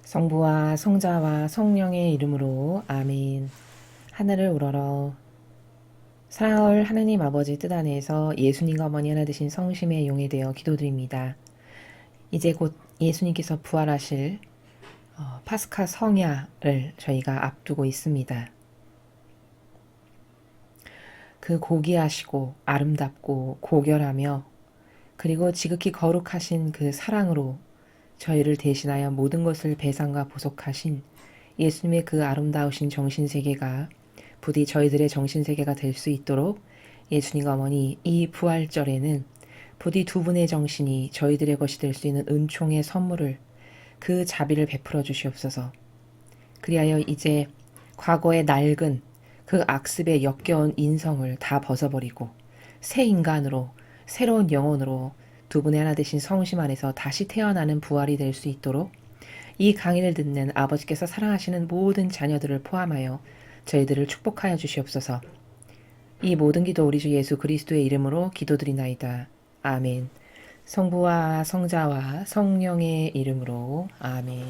성부와 성자와 성령의 이름으로 아멘. 하늘을 우러러 사랑할 하느님 아버지 뜻 안에서 예수님과 어머니 하나 되신 성심의 용이 되어 기도드립니다. 이제 곧 예수님께서 부활하실 파스카 성야를 저희가 앞두고 있습니다. 그 고귀하시고 아름답고 고결하며 그리고 지극히 거룩하신 그 사랑으로 저희를 대신하여 모든 것을 배상과 보속하신 예수님의 그 아름다우신 정신세계가 부디 저희들의 정신세계가 될 수 있도록 예수님과 어머니 이 부활절에는 부디 두 분의 정신이 저희들의 것이 될 수 있는 은총의 선물을 그 자비를 베풀어 주시옵소서. 그리하여 이제 과거의 낡은 그 악습에 역겨운 인성을 다 벗어버리고 새 인간으로 새로운 영혼으로 두 분의 하나 되신 성심 안에서 다시 태어나는 부활이 될 수 있도록 이 강의를 듣는 아버지께서 사랑하시는 모든 자녀들을 포함하여 저희들을 축복하여 주시옵소서. 이 모든 기도 우리 주 예수 그리스도의 이름으로 기도드리나이다. 아멘. 성부와 성자와 성령의 이름으로 아멘.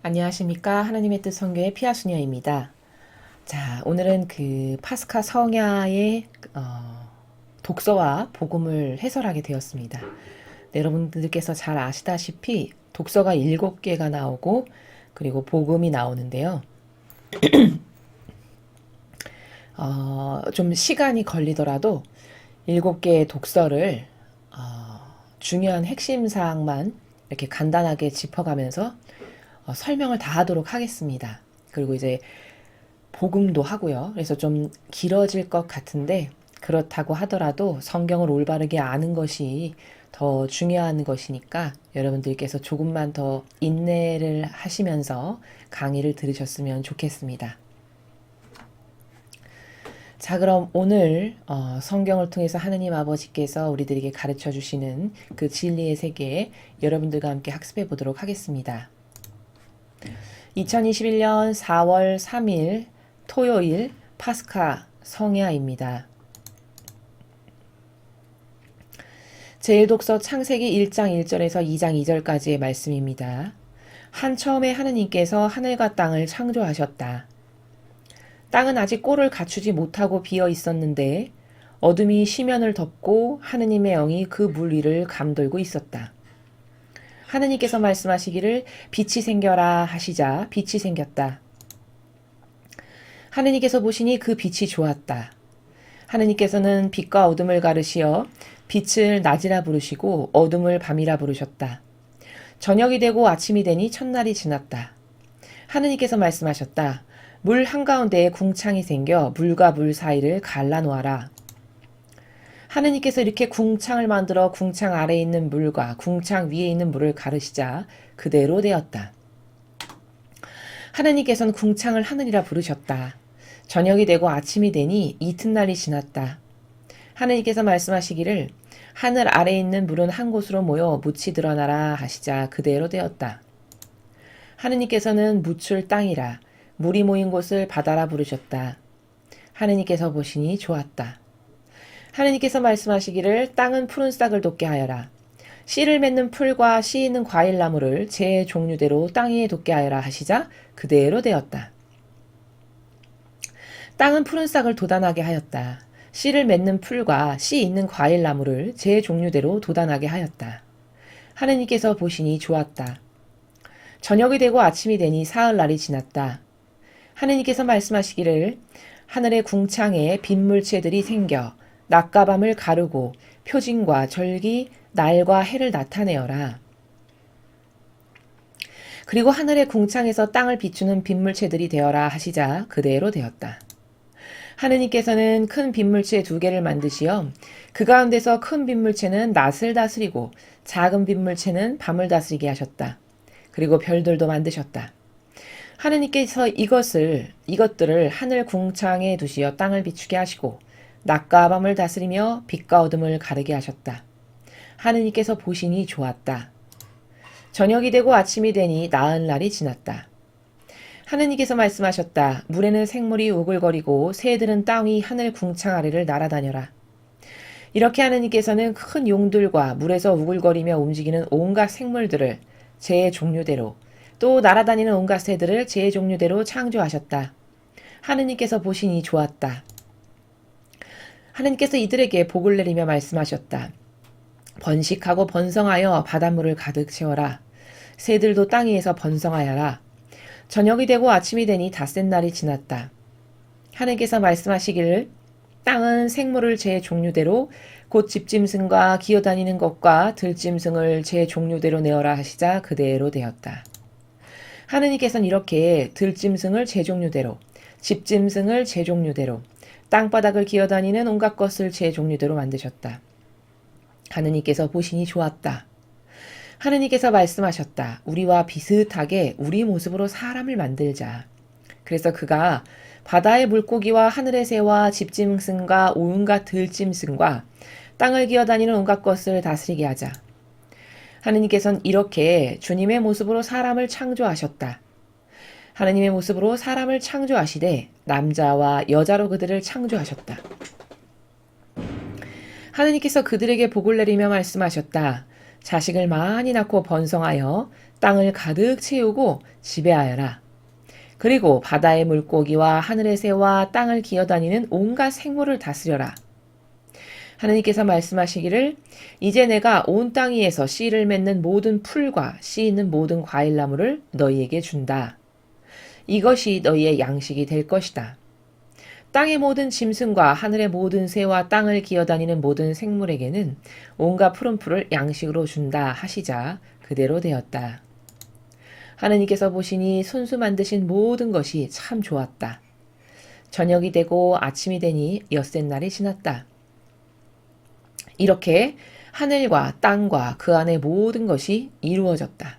안녕하십니까. 하나님의 뜻 선교의 피아수녀입니다. 자, 오늘은 그 파스카 성야의 독서와 복음을 해설하게 되었습니다. 네, 여러분들께서 잘 아시다시피 독서가 7개가 나오고 그리고 복음이 나오는데요. 좀 시간이 걸리더라도 7개의 독서를 중요한 핵심 사항만 이렇게 간단하게 짚어가면서 설명을 다 하도록 하겠습니다. 그리고 이제 복음도 하고요. 그래서 좀 길어질 것 같은데 그렇다고 하더라도 성경을 올바르게 아는 것이 더 중요한 것이니까 여러분들께서 조금만 더 인내를 하시면서 강의를 들으셨으면 좋겠습니다. 자, 그럼 오늘 성경을 통해서 하느님 아버지께서 우리들에게 가르쳐 주시는 그 진리의 세계 여러분들과 함께 학습해 보도록 하겠습니다. 2021년 4월 3일 토요일 파스카 성야입니다. 제1독서 창세기 1장 1절에서 2장 2절까지의 말씀입니다. 처음에 하느님께서 하늘과 땅을 창조하셨다. 땅은 아직 꼴을 갖추지 못하고 비어 있었는데 어둠이 시면을 덮고 하느님의 영이 그 물 위를 감돌고 있었다. 하느님께서 말씀하시기를 빛이 생겨라 하시자 빛이 생겼다. 하느님께서 보시니 그 빛이 좋았다. 하느님께서는 빛과 어둠을 가르시어 빛을 낮이라 부르시고 어둠을 밤이라 부르셨다. 저녁이 되고 아침이 되니 첫날이 지났다. 하느님께서 말씀하셨다. 물 한가운데에 궁창이 생겨 물과 물 사이를 갈라놓아라. 하느님께서 이렇게 궁창을 만들어 궁창 아래에 있는 물과 궁창 위에 있는 물을 가르시자 그대로 되었다. 하느님께서는 궁창을 하늘이라 부르셨다. 저녁이 되고 아침이 되니 이튿날이 지났다. 하느님께서 말씀하시기를 하늘 아래에 있는 물은 한 곳으로 모여 묻이 드러나라 하시자 그대로 되었다. 하느님께서는 묻을 땅이라 물이 모인 곳을 바다라 부르셨다. 하느님께서 보시니 좋았다. 하느님께서 말씀하시기를 땅은 푸른 싹을 돋게 하여라. 씨를 맺는 풀과 씨 있는 과일나무를 제 종류대로 땅 위에 돋게 하여라 하시자 그대로 되었다. 땅은 푸른 싹을 돋아나게 하였다. 씨를 맺는 풀과 씨 있는 과일나무를 제 종류대로 돋아나게 하였다. 하느님께서 보시니 좋았다. 저녁이 되고 아침이 되니 사흘날이 지났다. 하느님께서 말씀하시기를 하늘의 궁창에 빗물체들이 생겨 낮과 밤을 가르고 표징과 절기, 날과 해를 나타내어라. 그리고 하늘의 궁창에서 땅을 비추는 빗물체들이 되어라 하시자 그대로 되었다. 하느님께서는 큰 빗물체 2개를 만드시어 그 가운데서 큰 빗물체는 낮을 다스리고 작은 빗물체는 밤을 다스리게 하셨다. 그리고 별들도 만드셨다. 하느님께서 이것들을 하늘 궁창에 두시어 땅을 비추게 하시고 낮과 밤을 다스리며 빛과 어둠을 가르게 하셨다. 하느님께서 보시니 좋았다. 저녁이 되고 아침이 되니 나흘날이 지났다. 하느님께서 말씀하셨다. 물에는 생물이 우글거리고 새들은 땅 위 하늘 궁창 아래를 날아다녀라. 이렇게 하느님께서는 큰 용들과 물에서 우글거리며 움직이는 온갖 생물들을 제 종류대로 또 날아다니는 온갖 새들을 제 종류대로 창조하셨다. 하느님께서 보시니 좋았다. 하느님께서 이들에게 복을 내리며 말씀하셨다. 번식하고 번성하여 바닷물을 가득 채워라. 새들도 땅 위에서 번성하여라. 저녁이 되고 아침이 되니 닷새 날이 지났다. 하느님께서 말씀하시기를 땅은 생물을 제 종류대로 곧 집짐승과 기어다니는 것과 들짐승을 제 종류대로 내어라 하시자 그대로 되었다. 하느님께서는 이렇게 들짐승을 제 종류대로, 집짐승을 제 종류대로, 땅바닥을 기어다니는 온갖 것을 제 종류대로 만드셨다. 하느님께서 보시니 좋았다. 하느님께서 말씀하셨다. 우리와 비슷하게 우리 모습으로 사람을 만들자. 그래서 그가 바다의 물고기와 하늘의 새와 집짐승과 온갖 들짐승과 땅을 기어다니는 온갖 것을 다스리게 하자. 하느님께서는 이렇게 주님의 모습으로 사람을 창조하셨다. 하느님의 모습으로 사람을 창조하시되 남자와 여자로 그들을 창조하셨다. 하느님께서 그들에게 복을 내리며 말씀하셨다. 자식을 많이 낳고 번성하여 땅을 가득 채우고 지배하여라. 그리고 바다의 물고기와 하늘의 새와 땅을 기어다니는 온갖 생물을 다스려라. 하느님께서 말씀하시기를 이제 내가 온 땅 위에서 씨를 맺는 모든 풀과 씨 있는 모든 과일나무를 너희에게 준다. 이것이 너희의 양식이 될 것이다. 땅의 모든 짐승과 하늘의 모든 새와 땅을 기어다니는 모든 생물에게는 온갖 푸른 풀을 양식으로 준다 하시자 그대로 되었다. 하느님께서 보시니 손수 만드신 모든 것이 참 좋았다. 저녁이 되고 아침이 되니 엿새 날이 지났다. 이렇게 하늘과 땅과 그 안의 모든 것이 이루어졌다.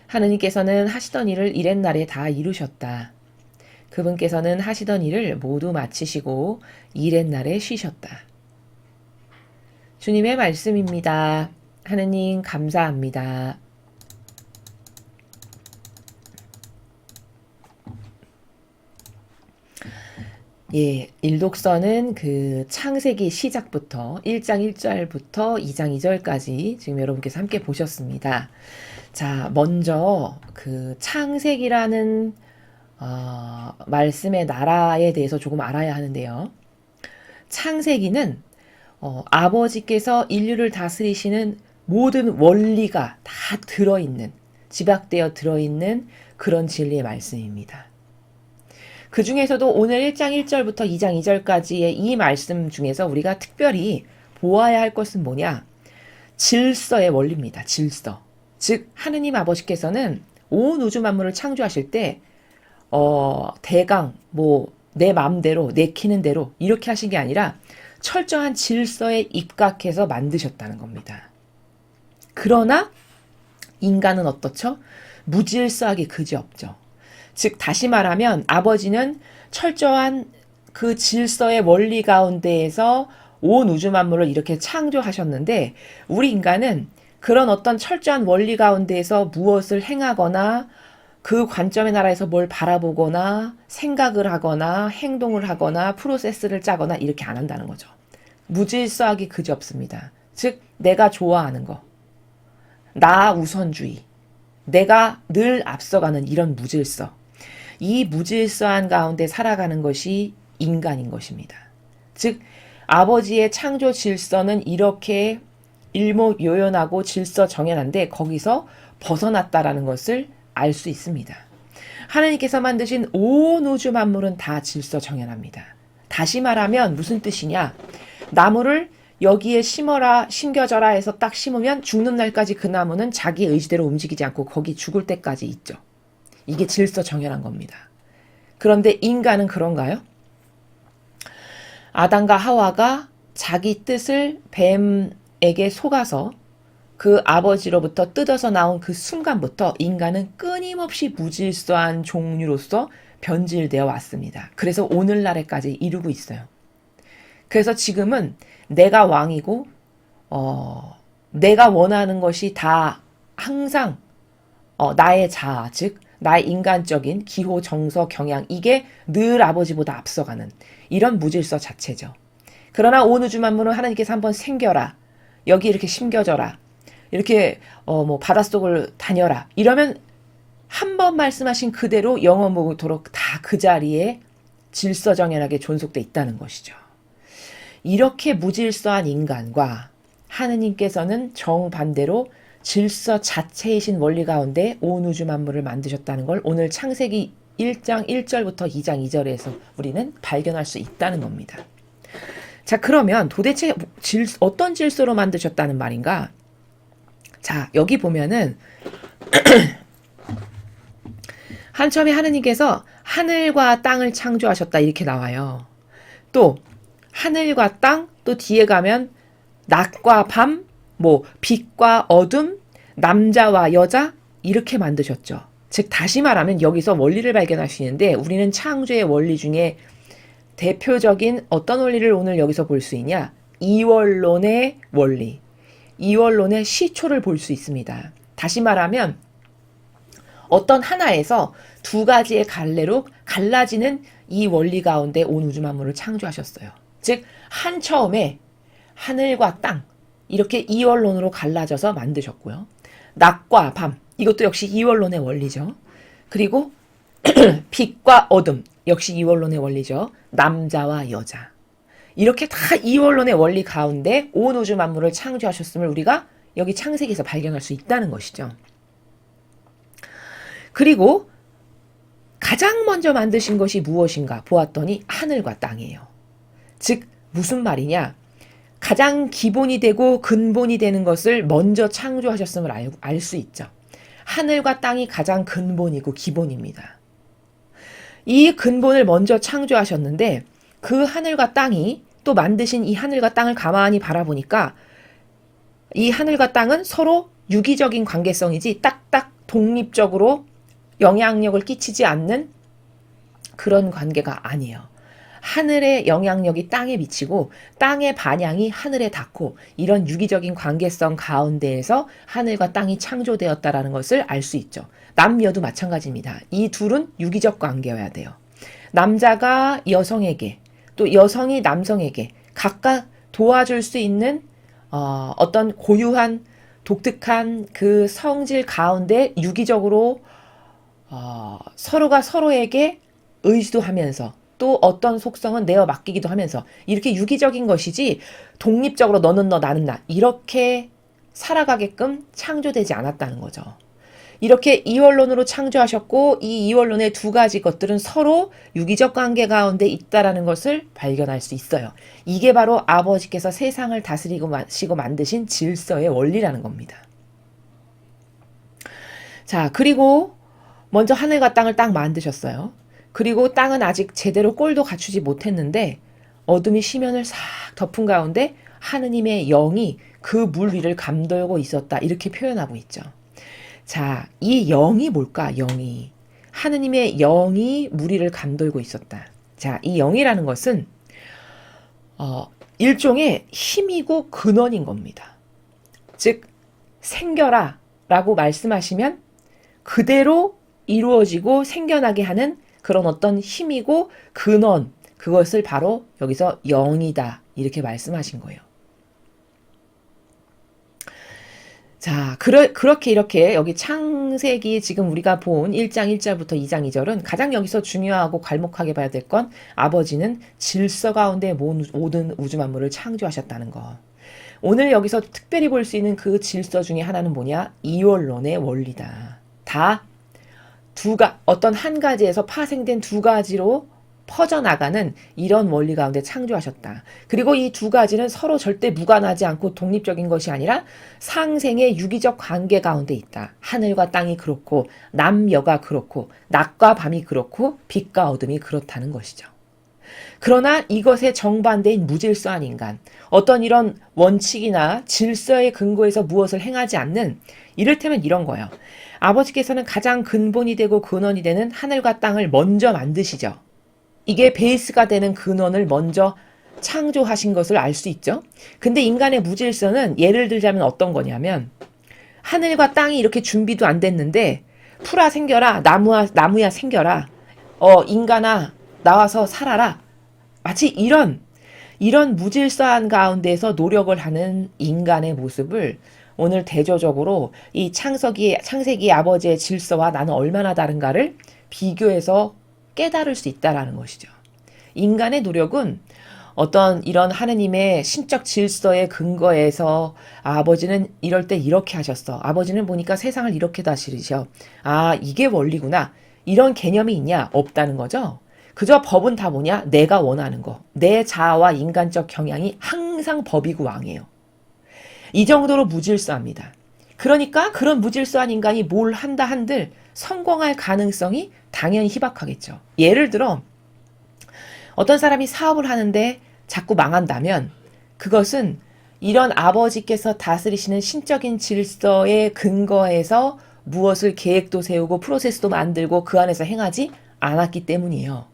하느님께서는 하시던 일을 이렛날에 다 이루셨다. 그분께서는 하시던 일을 모두 마치시고 이렛날에 쉬셨다. 주님의 말씀입니다. 하느님 감사합니다. 예, 일독서는 그 창세기 시작부터 1장 1절부터 2장 2절까지 지금 여러분께서 함께 보셨습니다. 자, 먼저 그 창세기라는 말씀의 나라에 대해서 조금 알아야 하는데요. 창세기는 아버지께서 인류를 다스리시는 모든 원리가 다 들어있는, 집약되어 들어있는 그런 진리의 말씀입니다. 그 중에서도 오늘 1장 1절부터 2장 2절까지의 이 말씀 중에서 우리가 특별히 보아야 할 것은 뭐냐? 질서의 원리입니다. 질서. 즉 하느님 아버지께서는 온 우주 만물을 창조하실 때 대강 내 마음대로 내키는 대로 이렇게 하신 게 아니라 철저한 질서에 입각해서 만드셨다는 겁니다. 그러나 인간은 어떻죠? 무질서하기 그지없죠. 즉 다시 말하면 아버지는 철저한 그 질서의 원리 가운데에서 온 우주 만물을 이렇게 창조하셨는데 우리 인간은 그런 어떤 철저한 원리 가운데에서 무엇을 행하거나 그 관점의 나라에서 뭘 바라보거나 생각을 하거나 행동을 하거나 프로세스를 짜거나 이렇게 안 한다는 거죠. 무질서하기 그지없습니다. 즉 내가 좋아하는 거, 나 우선주의, 내가 늘 앞서가는 이런 무질서, 이 무질서한 가운데 살아가는 것이 인간인 것입니다. 즉 아버지의 창조 질서는 이렇게 일목요연하고 질서 정연한데 거기서 벗어났다라는 것을 알 수 있습니다. 하나님께서 만드신 온 우주 만물은 다 질서 정연합니다. 다시 말하면 무슨 뜻이냐? 나무를 여기에 심어라, 심겨져라 해서 딱 심으면 죽는 날까지 그 나무는 자기 의지대로 움직이지 않고 거기 죽을 때까지 있죠. 이게 질서 정연한 겁니다. 그런데 인간은 그런가요? 아담과 하와가 자기 뜻을 뱀에게 속아서 그 아버지로부터 뜯어서 나온 그 순간부터 인간은 끊임없이 무질서한 종류로서 변질되어 왔습니다. 그래서 오늘날에까지 이루고 있어요. 그래서 지금은 내가 왕이고 내가 원하는 것이 다 항상 나의 자아, 즉 나의 인간적인 기호, 정서, 경향 이게 늘 아버지보다 앞서가는 이런 무질서 자체죠. 그러나 온 우주 만물은 하나님께서 한번 생겨라. 여기 이렇게 심겨져라. 이렇게 뭐 바닷속을 다녀라. 이러면 한 번 말씀하신 그대로 영원토록 다 그 자리에 질서정연하게 존속돼 있다는 것이죠. 이렇게 무질서한 인간과 하느님께서는 정반대로 질서 자체이신 원리 가운데 온 우주 만물을 만드셨다는 걸 오늘 창세기 1장 1절부터 2장 2절에서 우리는 발견할 수 있다는 겁니다. 자, 그러면 도대체 어떤 질서로 만드셨다는 말인가? 자, 여기 보면은 한처음에 하느님께서 하늘과 땅을 창조하셨다 이렇게 나와요. 또 하늘과 땅, 또 뒤에 가면 낮과 밤, 뭐 빛과 어둠, 남자와 여자 이렇게 만드셨죠. 즉 다시 말하면 여기서 원리를 발견할 수 있는데 우리는 창조의 원리 중에 대표적인 어떤 원리를 오늘 여기서 볼 수 있냐? 이원론의 원리, 이원론의 시초를 볼 수 있습니다. 다시 말하면 어떤 하나에서 두 가지의 갈래로 갈라지는 이 원리 가운데 온 우주 만물을 창조하셨어요. 즉 한처음에 하늘과 땅 이렇게 이원론으로 갈라져서 만드셨고요. 낮과 밤 이것도 역시 이원론의 원리죠. 그리고 빛과 어둠 역시 이원론의 원리죠. 남자와 여자 이렇게 다 이원론의 원리 가운데 온 우주 만물을 창조하셨음을 우리가 여기 창세기에서 발견할 수 있다는 것이죠. 그리고 가장 먼저 만드신 것이 무엇인가 보았더니 하늘과 땅이에요. 즉 무슨 말이냐? 가장 기본이 되고 근본이 되는 것을 먼저 창조하셨음을 알 수 있죠. 하늘과 땅이 가장 근본이고 기본입니다. 이 근본을 먼저 창조하셨는데 그 하늘과 땅이 또 만드신 이 하늘과 땅을 가만히 바라보니까 이 하늘과 땅은 서로 유기적인 관계성이지 딱딱 독립적으로 영향력을 끼치지 않는 그런 관계가 아니에요. 하늘의 영향력이 땅에 미치고 땅의 반향이 하늘에 닿고 이런 유기적인 관계성 가운데에서 하늘과 땅이 창조되었다라는 것을 알 수 있죠. 남녀도 마찬가지입니다. 이 둘은 유기적 관계여야 돼요. 남자가 여성에게 또 여성이 남성에게 각각 도와줄 수 있는 어떤 고유한 독특한 그 성질 가운데 유기적으로 서로가 서로에게 의지도 하면서 또 어떤 속성은 내어 맡기기도 하면서 이렇게 유기적인 것이지 독립적으로 너는 너 나는 나 이렇게 살아가게끔 창조되지 않았다는 거죠. 이렇게 이원론으로 창조하셨고 이 이원론의 두 가지 것들은 서로 유기적 관계 가운데 있다라는 것을 발견할 수 있어요. 이게 바로 아버지께서 세상을 다스리고 만드신 질서의 원리라는 겁니다. 자, 그리고 먼저 하늘과 땅을 딱 만드셨어요. 그리고 땅은 아직 제대로 꼴도 갖추지 못했는데 어둠이 시면을 싹 덮은 가운데 하느님의 영이 그 물 위를 감돌고 있었다. 이렇게 표현하고 있죠. 자, 이 영이 뭘까? 영이. 하느님의 영이 물 위를 감돌고 있었다. 자, 이 영이라는 것은 일종의 힘이고 근원인 겁니다. 즉 생겨라 라고 말씀하시면 그대로 이루어지고 생겨나게 하는 그런 어떤 힘이고 근원, 그것을 바로 여기서 영이다 이렇게 말씀하신 거예요. 자, 그렇게 이렇게 여기 창세기 지금 우리가 본 1장 1절부터 2장 2절은 가장 여기서 중요하고 괄목하게 봐야 될 건 아버지는 질서 가운데 모든 우주 만물을 창조하셨다는 거. 오늘 여기서 특별히 볼 수 있는 그 질서 중에 하나는 뭐냐? 이원론의 원리다. 다 어떤 한 가지에서 파생된 두 가지로 퍼져나가는 이런 원리 가운데 창조하셨다. 그리고 이 두 가지는 서로 절대 무관하지 않고 독립적인 것이 아니라 상생의 유기적 관계 가운데 있다. 하늘과 땅이 그렇고 남여가 그렇고 낮과 밤이 그렇고 빛과 어둠이 그렇다는 것이죠. 그러나 이것의 정반대인 무질서한 인간, 어떤 이런 원칙이나 질서의 근거에서 무엇을 행하지 않는, 이를테면 이런 거예요. 아버지께서는 가장 근본이 되고 근원이 되는 하늘과 땅을 먼저 만드시죠. 이게 베이스가 되는 근원을 먼저 창조하신 것을 알 수 있죠. 근데 인간의 무질서는 예를 들자면 어떤 거냐면 하늘과 땅이 이렇게 준비도 안 됐는데 풀아 생겨라, 나무야 생겨라, 인간아 나와서 살아라. 마치 이런 이런 무질서한 가운데서 노력을 하는 인간의 모습을 오늘 대조적으로 이 창세기 아버지의 질서와 나는 얼마나 다른가를 비교해서 깨달을 수 있다라는 것이죠. 인간의 노력은 어떤 이런 하느님의 신적 질서의 근거에서 아버지는 이럴 때 이렇게 하셨어. 아버지는 보니까 세상을 이렇게 다스리셔. 아, 이게 원리구나. 이런 개념이 있냐? 없다는 거죠. 그저 법은 다 뭐냐? 내가 원하는 거. 내 자아와 인간적 경향이 항상 법이고 왕이에요. 이 정도로 무질서합니다. 그러니까 그런 무질서한 인간이 뭘 한다 한들 성공할 가능성이 당연히 희박하겠죠. 예를 들어 어떤 사람이 사업을 하는데 자꾸 망한다면 그것은 이런 아버지께서 다스리시는 신적인 질서에 근거해서 무엇을 계획도 세우고 프로세스도 만들고 그 안에서 행하지 않았기 때문이에요.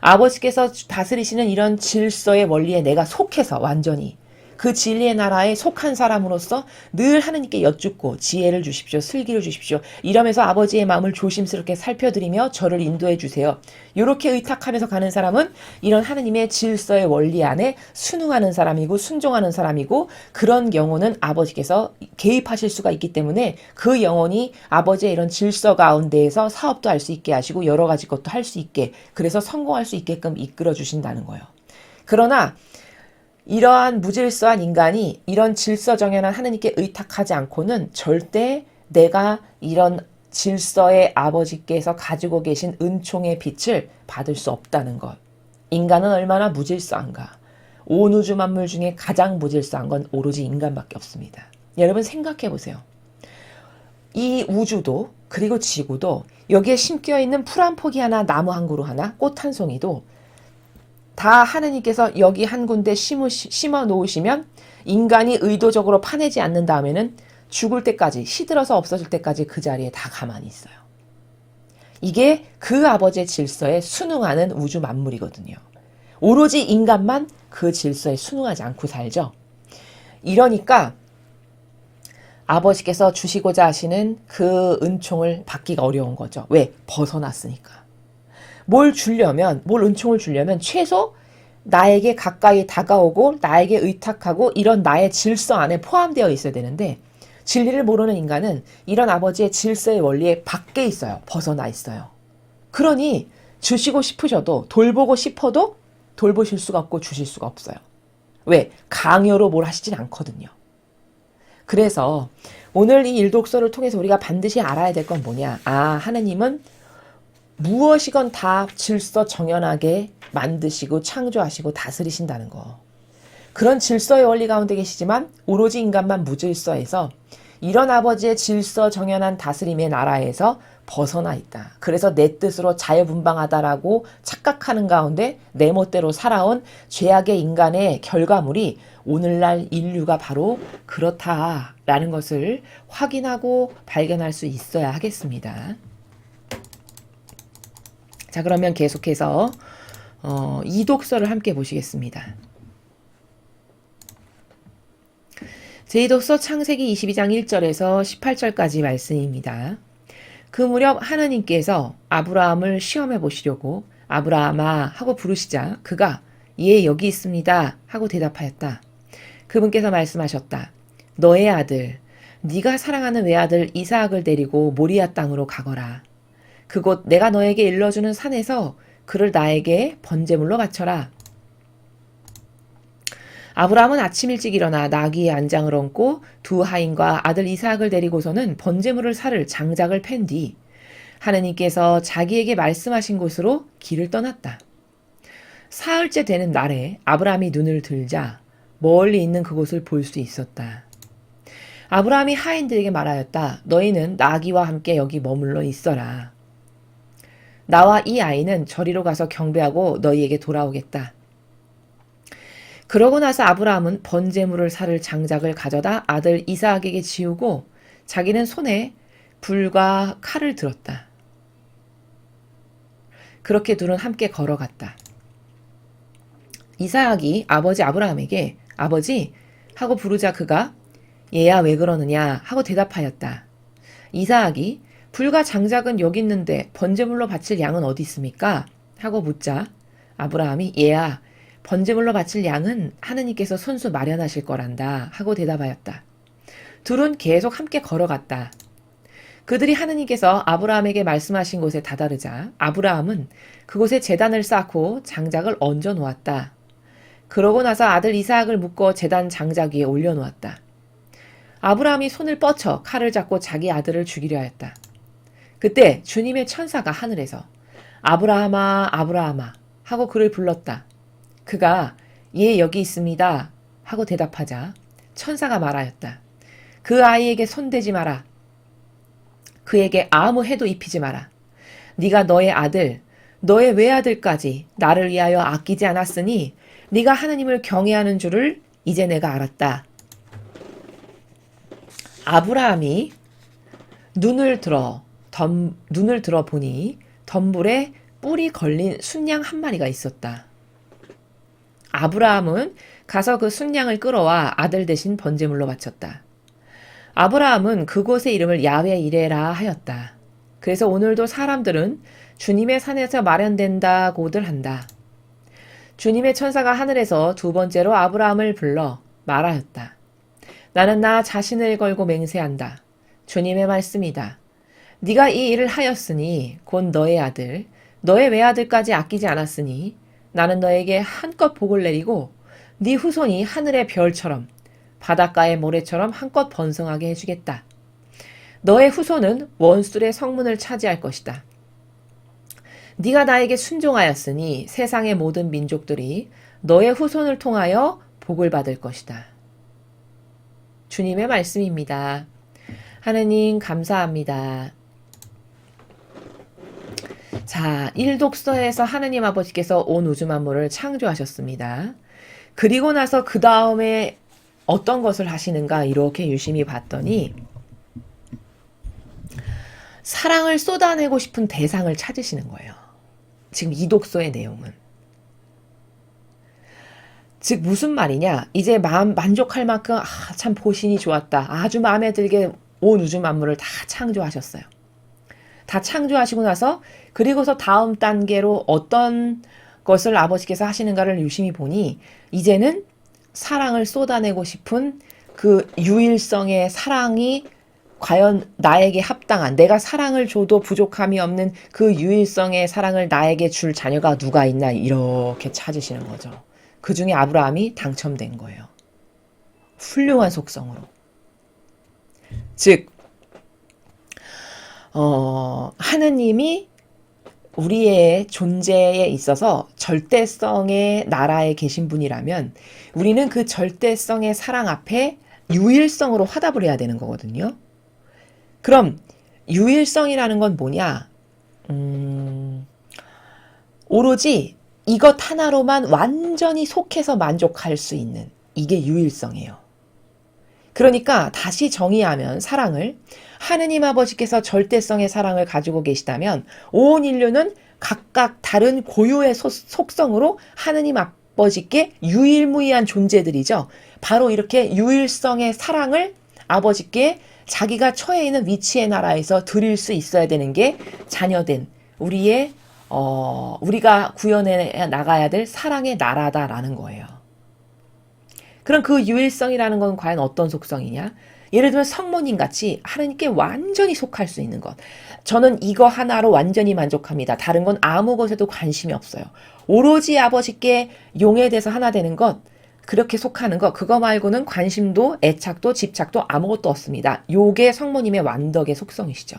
아버지께서 다스리시는 이런 질서의 원리에 내가 속해서 완전히 그 진리의 나라에 속한 사람으로서 늘 하느님께 여쭙고 지혜를 주십시오. 슬기를 주십시오. 이러면서 아버지의 마음을 조심스럽게 살펴드리며 저를 인도해 주세요. 이렇게 의탁하면서 가는 사람은 이런 하느님의 질서의 원리 안에 순응하는 사람이고 순종하는 사람이고 그런 영혼은 아버지께서 개입하실 수가 있기 때문에 그 영혼이 아버지의 이런 질서 가운데에서 사업도 할 수 있게 하시고 여러 가지 것도 할 수 있게 그래서 성공할 수 있게끔 이끌어 주신다는 거예요. 그러나 이러한 무질서한 인간이 이런 질서정연한 하느님께 의탁하지 않고는 절대 내가 이런 질서의 아버지께서 가지고 계신 은총의 빛을 받을 수 없다는 것. 인간은 얼마나 무질서한가. 온 우주 만물 중에 가장 무질서한 건 오로지 인간밖에 없습니다. 여러분 생각해 보세요. 이 우주도 그리고 지구도 여기에 심겨있는 풀 한 포기 하나 나무 한 그루 하나 꽃 한 송이도 다 하느님께서 여기 한 군데 심어 놓으시면 인간이 의도적으로 파내지 않는 다음에는 죽을 때까지 시들어서 없어질 때까지 그 자리에 다 가만히 있어요. 이게 그 아버지의 질서에 순응하는 우주 만물이거든요. 오로지 인간만 그 질서에 순응하지 않고 살죠. 이러니까 아버지께서 주시고자 하시는 그 은총을 받기가 어려운 거죠. 왜? 벗어났으니까. 뭘 은총을 주려면 최소 나에게 가까이 다가오고 나에게 의탁하고 이런 나의 질서 안에 포함되어 있어야 되는데 진리를 모르는 인간은 이런 아버지의 질서의 원리에 밖에 있어요. 벗어나 있어요. 그러니 주시고 싶으셔도 돌보고 싶어도 돌보실 수가 없고 주실 수가 없어요. 왜? 강요로 뭘 하시진 않거든요. 그래서 오늘 이 일독서를 통해서 우리가 반드시 알아야 될 건 뭐냐. 하느님은 무엇이건 다 질서 정연하게 만드시고 창조하시고 다스리신다는 거. 그런 질서의 원리 가운데 계시지만 오로지 인간만 무질서해서 이런 아버지의 질서 정연한 다스림의 나라에서 벗어나 있다. 그래서 내 뜻으로 자유분방하다라고 착각하는 가운데 내 멋대로 살아온 죄악의 인간의 결과물이 오늘날 인류가 바로 그렇다라는 것을 확인하고 발견할 수 있어야 하겠습니다. 자, 그러면 계속해서 이 독서를 함께 보시겠습니다. 제2독서 창세기 22장 1절에서 18절까지 말씀입니다. 그 무렵 하나님께서 아브라함을 시험해 보시려고 아브라함아 하고 부르시자 그가 예 여기 있습니다 하고 대답하였다. 그분께서 말씀하셨다. 너의 아들 네가 사랑하는 외아들 이삭을 데리고 모리아 땅으로 가거라. 그곳 내가 너에게 일러주는 산에서 그를 나에게 번제물로 바쳐라. 아브라함은 아침 일찍 일어나 나귀의 안장을 얹고 두 하인과 아들 이삭을 데리고서는 번제물을 살 장작을 팬 뒤 하느님께서 자기에게 말씀하신 곳으로 길을 떠났다. 사흘째 되는 날에 아브라함이 눈을 들자 멀리 있는 그곳을 볼 수 있었다. 아브라함이 하인들에게 말하였다. 너희는 나귀와 함께 여기 머물러 있어라. 나와 이 아이는 저리로 가서 경배하고 너희에게 돌아오겠다. 그러고 나서 아브라함은 번제물을 살 장작을 가져다 아들 이삭에게 지우고 자기는 손에 불과 칼을 들었다. 그렇게 둘은 함께 걸어갔다. 이삭이 아버지 아브라함에게 아버지 하고 부르자 그가 얘야 왜 그러느냐 하고 대답하였다. 이삭이 불과 장작은 여기 있는데 번제물로 바칠 양은 어디 있습니까? 하고 묻자 아브라함이 얘야 번제물로 바칠 양은 하느님께서 손수 마련하실 거란다 하고 대답하였다. 둘은 계속 함께 걸어갔다. 그들이 하느님께서 아브라함에게 말씀하신 곳에 다다르자 아브라함은 그곳에 제단을 쌓고 장작을 얹어 놓았다. 그러고 나서 아들 이삭을 묶어 제단 장작 위에 올려놓았다. 아브라함이 손을 뻗쳐 칼을 잡고 자기 아들을 죽이려 하였다. 그때 주님의 천사가 하늘에서 아브라함아 아브라함아 하고 그를 불렀다. 그가 예 여기 있습니다 하고 대답하자 천사가 말하였다. 그 아이에게 손대지 마라. 그에게 아무 해도 입히지 마라. 네가 너의 아들 너의 외아들까지 나를 위하여 아끼지 않았으니 네가 하나님을 경외하는 줄을 이제 내가 알았다. 아브라함이 눈을 들어 보니 덤불에 뿔이 걸린 순양 한 마리가 있었다. 아브라함은 가서 그 순양을 끌어와 아들 대신 번제물로 바쳤다. 아브라함은 그곳의 이름을 야훼 이레라 하였다. 그래서 오늘도 사람들은 주님의 산에서 마련된다고들 한다. 주님의 천사가 하늘에서 두 번째로 아브라함을 불러 말하였다. 나는 나 자신을 걸고 맹세한다. 주님의 말씀이다. 네가 이 일을 하였으니 곧 너의 아들, 너의 외아들까지 아끼지 않았으니 나는 너에게 한껏 복을 내리고 네 후손이 하늘의 별처럼 바닷가의 모래처럼 한껏 번성하게 해주겠다. 너의 후손은 원수의 성문을 차지할 것이다. 네가 나에게 순종하였으니 세상의 모든 민족들이 너의 후손을 통하여 복을 받을 것이다. 주님의 말씀입니다. 하느님 감사합니다. 자, 1독서에서 하느님 아버지께서 온 우주 만물을 창조하셨습니다. 그리고 나서 그 다음에 어떤 것을 하시는가 이렇게 유심히 봤더니 사랑을 쏟아내고 싶은 대상을 찾으시는 거예요. 지금 이 독서의 내용은. 즉 무슨 말이냐. 이제 마음 만족할 만큼 참 보신이 좋았다. 아주 마음에 들게 온 우주 만물을 다 창조하셨어요. 다 창조하시고 나서 그리고서 다음 단계로 어떤 것을 아버지께서 하시는가를 유심히 보니 이제는 사랑을 쏟아내고 싶은 그 유일성의 사랑이 과연 나에게 합당한 내가 사랑을 줘도 부족함이 없는 그 유일성의 사랑을 나에게 줄 자녀가 누가 있나 이렇게 찾으시는 거죠. 그 중에 아브라함이 당첨된 거예요. 훌륭한 속성으로. 즉 하느님이 우리의 존재에 있어서 절대성의 나라에 계신 분이라면 우리는 그 절대성의 사랑 앞에 유일성으로 화답을 해야 되는 거거든요. 그럼 유일성이라는 건 뭐냐? 오로지 이것 하나로만 완전히 속해서 만족할 수 있는 이게 유일성이에요. 그러니까 다시 정의하면 사랑을 하느님 아버지께서 절대성의 사랑을 가지고 계시다면 온 인류는 각각 다른 고유의 속성으로 하느님 아버지께 유일무이한 존재들이죠. 바로 이렇게 유일성의 사랑을 아버지께 자기가 처해 있는 위치의 나라에서 드릴 수 있어야 되는 게 자녀된 우리가 구현해 나가야 될 사랑의 나라다라는 거예요. 그럼 그 유일성이라는 건 과연 어떤 속성이냐? 예를 들면 성모님 같이 하나님께 완전히 속할 수 있는 것. 저는 이거 하나로 완전히 만족합니다. 다른 건 아무 것에도 관심이 없어요. 오로지 아버지께 용해돼서 하나 되는 것, 그렇게 속하는 것, 그거 말고는 관심도 애착도 집착도 아무것도 없습니다. 요게 성모님의 완덕의 속성이시죠.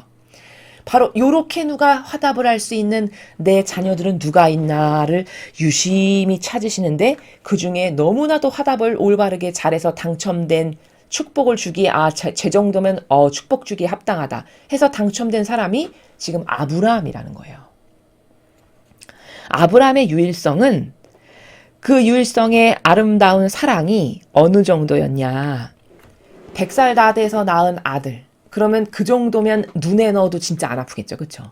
바로 요렇게 누가 화답을 할 수 있는 내 자녀들은 누가 있나를 유심히 찾으시는데 그중에 너무나도 화답을 올바르게 잘해서 당첨된 축복을 주기에 제 정도면 축복 주기에 합당하다 해서 당첨된 사람이 지금 아브라함이라는 거예요. 아브라함의 유일성은 그 유일성의 아름다운 사랑이 어느 정도였냐. 100살 다 돼서 낳은 아들. 그러면 그 정도면 눈에 넣어도 진짜 안 아프겠죠. 그렇죠?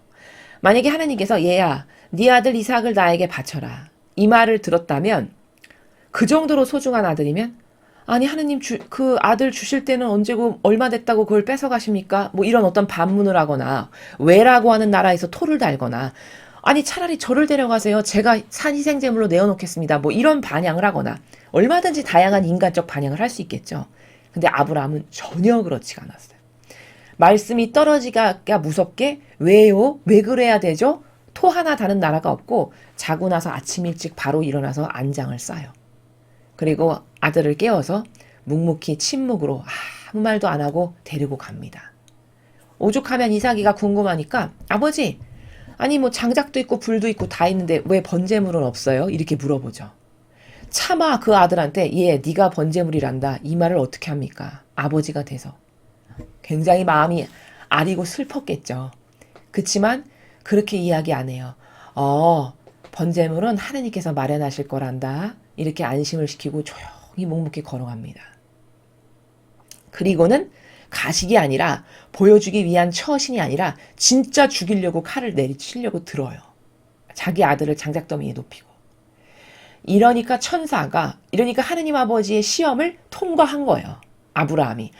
만약에 하나님께서 얘야 네 아들 이삭을 나에게 바쳐라. 이 말을 들었다면 그 정도로 소중한 아들이면 아니 하나님 그 아들 주실 때는 언제고 얼마 됐다고 그걸 뺏어가십니까? 뭐 이런 어떤 반문을 하거나 왜라고 하는 나라에서 토를 달거나 아니 차라리 저를 데려가세요. 제가 산희생제물로 내어놓겠습니다. 뭐 이런 반향을 하거나 얼마든지 다양한 인간적 반향을 할 수 있겠죠. 근데 아브라함은 전혀 그렇지가 않았어요. 말씀이 떨어지기가 무섭게 왜요? 왜 그래야 되죠? 토 하나 다는 나라가 없고 자고 나서 아침 일찍 바로 일어나서 안장을 싸요. 그리고 아들을 깨워서 묵묵히 침묵으로 아무 말도 안 하고 데리고 갑니다. 오죽하면 이삭이가 궁금하니까 아버지 아니 뭐 장작도 있고 불도 있고 다 있는데 왜 번제물은 없어요? 이렇게 물어보죠. 차마 그 아들한테 네가 번제물이란다 이 말을 어떻게 합니까? 아버지가 돼서. 굉장히 마음이 아리고 슬펐겠죠. 그치만 그렇게 이야기 안 해요. 번제물은 하느님께서 마련하실 거란다. 이렇게 안심을 시키고 조용히 묵묵히 걸어갑니다. 그리고는 가식이 아니라 보여주기 위한 처신이 아니라 진짜 죽이려고 칼을 내리치려고 들어요. 자기 아들을 장작더미에 높이고. 이러니까 하느님 아버지의 시험을 통과한 거예요. 아브라함이.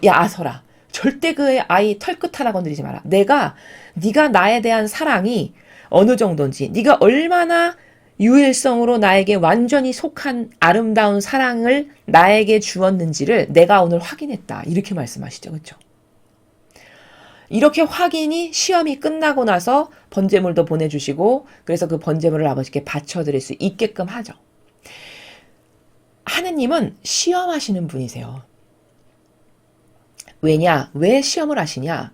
야 아서라. 절대 그 아이 털끝 하나 건드리지 마라. 네가 나에 대한 사랑이 어느 정도인지, 네가 얼마나 유일성으로 나에게 완전히 속한 아름다운 사랑을 나에게 주었는지를 내가 오늘 확인했다. 이렇게 말씀하시죠. 그렇죠? 이렇게 확인이 시험이 끝나고 나서 번제물도 보내주시고 그래서 그 번제물을 아버지께 바쳐드릴 수 있게끔 하죠. 하느님은 시험하시는 분이세요. 왜 시험을 하시냐?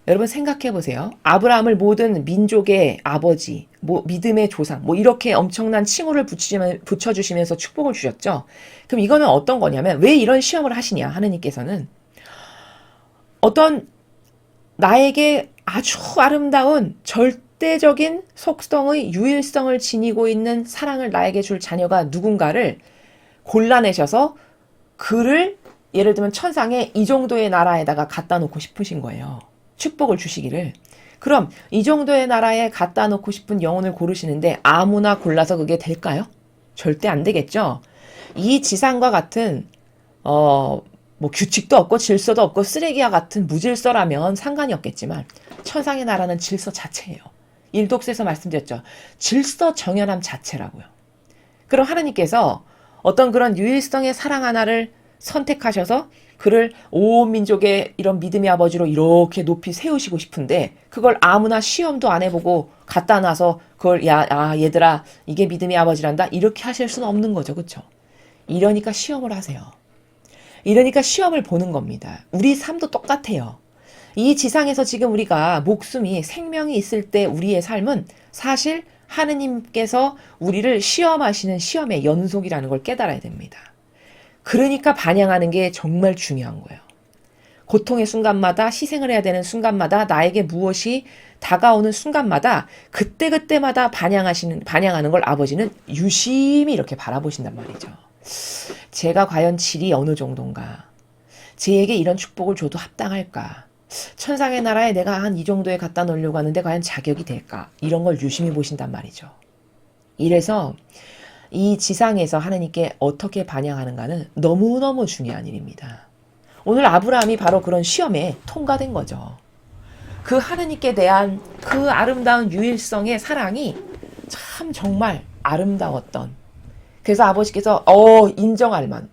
여러분 생각해 보세요. 아브라함을 모든 민족의 아버지, 믿음의 조상, 이렇게 엄청난 칭호를 붙여주시면서 축복을 주셨죠. 그럼 이거는 어떤 거냐면 왜 이런 시험을 하시냐? 하느님께서는 어떤 나에게 아주 아름다운 절대적인 속성의 유일성을 지니고 있는 사랑을 나에게 줄 자녀가 누군가를 골라내셔서 그를 예를 들면 천상에 이 정도의 나라에다가 갖다 놓고 싶으신 거예요. 축복을 주시기를. 그럼 이 정도의 나라에 갖다 놓고 싶은 영혼을 고르시는데 아무나 골라서 그게 될까요? 절대 안 되겠죠. 이 지상과 같은 규칙도 없고 질서도 없고 쓰레기와 같은 무질서라면 상관이 없겠지만 천상의 나라는 질서 자체예요. 일독서에서 말씀드렸죠. 질서 정연함 자체라고요. 그럼 하나님께서 어떤 그런 유일성의 사랑 하나를 선택하셔서 그를 온 민족의 이런 믿음의 아버지로 이렇게 높이 세우시고 싶은데 그걸 아무나 시험도 안 해보고 갖다 놔서 그걸 얘들아 이게 믿음의 아버지란다 이렇게 하실 수는 없는 거죠. 그렇죠? 이러니까 시험을 하세요. 이러니까 시험을 보는 겁니다. 우리 삶도 똑같아요. 이 지상에서 지금 우리가 목숨이 생명이 있을 때 우리의 삶은 사실 하느님께서 우리를 시험하시는 시험의 연속이라는 걸 깨달아야 됩니다. 그러니까 반향하는 게 정말 중요한 거예요. 고통의 순간마다 희생을 해야 되는 순간마다 나에게 무엇이 다가오는 순간마다 그때그때마다 반향하는 걸 아버지는 유심히 이렇게 바라보신단 말이죠. 제가 과연 질이 어느 정도인가? 제에게 이런 축복을 줘도 합당할까? 천상의 나라에 내가 한 이 정도에 갖다 놓으려고 하는데 과연 자격이 될까? 이런 걸 유심히 보신단 말이죠. 이래서 이 지상에서 하나님께 어떻게 반향하는가는 너무너무 중요한 일입니다. 오늘 아브라함이 바로 그런 시험에 통과된 거죠. 그 하나님께 대한 그 아름다운 유일성의 사랑이 참 정말 아름다웠던. 그래서 아버지께서 인정할 만한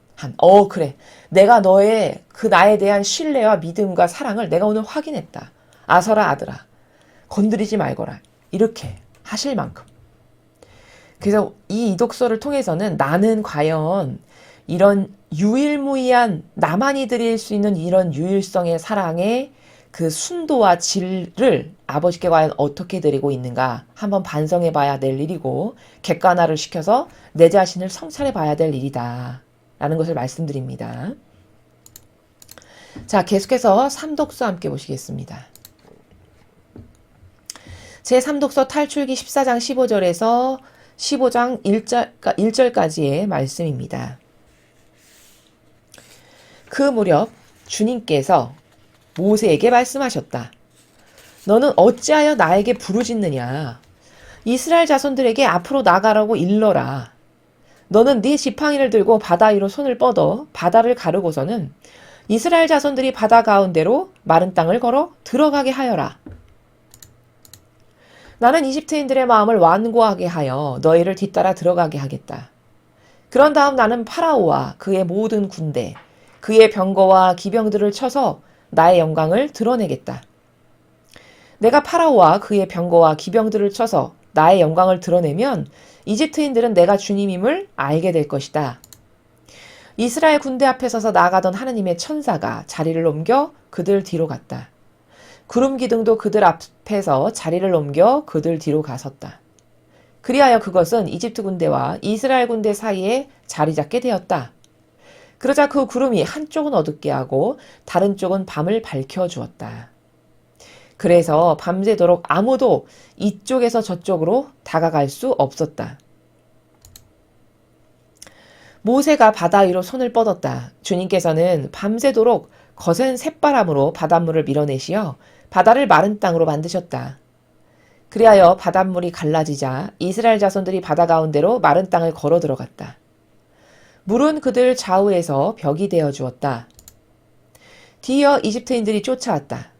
그래 내가 너의 그 나에 대한 신뢰와 믿음과 사랑을 내가 오늘 확인했다. 아서라 아들아 건드리지 말거라. 이렇게 하실 만큼. 그래서 이 이독서를 통해서는 나는 과연 이런 유일무이한 나만이 드릴 수 있는 이런 유일성의 사랑의 그 순도와 질을 아버지께 과연 어떻게 드리고 있는가 한번 반성해 봐야 될 일이고 객관화를 시켜서 내 자신을 성찰해 봐야 될 일이다 라는 것을 말씀드립니다. 자, 계속해서 3독서 함께 보시겠습니다. 제3독서 탈출기 14장 15절에서 15장 1절까지의 말씀입니다. 그 무렵 주님께서 모세에게 말씀하셨다. 너는 어찌하여 나에게 부르짖느냐? 이스라엘 자손들에게 앞으로 나가라고 일러라. 너는 네 지팡이를 들고 바다 위로 손을 뻗어 바다를 가르고서는 이스라엘 자손들이 바다 가운데로 마른 땅을 걸어 들어가게 하여라. 나는 이집트인들의 마음을 완고하게 하여 너희를 뒤따라 들어가게 하겠다. 그런 다음 나는 파라오와 그의 모든 군대, 그의 병거와 기병들을 쳐서 나의 영광을 드러내겠다. 내가 파라오와 그의 병거와 기병들을 쳐서 나의 영광을 드러내면 이집트인들은 내가 주님임을 알게 될 것이다. 이스라엘 군대 앞에 서서 나아가던 하느님의 천사가 자리를 옮겨 그들 뒤로 갔다. 구름 기둥도 그들 앞에서 자리를 옮겨 그들 뒤로 가섰다. 그리하여 그것은 이집트 군대와 이스라엘 군대 사이에 자리 잡게 되었다. 그러자 그 구름이 한쪽은 어둡게 하고 다른 쪽은 밤을 밝혀 주었다. 그래서 밤새도록 아무도 이쪽에서 저쪽으로 다가갈 수 없었다. 모세가 바다 위로 손을 뻗었다. 주님께서는 밤새도록 거센 쇳바람으로 바닷물을 밀어내시어 바다를 마른 땅으로 만드셨다. 그리하여 바닷물이 갈라지자 이스라엘 자손들이 바다 가운데로 마른 땅을 걸어 들어갔다. 물은 그들 좌우에서 벽이 되어 주었다. 뒤이어 이집트인들이 쫓아왔다.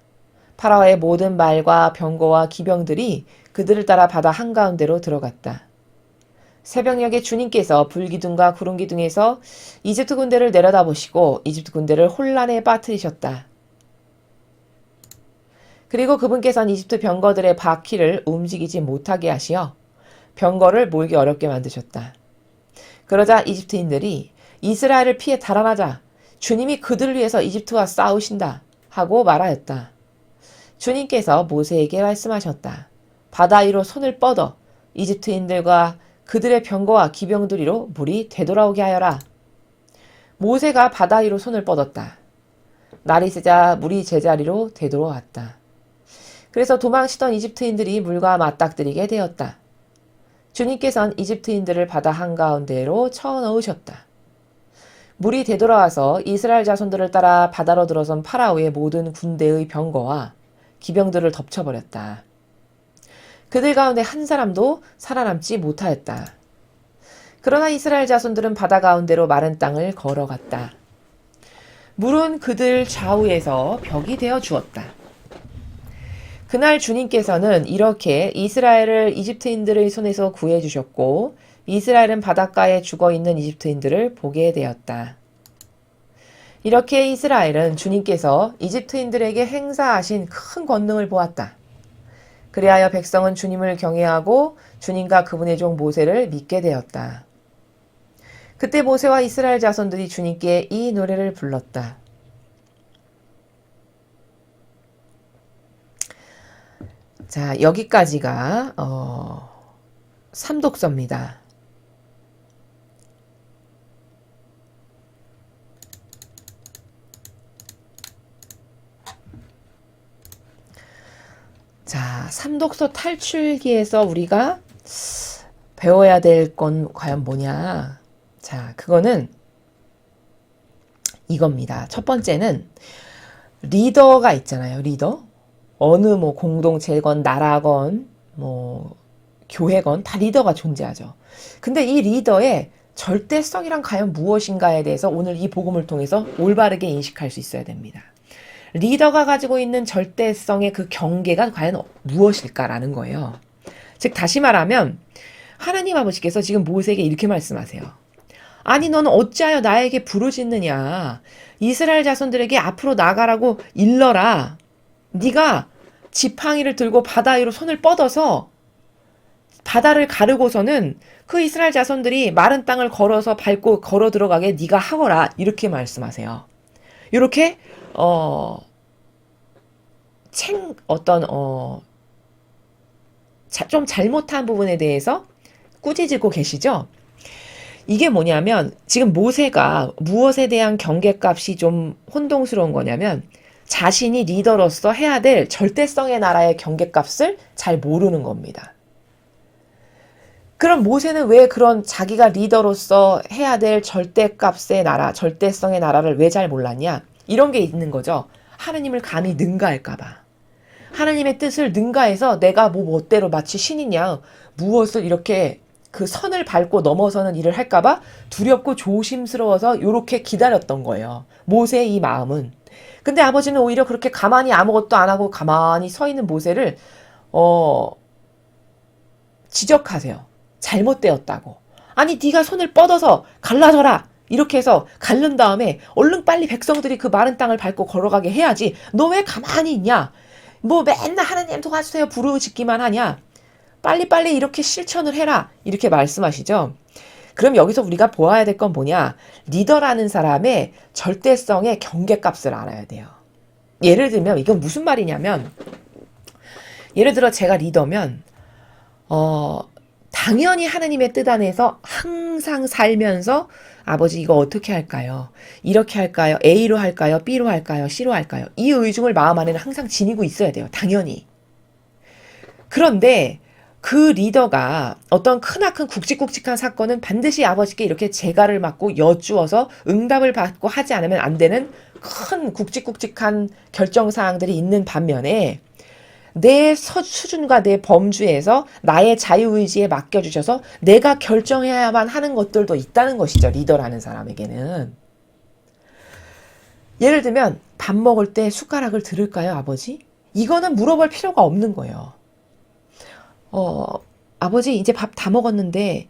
파라오의 모든 말과 병거와 기병들이 그들을 따라 바다 한가운데로 들어갔다. 새벽녘에 주님께서 불기둥과 구름기둥에서 이집트 군대를 내려다보시고 이집트 군대를 혼란에 빠뜨리셨다. 그리고 그분께서는 이집트 병거들의 바퀴를 움직이지 못하게 하시어 병거를 몰기 어렵게 만드셨다. 그러자 이집트인들이 이스라엘을 피해 달아나자 주님이 그들을 위해서 이집트와 싸우신다 하고 말하였다. 주님께서 모세에게 말씀하셨다. 바다 위로 손을 뻗어 이집트인들과 그들의 병거와 기병들 위로 물이 되돌아오게 하여라. 모세가 바다 위로 손을 뻗었다. 날이 새자 물이 제자리로 되돌아왔다. 그래서 도망치던 이집트인들이 물과 맞닥뜨리게 되었다. 주님께서는 이집트인들을 바다 한가운데로 쳐넣으셨다. 물이 되돌아와서 이스라엘 자손들을 따라 바다로 들어선 파라오의 모든 군대의 병거와 기병들을 덮쳐버렸다. 그들 가운데 한 사람도 살아남지 못하였다. 그러나 이스라엘 자손들은 바다 가운데로 마른 땅을 걸어갔다. 물은 그들 좌우에서 벽이 되어 주었다. 그날 주님께서는 이렇게 이스라엘을 이집트인들의 손에서 구해주셨고 이스라엘은 바닷가에 죽어있는 이집트인들을 보게 되었다. 이렇게 이스라엘은 주님께서 이집트인들에게 행사하신 큰 권능을 보았다. 그리하여 백성은 주님을 경외하고 주님과 그분의 종 모세를 믿게 되었다. 그때 모세와 이스라엘 자손들이 주님께 이 노래를 불렀다. 자, 여기까지가 삼독서입니다. 자, 삼독서 탈출기에서 우리가 배워야 될 건 과연 뭐냐? 자, 그거는 이겁니다. 첫 번째는 리더가 있잖아요. 리더. 어느 뭐 공동체건 나라건 뭐 교회건 다 리더가 존재하죠. 근데 이 리더의 절대성이란 과연 무엇인가에 대해서 오늘 이 복음을 통해서 올바르게 인식할 수 있어야 됩니다. 리더가 가지고 있는 절대성의 그 경계가 과연 무엇일까라는 거예요. 즉 다시 말하면 하나님 아버지께서 지금 모세에게 이렇게 말씀하세요. 아니 너는 어찌하여 나에게 부르짖느냐. 이스라엘 자손들에게 앞으로 나가라고 일러라. 네가 지팡이를 들고 바다 위로 손을 뻗어서 바다를 가르고서는 그 이스라엘 자손들이 마른 땅을 걸어서 밟고 걸어 들어가게 네가 하거라. 이렇게 말씀하세요. 이렇게 좀 잘못한 부분에 대해서 꾸짖고 계시죠? 이게 뭐냐면 지금 모세가 무엇에 대한 경계값이 좀 혼동스러운 거냐면 자신이 리더로서 해야 될 절대성의 나라의 경계값을 잘 모르는 겁니다. 그럼 모세는 왜 그런 자기가 리더로서 해야 될 절대값의 나라, 절대성의 나라를 왜 잘 몰랐냐? 이런 게 있는 거죠. 하느님을 감히 능가할까봐. 하나님의 뜻을 능가해서 내가 뭐 멋대로 마치 신이냐 무엇을 이렇게 그 선을 밟고 넘어서는 일을 할까봐 두렵고 조심스러워서 이렇게 기다렸던 거예요. 모세의 이 마음은. 근데 아버지는 오히려 그렇게 가만히 아무것도 안 하고 가만히 서 있는 모세를 지적하세요. 잘못되었다고. 아니 네가 손을 뻗어서 갈라져라. 이렇게 해서 갈른 다음에 얼른 빨리 백성들이 그 마른 땅을 밟고 걸어가게 해야지. 너 왜 가만히 있냐? 뭐 맨날 하나님 도와주세요 부르짖기만 하냐? 빨리빨리 이렇게 실천을 해라. 이렇게 말씀하시죠. 그럼 여기서 우리가 보아야 될 건 뭐냐? 리더라는 사람의 절대성의 경계값을 알아야 돼요. 예를 들면 이건 무슨 말이냐면, 예를 들어 제가 리더면 당연히 하느님의 뜻 안에서 항상 살면서 아버지 이거 어떻게 할까요? 이렇게 할까요? A로 할까요? B로 할까요? C로 할까요? 이 의중을 마음 안에는 항상 지니고 있어야 돼요. 당연히. 그런데 그 리더가 어떤 크나큰 굵직굵직한 사건은 반드시 아버지께 이렇게 재갈을 맞고 여쭈어서 응답을 받고 하지 않으면 안 되는 큰 굵직굵직한 결정사항들이 있는 반면에 내 수준과 내 범주에서 나의 자유의지에 맡겨주셔서 내가 결정해야만 하는 것들도 있다는 것이죠. 리더라는 사람에게는. 예를 들면 밥 먹을 때 숟가락을 들을까요, 아버지? 이거는 물어볼 필요가 없는 거예요. 아버지 이제 밥 다 먹었는데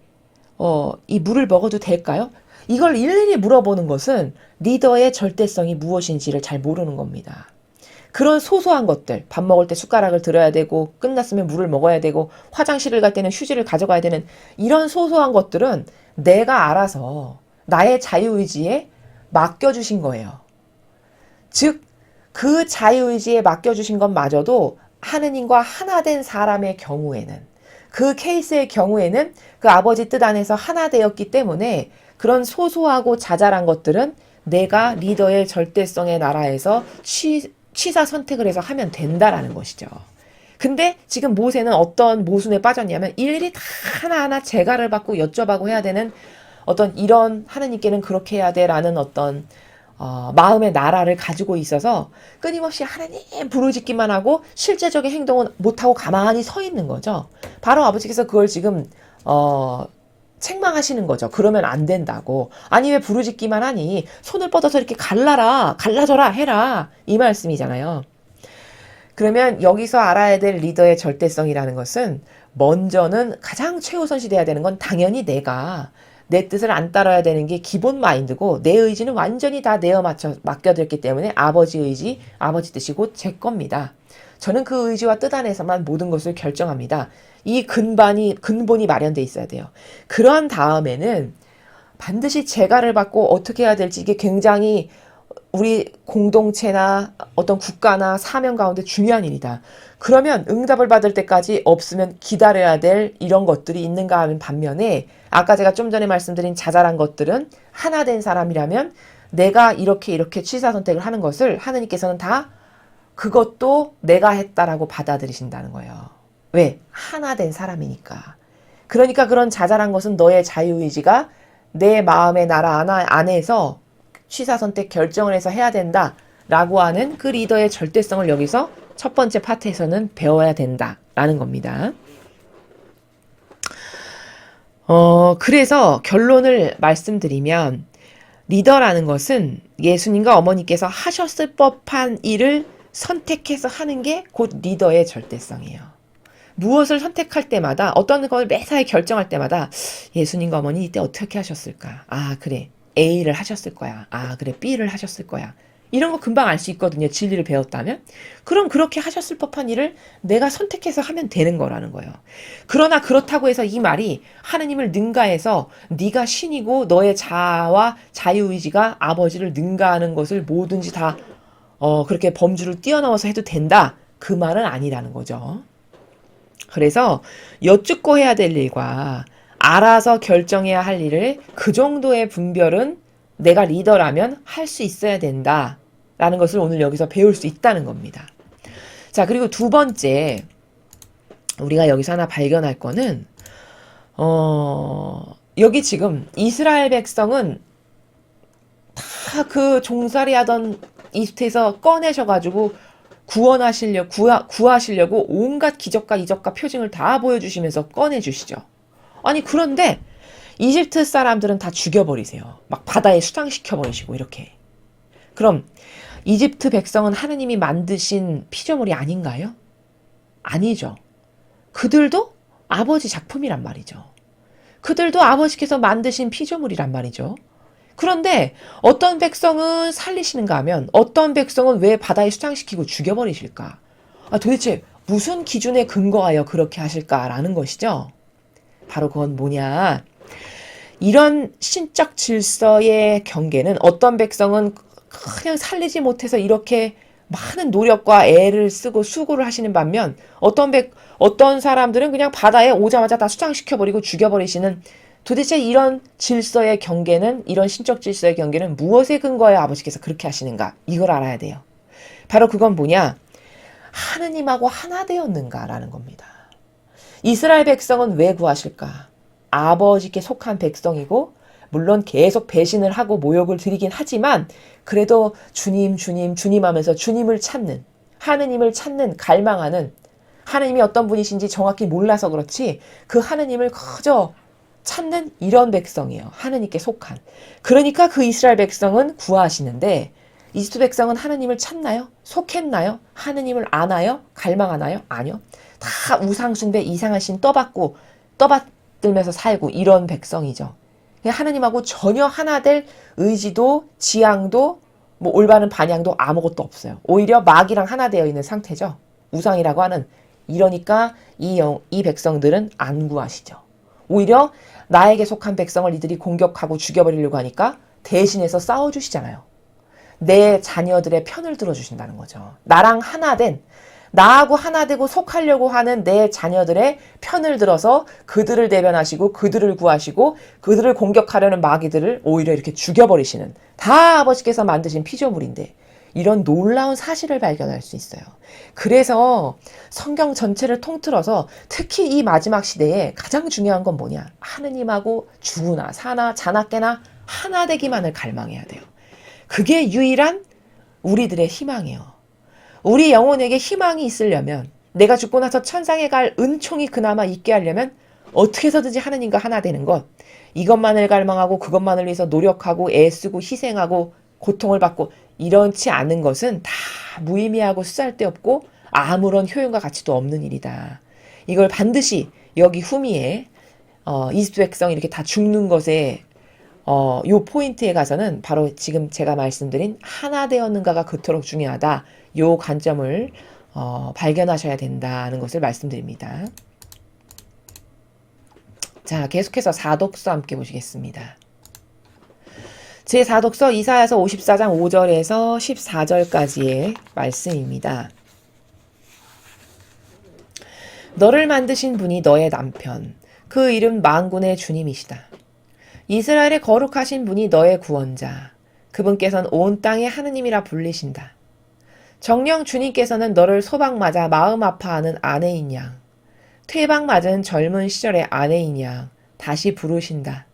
이 물을 먹어도 될까요? 이걸 일일이 물어보는 것은 리더의 절대성이 무엇인지를 잘 모르는 겁니다. 그런 소소한 것들, 밥 먹을 때 숟가락을 들어야 되고 끝났으면 물을 먹어야 되고 화장실을 갈 때는 휴지를 가져가야 되는 이런 소소한 것들은 내가 알아서 나의 자유의지에 맡겨주신 거예요. 즉, 그 자유의지에 맡겨주신 것마저도 하느님과 하나 된 사람의 경우에는, 그 케이스의 경우에는 그 아버지 뜻 안에서 하나 되었기 때문에 그런 소소하고 자잘한 것들은 내가 리더의 절대성의 나라에서 취사 선택을 해서 하면 된다라는 것이죠. 근데 지금 모세는 어떤 모순에 빠졌냐면 일일이 다 하나하나 재갈을 받고 여쭤보고 해야 되는 어떤 이런 하느님께는 그렇게 해야 돼라는 어떤 마음의 나라를 가지고 있어서 끊임없이 하나님 부르짖기만 하고 실제적인 행동은 못하고 가만히 서 있는 거죠. 바로 아버지께서 그걸 지금 책망하시는 거죠. 그러면 안 된다고. 아니 왜 부르짖기만 하니? 손을 뻗어서 이렇게 갈라져라 해라. 이 말씀이잖아요. 그러면 여기서 알아야 될 리더의 절대성이라는 것은 먼저는 가장 최우선시 돼야 되는 건 당연히 내가 내 뜻을 안 따라야 되는 게 기본 마인드고 내 의지는 완전히 다 맡겨드렸기 때문에 아버지 의지, 아버지 뜻이 곧 제 겁니다. 저는 그 의지와 뜻 안에서만 모든 것을 결정합니다. 이 근본이 마련돼 있어야 돼요. 그런 다음에는 반드시 재가를 받고 어떻게 해야 될지 이게 굉장히 우리 공동체나 어떤 국가나 사명 가운데 중요한 일이다. 그러면 응답을 받을 때까지 없으면 기다려야 될 이런 것들이 있는가 하는 반면에 아까 제가 좀 전에 말씀드린 자잘한 것들은 하나 된 사람이라면 내가 이렇게 취사 선택을 하는 것을 하느님께서는 다 그것도 내가 했다라고 받아들이신다는 거예요. 왜? 하나 된 사람이니까. 그러니까 그런 자잘한 것은 너의 자유의지가 내 마음의 나라 안에서 취사선택 결정을 해서 해야 된다라고 하는 그 리더의 절대성을 여기서 첫 번째 파트에서는 배워야 된다라는 겁니다. 그래서 결론을 말씀드리면 리더라는 것은 예수님과 어머니께서 하셨을 법한 일을 선택해서 하는 게 곧 리더의 절대성이에요. 무엇을 선택할 때마다 어떤 걸 매사에 결정할 때마다 예수님과 어머니 이때 어떻게 하셨을까? 아 그래 A를 하셨을 거야. 아 그래 B를 하셨을 거야. 이런 거 금방 알 수 있거든요. 진리를 배웠다면. 그럼 그렇게 하셨을 법한 일을 내가 선택해서 하면 되는 거라는 거예요. 그러나 그렇다고 해서 이 말이 하느님을 능가해서 네가 신이고 너의 자아와 자유의지가 아버지를 능가하는 것을 뭐든지 다 그렇게 범주를 뛰어넘어서 해도 된다. 그 말은 아니라는 거죠. 그래서 여쭙고 해야 될 일과 알아서 결정해야 할 일을 그 정도의 분별은 내가 리더라면 할 수 있어야 된다라는 것을 오늘 여기서 배울 수 있다는 겁니다. 자, 그리고 두 번째 우리가 여기서 하나 발견할 거는 여기 지금 이스라엘 백성은 다 그 종살이 하던 이집트에서 꺼내셔가지고 구하시려고 온갖 기적과 이적과 표징을 다 보여주시면서 꺼내주시죠. 아니 그런데 이집트 사람들은 다 죽여버리세요. 막 바다에 수장시켜버리시고 이렇게. 그럼 이집트 백성은 하느님이 만드신 피조물이 아닌가요? 아니죠. 그들도 아버지 작품이란 말이죠. 그들도 아버지께서 만드신 피조물이란 말이죠. 그런데 어떤 백성은 살리시는가 하면 어떤 백성은 왜 바다에 수장시키고 죽여버리실까? 도대체 무슨 기준에 근거하여 그렇게 하실까라는 것이죠. 바로 그건 뭐냐? 이런 신적 질서의 경계는 어떤 백성은 그냥 살리지 못해서 이렇게 많은 노력과 애를 쓰고 수고를 하시는 반면 어떤 사람들은 그냥 바다에 오자마자 다 수장시켜버리고 죽여버리시는 도대체 이런 질서의 경계는 이런 신적 질서의 경계는 무엇에 근거하여 아버지께서 그렇게 하시는가? 이걸 알아야 돼요. 바로 그건 뭐냐? 하느님하고 하나 되었는가라는 겁니다. 이스라엘 백성은 왜 구하실까? 아버지께 속한 백성이고 물론 계속 배신을 하고 모욕을 드리긴 하지만 그래도 주님 주님 주님 하면서 주님을 찾는 하느님을 찾는 갈망하는 하느님이 어떤 분이신지 정확히 몰라서 그렇지 그 하느님을 그저 찾는 이런 백성이에요. 하느님께 속한. 그러니까 그 이스라엘 백성은 구하시는데 이집트 백성은 하느님을 찾나요? 속했나요? 하느님을 아나요? 갈망하나요? 아니요. 다 우상숭배 이상한 신 떠받들면서 살고 이런 백성이죠. 하느님하고 전혀 하나 될 의지도 지향도 뭐 올바른 반향도 아무것도 없어요. 오히려 마귀랑 하나 되어 있는 상태죠. 우상이라고 하는. 이러니까 이 백성들은 안 구하시죠. 오히려 나에게 속한 백성을 이들이 공격하고 죽여버리려고 하니까 대신해서 싸워주시잖아요. 내 자녀들의 편을 들어주신다는 거죠. 나하고 하나 되고 속하려고 하는 내 자녀들의 편을 들어서 그들을 대변하시고 그들을 구하시고 그들을 공격하려는 마귀들을 오히려 이렇게 죽여버리시는 다 아버지께서 만드신 피조물인데 이런 놀라운 사실을 발견할 수 있어요. 그래서 성경 전체를 통틀어서 특히 이 마지막 시대에 가장 중요한 건 뭐냐? 하느님하고 죽으나 사나 자나 깨나 하나 되기만을 갈망해야 돼요. 그게 유일한 우리들의 희망이에요. 우리 영혼에게 희망이 있으려면 내가 죽고 나서 천상에 갈 은총이 그나마 있게 하려면 어떻게 해서든지 하느님과 하나 되는 것 이것만을 갈망하고 그것만을 위해서 노력하고 애쓰고 희생하고 고통을 받고 이렇지 않은 것은 다 무의미하고 쓰잘데없고 아무런 효용과 가치도 없는 일이다. 이걸 반드시 여기 후미에 이집트 백성이 이렇게 다 죽는 것에 요 포인트에 가서는 바로 지금 제가 말씀드린 하나 되었는가가 그토록 중요하다. 요 관점을 발견하셔야 된다는 것을 말씀드립니다. 자, 계속해서 사독서 함께 보시겠습니다. 제4독서 이사야서 54장 5절에서 14절까지의 말씀입니다. 너를 만드신 분이 너의 남편, 그 이름 만군의 주님이시다. 이스라엘의 거룩하신 분이 너의 구원자, 그분께서는 온 땅의 하느님이라 불리신다. 정녕 주님께서는 너를 소방 맞아 마음 아파하는 아내인 양, 퇴방 맞은 젊은 시절의 아내인 양 다시 부르신다.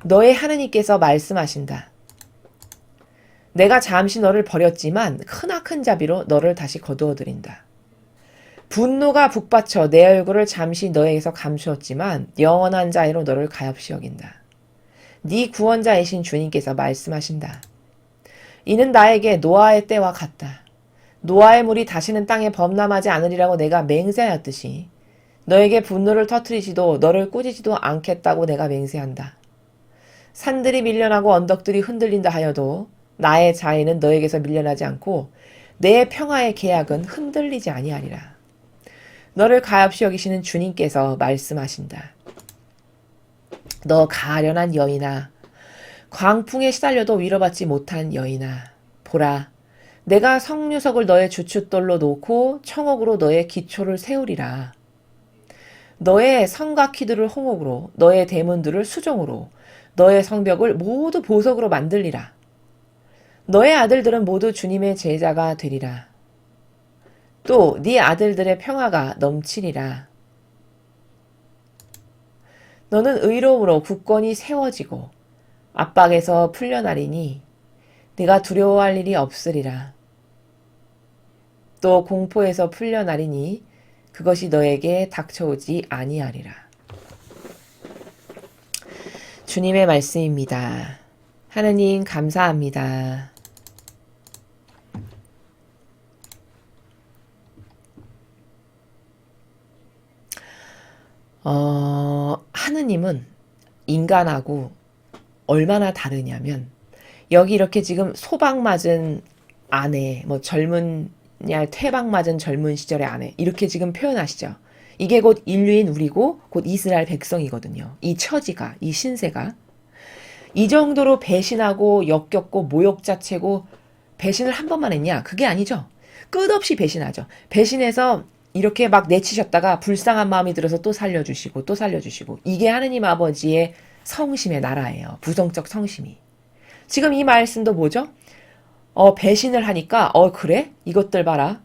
너의 하느님께서 말씀하신다. 내가 잠시 너를 버렸지만 크나큰 자비로 너를 다시 거두어드린다. 분노가 북받쳐 내 얼굴을 잠시 너에게서 감추었지만 영원한 자애로 너를 가엾이 여긴다. 네 구원자이신 주님께서 말씀하신다. 이는 나에게 노아의 때와 같다. 노아의 물이 다시는 땅에 범람하지 않으리라고 내가 맹세하였듯이 너에게 분노를 터뜨리지도 너를 꾸짖지도 않겠다고 내가 맹세한다. 산들이 밀려나고 언덕들이 흔들린다 하여도 나의 자애는 너에게서 밀려나지 않고 내 평화의 계약은 흔들리지 아니하리라. 너를 가엾이 여기시는 주님께서 말씀하신다. 너 가련한 여인아, 광풍에 시달려도 위로받지 못한 여인아, 보라, 내가 성류석을 너의 주춧돌로 놓고 청옥으로 너의 기초를 세우리라. 너의 성곽키들을 홍옥으로, 너의 대문들을 수종으로, 너의 성벽을 모두 보석으로 만들리라. 너의 아들들은 모두 주님의 제자가 되리라. 또 네 아들들의 평화가 넘치리라. 너는 의로움으로 굳건히 세워지고 압박에서 풀려나리니 네가 두려워할 일이 없으리라. 또 공포에서 풀려나리니 그것이 너에게 닥쳐오지 아니하리라. 주님의 말씀입니다. 하느님 감사합니다. 하느님은 인간하고 얼마나 다르냐면, 여기 이렇게 지금 소방 맞은 아내, 뭐 퇴방 맞은 젊은 시절의 아내, 이렇게 지금 표현하시죠. 이게 곧 인류인 우리고 곧 이스라엘 백성이거든요. 이 처지가, 이 신세가. 이 정도로 배신하고 역겹고 모욕 자체고, 배신을 한 번만 했냐? 그게 아니죠. 끝없이 배신하죠. 배신해서 이렇게 막 내치셨다가 불쌍한 마음이 들어서 또 살려주시고 또 살려주시고, 이게 하느님 아버지의 성심의 나라예요. 부성적 성심이. 지금 이 말씀도 뭐죠? 배신을 하니까 그래? 이것들 봐라.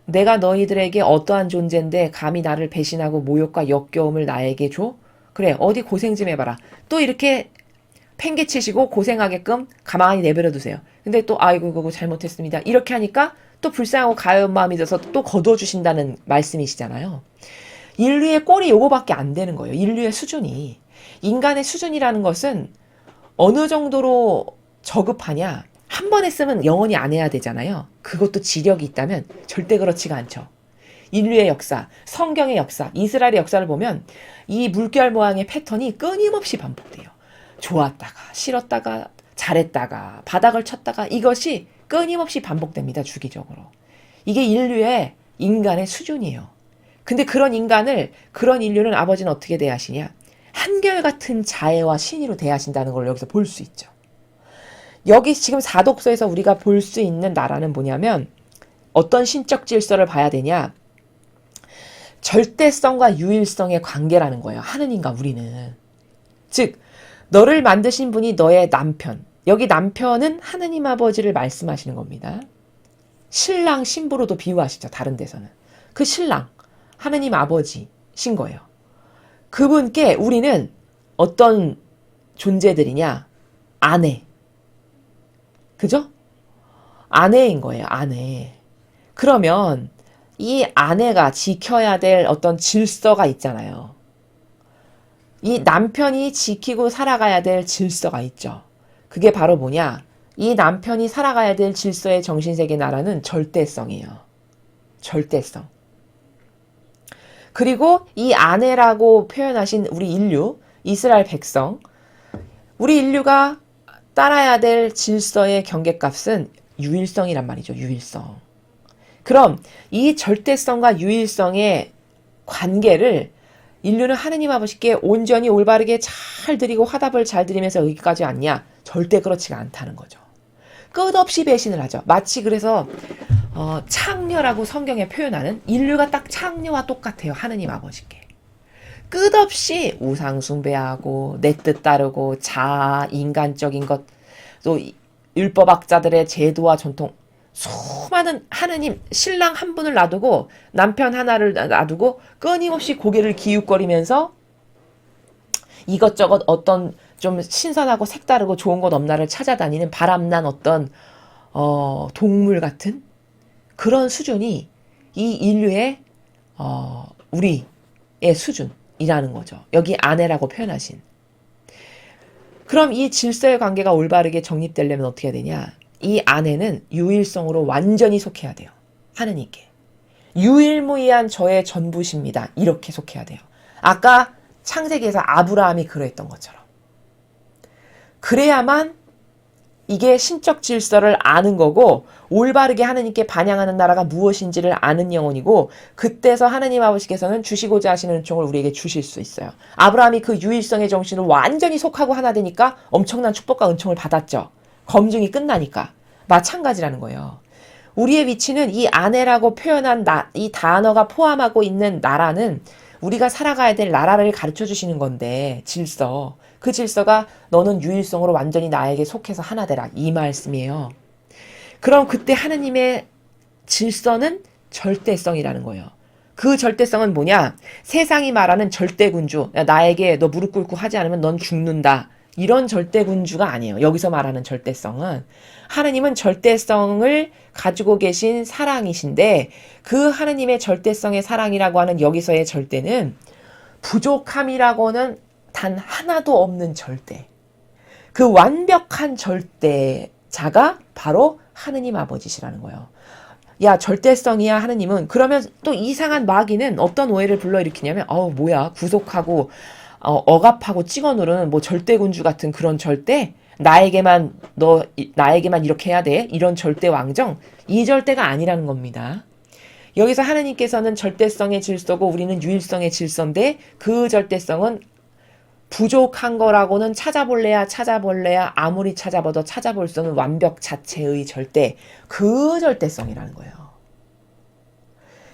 내가 너희들에게 어떠한 존재인데 감히 나를 배신하고 모욕과 역겨움을 나에게 줘? 그래, 어디 고생 좀 해봐라. 또 이렇게 팽개치시고 고생하게끔 가만히 내버려 두세요. 근데 또 아이고 그거 잘못했습니다. 이렇게 하니까 또 불쌍하고 가여운 마음이 들어서 또 거둬주신다는 말씀이시잖아요. 인류의 꼴이 요거밖에 안 되는 거예요. 인류의 수준이. 인간의 수준이라는 것은 어느 정도로 저급하냐. 한 번 했으면 영원히 안 해야 되잖아요. 그것도 지력이 있다면 절대 그렇지가 않죠. 인류의 역사, 성경의 역사, 이스라엘의 역사를 보면 이 물결 모양의 패턴이 끊임없이 반복돼요. 좋았다가 싫었다가 잘했다가 바닥을 쳤다가 이것이 끊임없이 반복됩니다. 주기적으로. 이게 인간의 수준이에요. 근데 그런 인류는 아버지는 어떻게 대하시냐? 한결같은 자애와 신의로 대하신다는 걸 여기서 볼 수 있죠. 여기 지금 사독서에서 우리가 볼 수 있는 나라는 뭐냐면, 어떤 신적 질서를 봐야 되냐? 절대성과 유일성의 관계라는 거예요. 하느님과 우리는. 즉, 너를 만드신 분이 너의 남편. 여기 남편은 하느님 아버지를 말씀하시는 겁니다. 신랑, 신부로도 비유하시죠. 다른 데서는. 그 신랑, 하느님 아버지신 거예요. 그분께 우리는 어떤 존재들이냐? 아내. 그죠? 아내인 거예요. 아내. 그러면 이 아내가 지켜야 될 어떤 질서가 있잖아요. 이 남편이 지키고 살아가야 될 질서가 있죠. 그게 바로 뭐냐? 이 남편이 살아가야 될 질서의 정신세계 나라는 절대성이에요. 절대성. 그리고 이 아내라고 표현하신 우리 인류, 이스라엘 백성, 우리 인류가 따라야 될 질서의 경계값은 유일성이란 말이죠. 유일성. 그럼 이 절대성과 유일성의 관계를 인류는 하느님 아버지께 온전히 올바르게 잘 드리고 화답을 잘 드리면서 여기까지 왔냐? 절대 그렇지가 않다는 거죠. 끝없이 배신을 하죠. 마치 그래서 창녀라고 성경에 표현하는, 인류가 딱 창녀와 똑같아요. 하느님 아버지께. 끝없이 우상 숭배하고 내 뜻 따르고 자아, 인간적인 것, 또 율법학자들의 제도와 전통, 수많은 하느님, 신랑 한 분을 놔두고 남편 하나를 놔두고 끊임없이 고개를 기웃거리면서 이것저것 어떤 좀 신선하고 색다르고 좋은 것 없나를 찾아다니는 바람난 어떤 동물 같은 그런 수준이 이 인류의 우리의 수준이라는 거죠. 여기 아내라고 표현하신. 그럼 이 질서의 관계가 올바르게 정립되려면 어떻게 해야 되냐? 이 아내는 유일성으로 완전히 속해야 돼요. 하느님께. 유일무이한 저의 전부십니다. 이렇게 속해야 돼요. 아까 창세기에서 아브라함이 그랬던 것처럼. 그래야만 이게 신적 질서를 아는 거고 올바르게 하느님께 반영하는 나라가 무엇인지를 아는 영혼이고, 그때서 하느님 아버지께서는 주시고자 하시는 은총을 우리에게 주실 수 있어요. 아브라함이 그 유일성의 정신을 완전히 속하고 하나 되니까 엄청난 축복과 은총을 받았죠. 검증이 끝나니까. 마찬가지라는 거예요. 우리의 위치는 이 아내라고 표현한 이 단어가 포함하고 있는 나라는 우리가 살아가야 될 나라를 가르쳐 주시는 건데, 질서. 그 질서가 너는 유일성으로 완전히 나에게 속해서 하나 되라. 이 말씀이에요. 그럼 그때 하느님의 질서는 절대성이라는 거예요. 그 절대성은 뭐냐? 세상이 말하는 절대군주. 나에게 너 무릎 꿇고 하지 않으면 넌 죽는다. 이런 절대군주가 아니에요. 여기서 말하는 절대성은. 하느님은 절대성을 가지고 계신 사랑이신데, 그 하느님의 절대성의 사랑이라고 하는 여기서의 절대는 부족함이라고는 단 하나도 없는 절대. 그 완벽한 절대자가 바로 하느님 아버지시라는 거예요. 야, 절대성이야, 하느님은. 그러면 또 이상한 마귀는 어떤 오해를 불러일으키냐면, 뭐야, 구속하고, 억압하고 찍어 누르는 뭐 절대군주 같은 그런 절대? 나에게만 이렇게 해야 돼? 이런 절대 왕정? 이 절대가 아니라는 겁니다. 여기서 하느님께서는 절대성의 질서고 우리는 유일성의 질서인데 그 절대성은 부족한 거라고는 찾아볼래야 아무리 찾아봐도 찾아볼 수 없는 완벽 자체의 절대, 그 절대성이라는 거예요.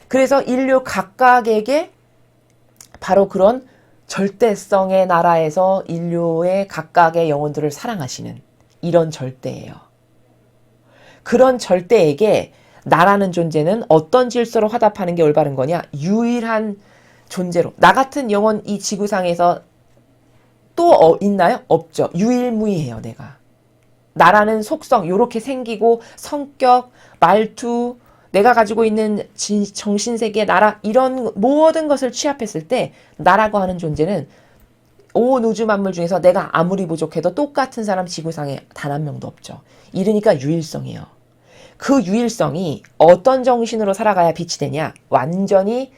그래서 인류 각각에게 바로 그런 절대성의 나라에서 인류의 각각의 영혼들을 사랑하시는 이런 절대예요. 그런 절대에게 나라는 존재는 어떤 질서로 화답하는 게 올바른 거냐? 유일한 존재로. 나 같은 영혼 이 지구상에서 또 있나요? 없죠. 유일무이해요, 내가. 나라는 속성, 요렇게 생기고 성격, 말투, 내가 가지고 있는 정신세계, 나라, 이런 모든 것을 취합했을 때 나라고 하는 존재는 온 우주 만물 중에서 내가 아무리 부족해도 똑같은 사람 지구상에 단 한 명도 없죠. 이러니까 유일성이에요. 그 유일성이 어떤 정신으로 살아가야 빛이 되냐? 완전히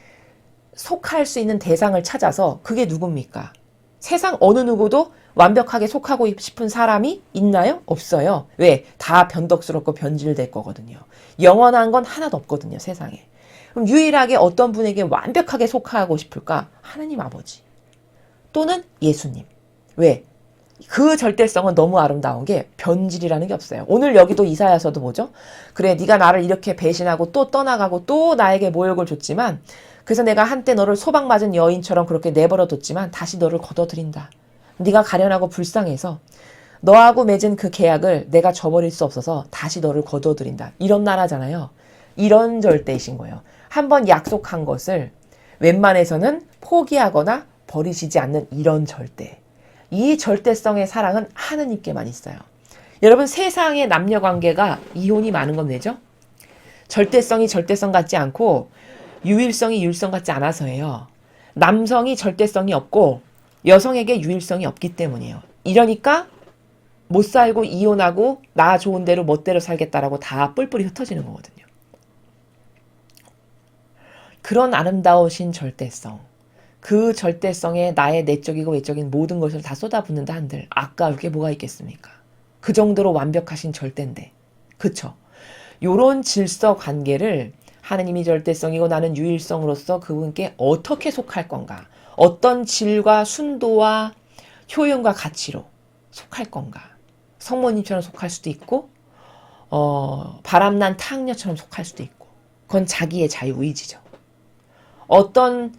속할 수 있는 대상을 찾아서 그게 누굽니까? 세상 어느 누구도 완벽하게 속하고 싶은 사람이 있나요? 없어요. 왜? 다 변덕스럽고 변질될 거거든요. 영원한 건 하나도 없거든요, 세상에. 그럼 유일하게 어떤 분에게 완벽하게 속하고 싶을까? 하느님 아버지. 또는 예수님. 왜? 그 절대성은 너무 아름다운 게 변질이라는 게 없어요. 오늘 여기도 이사야서도 뭐죠? 그래, 네가 나를 이렇게 배신하고 또 떠나가고 또 나에게 모욕을 줬지만 그래서 내가 한때 너를 소방 맞은 여인처럼 그렇게 내버려 뒀지만 다시 너를 걷어들인다. 네가 가련하고 불쌍해서 너하고 맺은 그 계약을 내가 저버릴 수 없어서 다시 너를 걷어들인다. 이런 나라잖아요. 이런 절대이신 거예요. 한번 약속한 것을 웬만해서는 포기하거나 버리시지 않는 이런 절대. 이 절대성의 사랑은 하느님께만 있어요. 여러분, 세상의 남녀관계가 이혼이 많은 건 왜죠? 절대성이 절대성 같지 않고 유일성이 유일성 같지 않아서예요. 남성이 절대성이 없고 여성에게 유일성이 없기 때문이에요. 이러니까 못 살고 이혼하고 나 좋은 대로 멋대로 살겠다라고 다 뿔뿔이 흩어지는 거거든요. 그런 아름다우신 절대성. 그 절대성에 나의 내적이고 외적인 모든 것을 다 쏟아붓는다 한들 아까울 게 뭐가 있겠습니까? 그 정도로 완벽하신 절대인데. 그쵸? 요런 질서 관계를 하느님이 절대성이고 나는 유일성으로서 그분께 어떻게 속할 건가? 어떤 질과 순도와 효용과 가치로 속할 건가? 성모님처럼 속할 수도 있고 바람난 탕녀처럼 속할 수도 있고 그건 자기의 자유의지죠. 어떤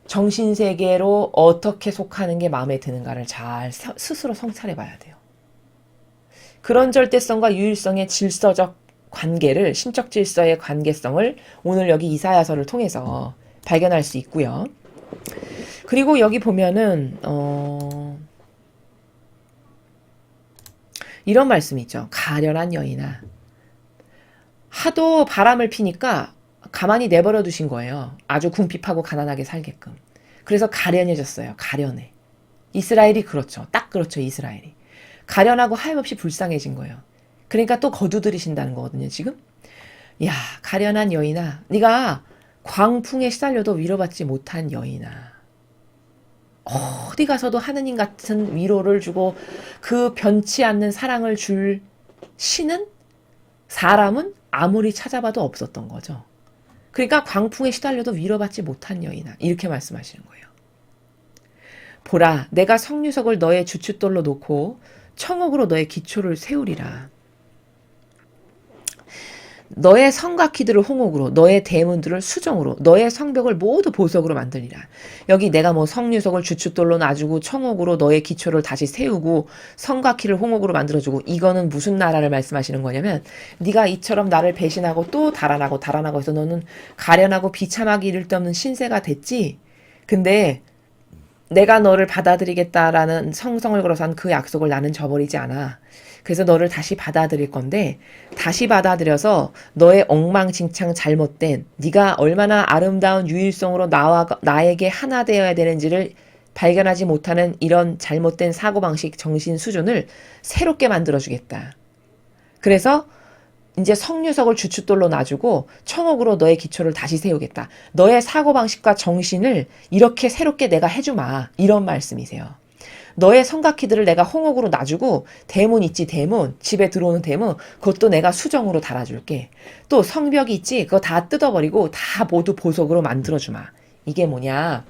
정신세계로 어떻게 속하는 게 마음에 드는가를 잘 스스로 성찰해 봐야 돼요. 그런 절대성과 유일성의 질서적 관계를, 신적 질서의 관계성을 오늘 여기 이사야서를 통해서 발견할 수 있고요. 그리고 여기 보면은 이런 말씀이 있죠. 가련한 여인아. 하도 바람을 피니까 가만히 내버려 두신 거예요. 아주 궁핍하고 가난하게 살게끔. 그래서 가련해졌어요. 가련해. 이스라엘이 그렇죠. 딱 그렇죠. 이스라엘이. 가련하고 하염없이 불쌍해진 거예요. 그러니까 또 거두들이신다는 거거든요. 지금. 야, 가련한 여인아. 네가 광풍에 시달려도 위로받지 못한 여인아. 어디 가서도 하느님 같은 위로를 주고 그 변치 않는 사랑을 줄 신은 사람은 아무리 찾아봐도 없었던 거죠. 그러니까 광풍에 시달려도 위로받지 못한 여인아. 이렇게 말씀하시는 거예요. 보라, 내가 성류석을 너의 주춧돌로 놓고 청옥으로 너의 기초를 세우리라. 너의 성곽키들을 홍옥으로, 너의 대문들을 수정으로, 너의 성벽을 모두 보석으로 만들리라. 여기 내가 뭐 성류석을 주춧돌로 놔주고 청옥으로 너의 기초를 다시 세우고 성곽키를 홍옥으로 만들어주고, 이거는 무슨 나라를 말씀하시는 거냐면 네가 이처럼 나를 배신하고 또 달아나고 해서 너는 가련하고 비참하기 이를 데 없는 신세가 됐지. 근데 내가 너를 받아들이겠다라는 성성을 걸어서 한 그 약속을 나는 저버리지 않아. 그래서 너를 다시 받아들일 건데, 다시 받아들여서 너의 엉망진창 잘못된, 네가 얼마나 아름다운 유일성으로 나에게 하나 되어야 되는지를 발견하지 못하는 이런 잘못된 사고방식 정신 수준을 새롭게 만들어주겠다. 그래서 이제 성유석을 주춧돌로 놔주고 청옥으로 너의 기초를 다시 세우겠다. 너의 사고방식과 정신을 이렇게 새롭게 내가 해주마. 이런 말씀이세요. 너의 성곽키들을 내가 홍옥으로 놔주고 대문 있지 대문 집에 들어오는 대문 그것도 내가 수정으로 달아줄게. 또 성벽이 있지 그거 다 뜯어버리고 다 모두 보석으로 만들어주마. 이게 뭐냐.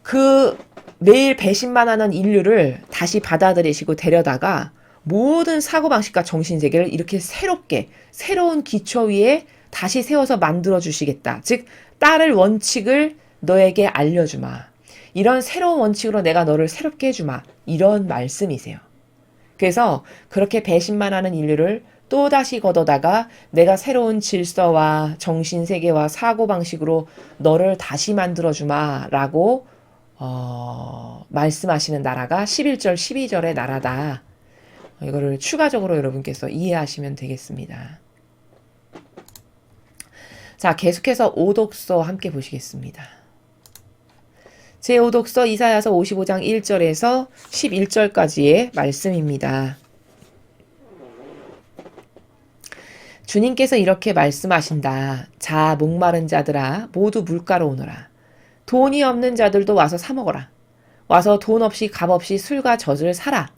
그 매일 배신만 하는 인류를 다시 받아들이시고 데려다가 모든 사고방식과 정신세계를 이렇게 새롭게 새로운 기초 위에 다시 세워서 만들어주시겠다. 즉 따를 원칙을 너에게 알려주마. 이런 새로운 원칙으로 내가 너를 새롭게 해주마. 이런 말씀이세요. 그래서 그렇게 배신만 하는 인류를 또다시 걷어다가 내가 새로운 질서와 정신세계와 사고방식으로 너를 다시 만들어주마 라고 말씀하시는 나라가 11절 12절의 나라다. 이거를 추가적으로 여러분께서 이해하시면 되겠습니다. 자, 계속해서 오독서 함께 보시겠습니다. 제5독서 이사야서 55장 1절에서 11절까지의 말씀입니다. 주님께서 이렇게 말씀하신다. 자, 목마른 자들아 모두 물가로 오너라. 돈이 없는 자들도 와서 사 먹어라. 와서 돈 없이 값 없이 술과 젖을 사라.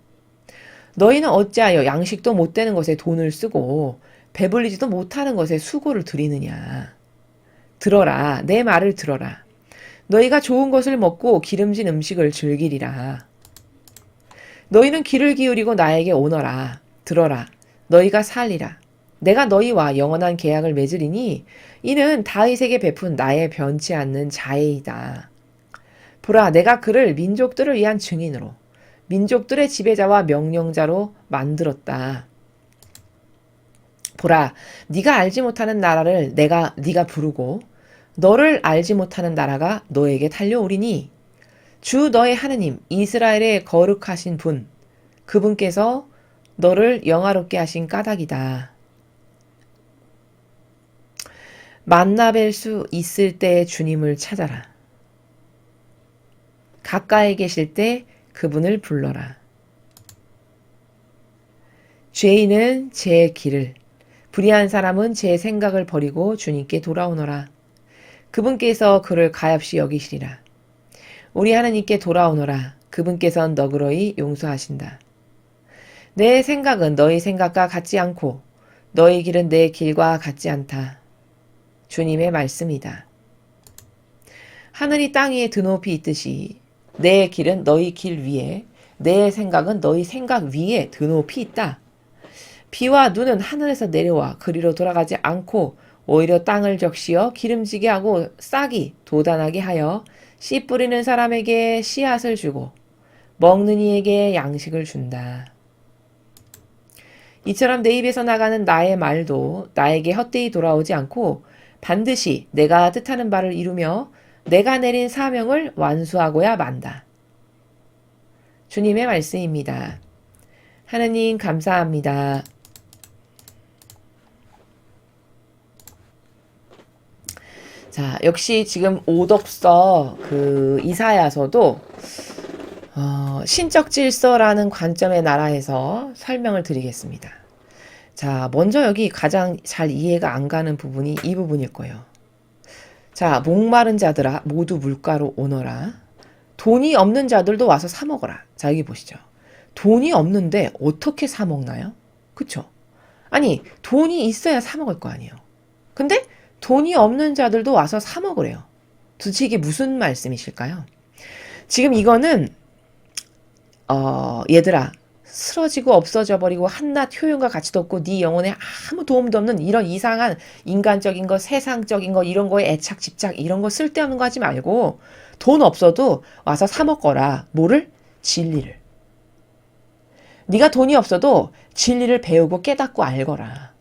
너희는 어찌하여 양식도 못 되는 것에 돈을 쓰고 배불리지도 못하는 것에 수고를 들이느냐. 들어라. 내 말을 들어라. 너희가 좋은 것을 먹고 기름진 음식을 즐기리라. 너희는 귀를 기울이고 나에게 오너라. 들어라. 너희가 살리라. 내가 너희와 영원한 계약을 맺으리니 이는 다윗에게 베푼 나의 변치 않는 자애이다. 보라, 내가 그를 민족들을 위한 증인으로 민족들의 지배자와 명령자로 만들었다. 보라, 네가 알지 못하는 나라를 네가 부르고 너를 알지 못하는 나라가 너에게 달려오리니 주 너의 하느님 이스라엘의 거룩하신 분 그분께서 너를 영화롭게 하신 까닭이다. 만나뵐 수 있을 때 주님을 찾아라. 가까이 계실 때 그분을 불러라. 죄인은 제 길을 불의한 사람은 제 생각을 버리고 주님께 돌아오너라. 그분께서 그를 가엾이 여기시리라. 우리 하나님께 돌아오너라. 그분께선 너그러이 용서하신다. 내 생각은 너희 생각과 같지 않고 너희 길은 내 길과 같지 않다. 주님의 말씀이다. 하늘이 땅 위에 드높이 있듯이 내 길은 너희 길 위에 내 생각은 너희 생각 위에 드높이 있다. 비와 눈은 하늘에서 내려와 그리로 돌아가지 않고 오히려 땅을 적시어 기름지게 하고 싹이 돋아나게 하여 씨 뿌리는 사람에게 씨앗을 주고 먹는 이에게 양식을 준다. 이처럼 내 입에서 나가는 나의 말도 나에게 헛되이 돌아오지 않고 반드시 내가 뜻하는 바를 이루며 내가 내린 사명을 완수하고야 만다. 주님의 말씀입니다. 하나님 감사합니다. 자, 역시 지금 오독서 그 이사야서도 신적 질서라는 관점의 나라에서 설명을 드리겠습니다. 자, 먼저 여기 가장 잘 이해가 안 가는 부분이 이 부분일 거예요. 자, 목마른 자들아 모두 물가로 오너라. 돈이 없는 자들도 와서 사 먹어라. 자, 여기 보시죠. 돈이 없는데 어떻게 사 먹나요? 그쵸? 아니, 돈이 있어야 사 먹을 거 아니에요. 근데 돈이 없는 자들도 와서 사 먹으래요. 도대체 이게 무슨 말씀이실까요? 지금 이거는 얘들아 쓰러지고 없어져 버리고 한낱 효용과 가치도 없고 네 영혼에 아무 도움도 없는 이런 이상한 인간적인 거 세상적인 거 이런 거에 애착 집착 이런 거 쓸데없는 거 하지 말고 돈 없어도 와서 사 먹거라. 뭐를? 진리를. 네가 돈이 없어도 진리를 배우고 깨닫고 알거라.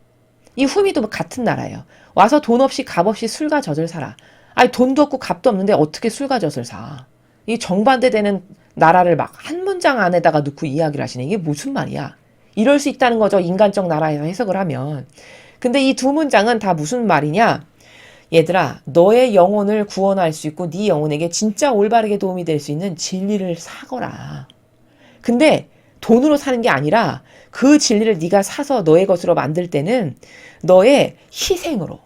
이 후미도 같은 나라예요. 와서 돈 없이 값 없이 술과 젖을 사라. 아니 돈도 없고 값도 없는데 어떻게 술과 젖을 사. 이 정반대되는 나라를 막 한 문장 안에다가 넣고 이야기를 하시네. 이게 무슨 말이야. 이럴 수 있다는 거죠. 인간적 나라에서 해석을 하면. 근데 이 두 문장은 다 무슨 말이냐. 얘들아 너의 영혼을 구원할 수 있고 네 영혼에게 진짜 올바르게 도움이 될 수 있는 진리를 사거라. 근데 돈으로 사는 게 아니라 그 진리를 네가 사서 너의 것으로 만들 때는 너의 희생으로,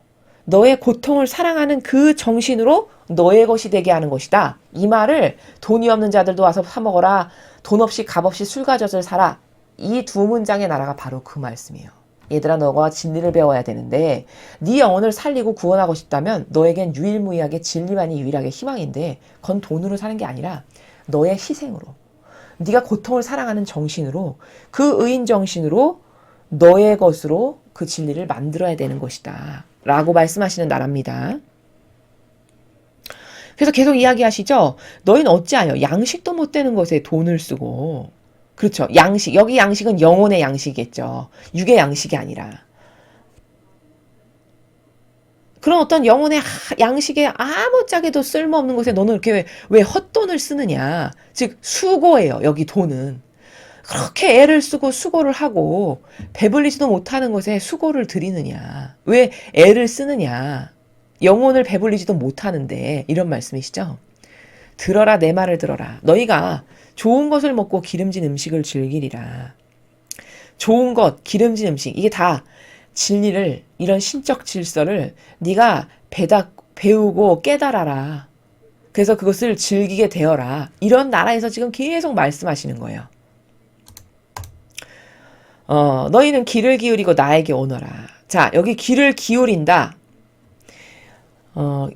너의 고통을 사랑하는 그 정신으로 너의 것이 되게 하는 것이다. 이 말을 돈이 없는 자들도 와서 사 먹어라. 돈 없이 값 없이 술과젖을 사라. 이 두 문장의 나라가 바로 그 말씀이에요. 얘들아, 너가 진리를 배워야 되는데 네 영혼을 살리고 구원하고 싶다면 너에겐 유일무이하게 진리만이 유일하게 희망인데 그건 돈으로 사는 게 아니라 너의 희생으로, 네가 고통을 사랑하는 정신으로, 그 의인 정신으로 너의 것으로 그 진리를 만들어야 되는 것이다 라고 말씀하시는 나라입니다. 그래서 계속 이야기하시죠. 너희는 어찌하여 양식도 못 되는 것에 돈을 쓰고. 그렇죠. 양식. 여기 양식은 영혼의 양식이겠죠. 육의 양식이 아니라. 그런 어떤 영혼의 양식에 아무짝에도 쓸모없는 것에 너는 이렇게 왜 헛돈을 쓰느냐. 즉 수고예요. 여기 돈은. 그렇게 애를 쓰고 수고를 하고 배불리지도 못하는 것에 수고를 들이느냐. 왜 애를 쓰느냐. 영혼을 배불리지도 못하는데 이런 말씀이시죠. 들어라, 내 말을 들어라. 너희가 좋은 것을 먹고 기름진 음식을 즐기리라. 좋은 것, 기름진 음식, 이게 다 진리를, 이런 신적 질서를 네가 배우고 깨달아라. 그래서 그것을 즐기게 되어라. 이런 나라에서 지금 계속 말씀하시는 거예요. 너희는 귀를 기울이고 나에게 오너라. 자, 여기 귀를 기울인다.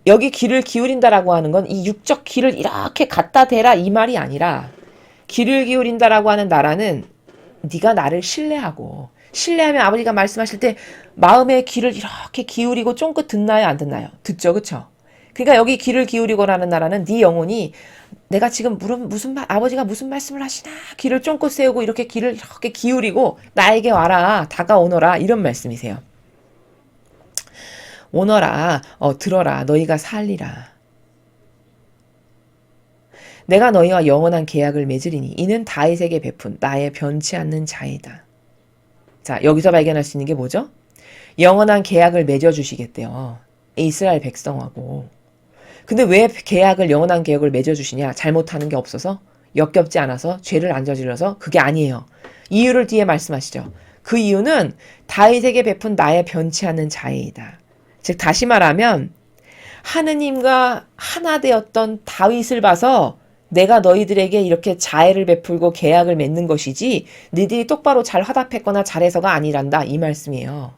여기 귀를 기울인다라고 하는 건 이 육적 귀를 이렇게 갖다 대라 이 말이 아니라, 귀를 기울인다라고 하는 나라는 네가 나를 신뢰하고, 신뢰하면 아버지가 말씀하실 때 마음의 귀를 이렇게 기울이고 쫑긋 듣나요, 안 듣나요? 듣죠, 그쵸? 그러니까 여기 귀를 기울이고라는 나라는 네 영혼이 내가 지금 아버지가 무슨 말씀을 하시나 귀를 쫑긋 세우고 이렇게 귀를 이렇게 기울이고 나에게 와라, 다가오너라, 이런 말씀이세요. 오너라, 들어라, 너희가 살리라. 내가 너희와 영원한 계약을 맺으리니 이는 다윗에게 베푼 나의 변치 않는 자이다. 자, 여기서 발견할 수 있는 게 뭐죠? 영원한 계약을 맺어주시겠대요. 이스라엘 백성하고. 근데 왜 계약을, 영원한 계약을 맺어주시냐? 잘못하는 게 없어서? 역겹지 않아서? 죄를 안 저질러서? 그게 아니에요. 이유를 뒤에 말씀하시죠. 그 이유는 다윗에게 베푼 나의 변치 않는 자애이다. 즉 다시 말하면 하느님과 하나 되었던 다윗을 봐서 내가 너희들에게 이렇게 자애를 베풀고 계약을 맺는 것이지 너희들이 똑바로 잘 화답했거나 잘해서가 아니란다, 이 말씀이에요.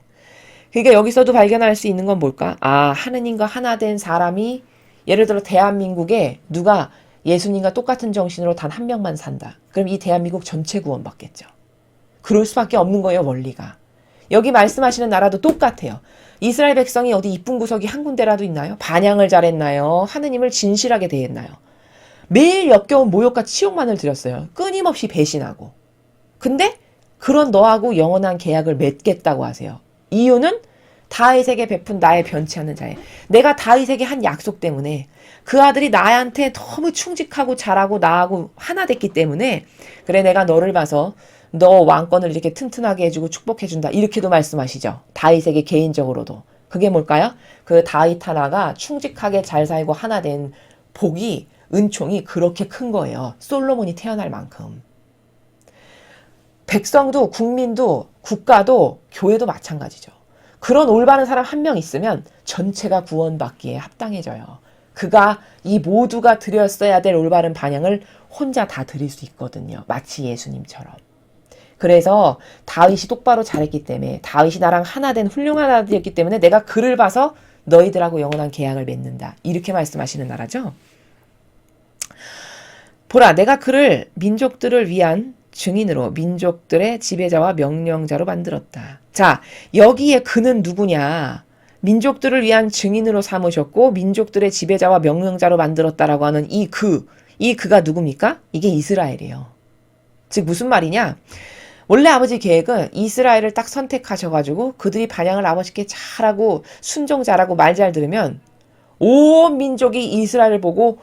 그러니까 여기서도 발견할 수 있는 건 뭘까? 하느님과 하나 된 사람이, 예를 들어 대한민국에 누가 예수님과 똑같은 정신으로 단 한 명만 산다. 그럼 이 대한민국 전체 구원받겠죠. 그럴 수밖에 없는 거예요, 원리가. 여기 말씀하시는 나라도 똑같아요. 이스라엘 백성이 어디 이쁜 구석이 한 군데라도 있나요? 반향을 잘했나요? 하느님을 진실하게 대했나요? 매일 역겨운 모욕과 치욕만을 드렸어요. 끊임없이 배신하고. 근데 그런 너하고 영원한 계약을 맺겠다고 하세요. 이유는 다윗에게 베푼 나의 변치 않는 자애. 내가 다윗에게 한 약속 때문에, 그 아들이 나한테 너무 충직하고 잘하고 나하고 하나 됐기 때문에, 그래 내가 너를 봐서 너 왕권을 이렇게 튼튼하게 해주고 축복해준다, 이렇게도 말씀하시죠. 다윗에게 개인적으로도. 그게 뭘까요? 그 다윗 하나가 충직하게 잘 살고 하나 된 복이, 은총이 그렇게 큰 거예요. 솔로몬이 태어날 만큼. 백성도, 국민도, 국가도, 교회도 마찬가지죠. 그런 올바른 사람 한 명 있으면 전체가 구원받기에 합당해져요. 그가, 이 모두가 드렸어야 될 올바른 반향을 혼자 다 드릴 수 있거든요. 마치 예수님처럼. 그래서 다윗이 똑바로 잘했기 때문에, 다윗이 나랑 하나 된 훌륭한 아들이었기 때문에 내가 그를 봐서 너희들하고 영원한 계약을 맺는다, 이렇게 말씀하시는 나라죠. 보라, 내가 그를 민족들을 위한 증인으로 민족들의 지배자와 명령자로 만들었다. 자, 여기에 그는 누구냐? 민족들을 위한 증인으로 삼으셨고 민족들의 지배자와 명령자로 만들었다라고 하는 이 그가 누굽니까? 이게 이스라엘이에요. 즉 무슨 말이냐? 원래 아버지 계획은 이스라엘을 딱 선택하셔가지고 그들이 반향을 아버지께 잘하고 순종 잘하고 말 잘 들으면 온 민족이 이스라엘을 보고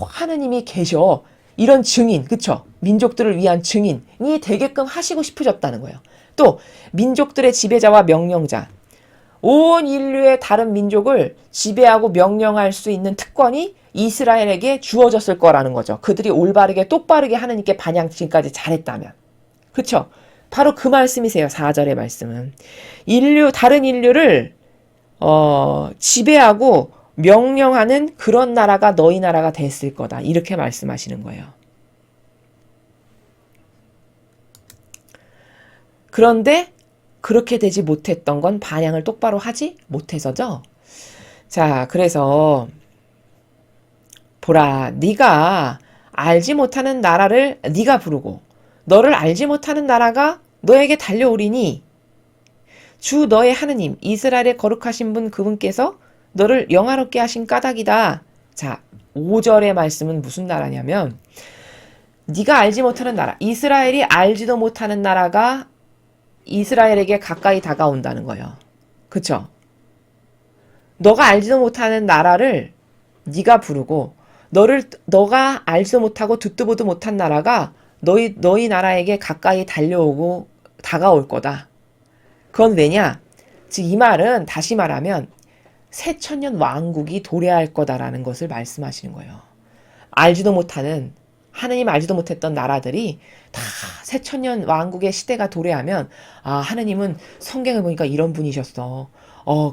하느님이 계셔, 이런 증인, 그쵸? 민족들을 위한 증인이 되게끔 하시고 싶으셨다는 거예요. 또 민족들의 지배자와 명령자, 온 인류의 다른 민족을 지배하고 명령할 수 있는 특권이 이스라엘에게 주어졌을 거라는 거죠. 그들이 올바르게 똑바르게 하느님께 반향 지금까지 잘했다면. 그쵸? 바로 그 말씀이세요. 4절의 말씀은. 다른 인류를 지배하고 명령하는 그런 나라가 너희 나라가 됐을 거다. 이렇게 말씀하시는 거예요. 그런데 그렇게 되지 못했던 건 반향을 똑바로 하지 못해서죠. 자, 그래서 보라, 네가 알지 못하는 나라를 네가 부르고 너를 알지 못하는 나라가 너에게 달려오리니 주 너의 하느님 이스라엘의 거룩하신 분 그분께서 너를 영화롭게 하신 까닭이다. 자, 5절의 말씀은 무슨 나라냐면 네가 알지 못하는 나라, 이스라엘이 알지도 못하는 나라가 이스라엘에게 가까이 다가온다는 거예요. 그쵸? 너가 알지도 못하는 나라를 네가 부르고 너가 알지도 못하고 듣도 보도 못한 나라가 너희 나라에게 가까이 달려오고 다가올 거다. 그건 왜냐? 즉 이 말은 다시 말하면 새천년 왕국이 도래할 거다라는 것을 말씀하시는 거예요. 알지도 못하는 하느님 알지도 못했던 나라들이 다 새천년 왕국의 시대가 도래하면 아 하느님은 성경을 보니까 이런 분이셨어.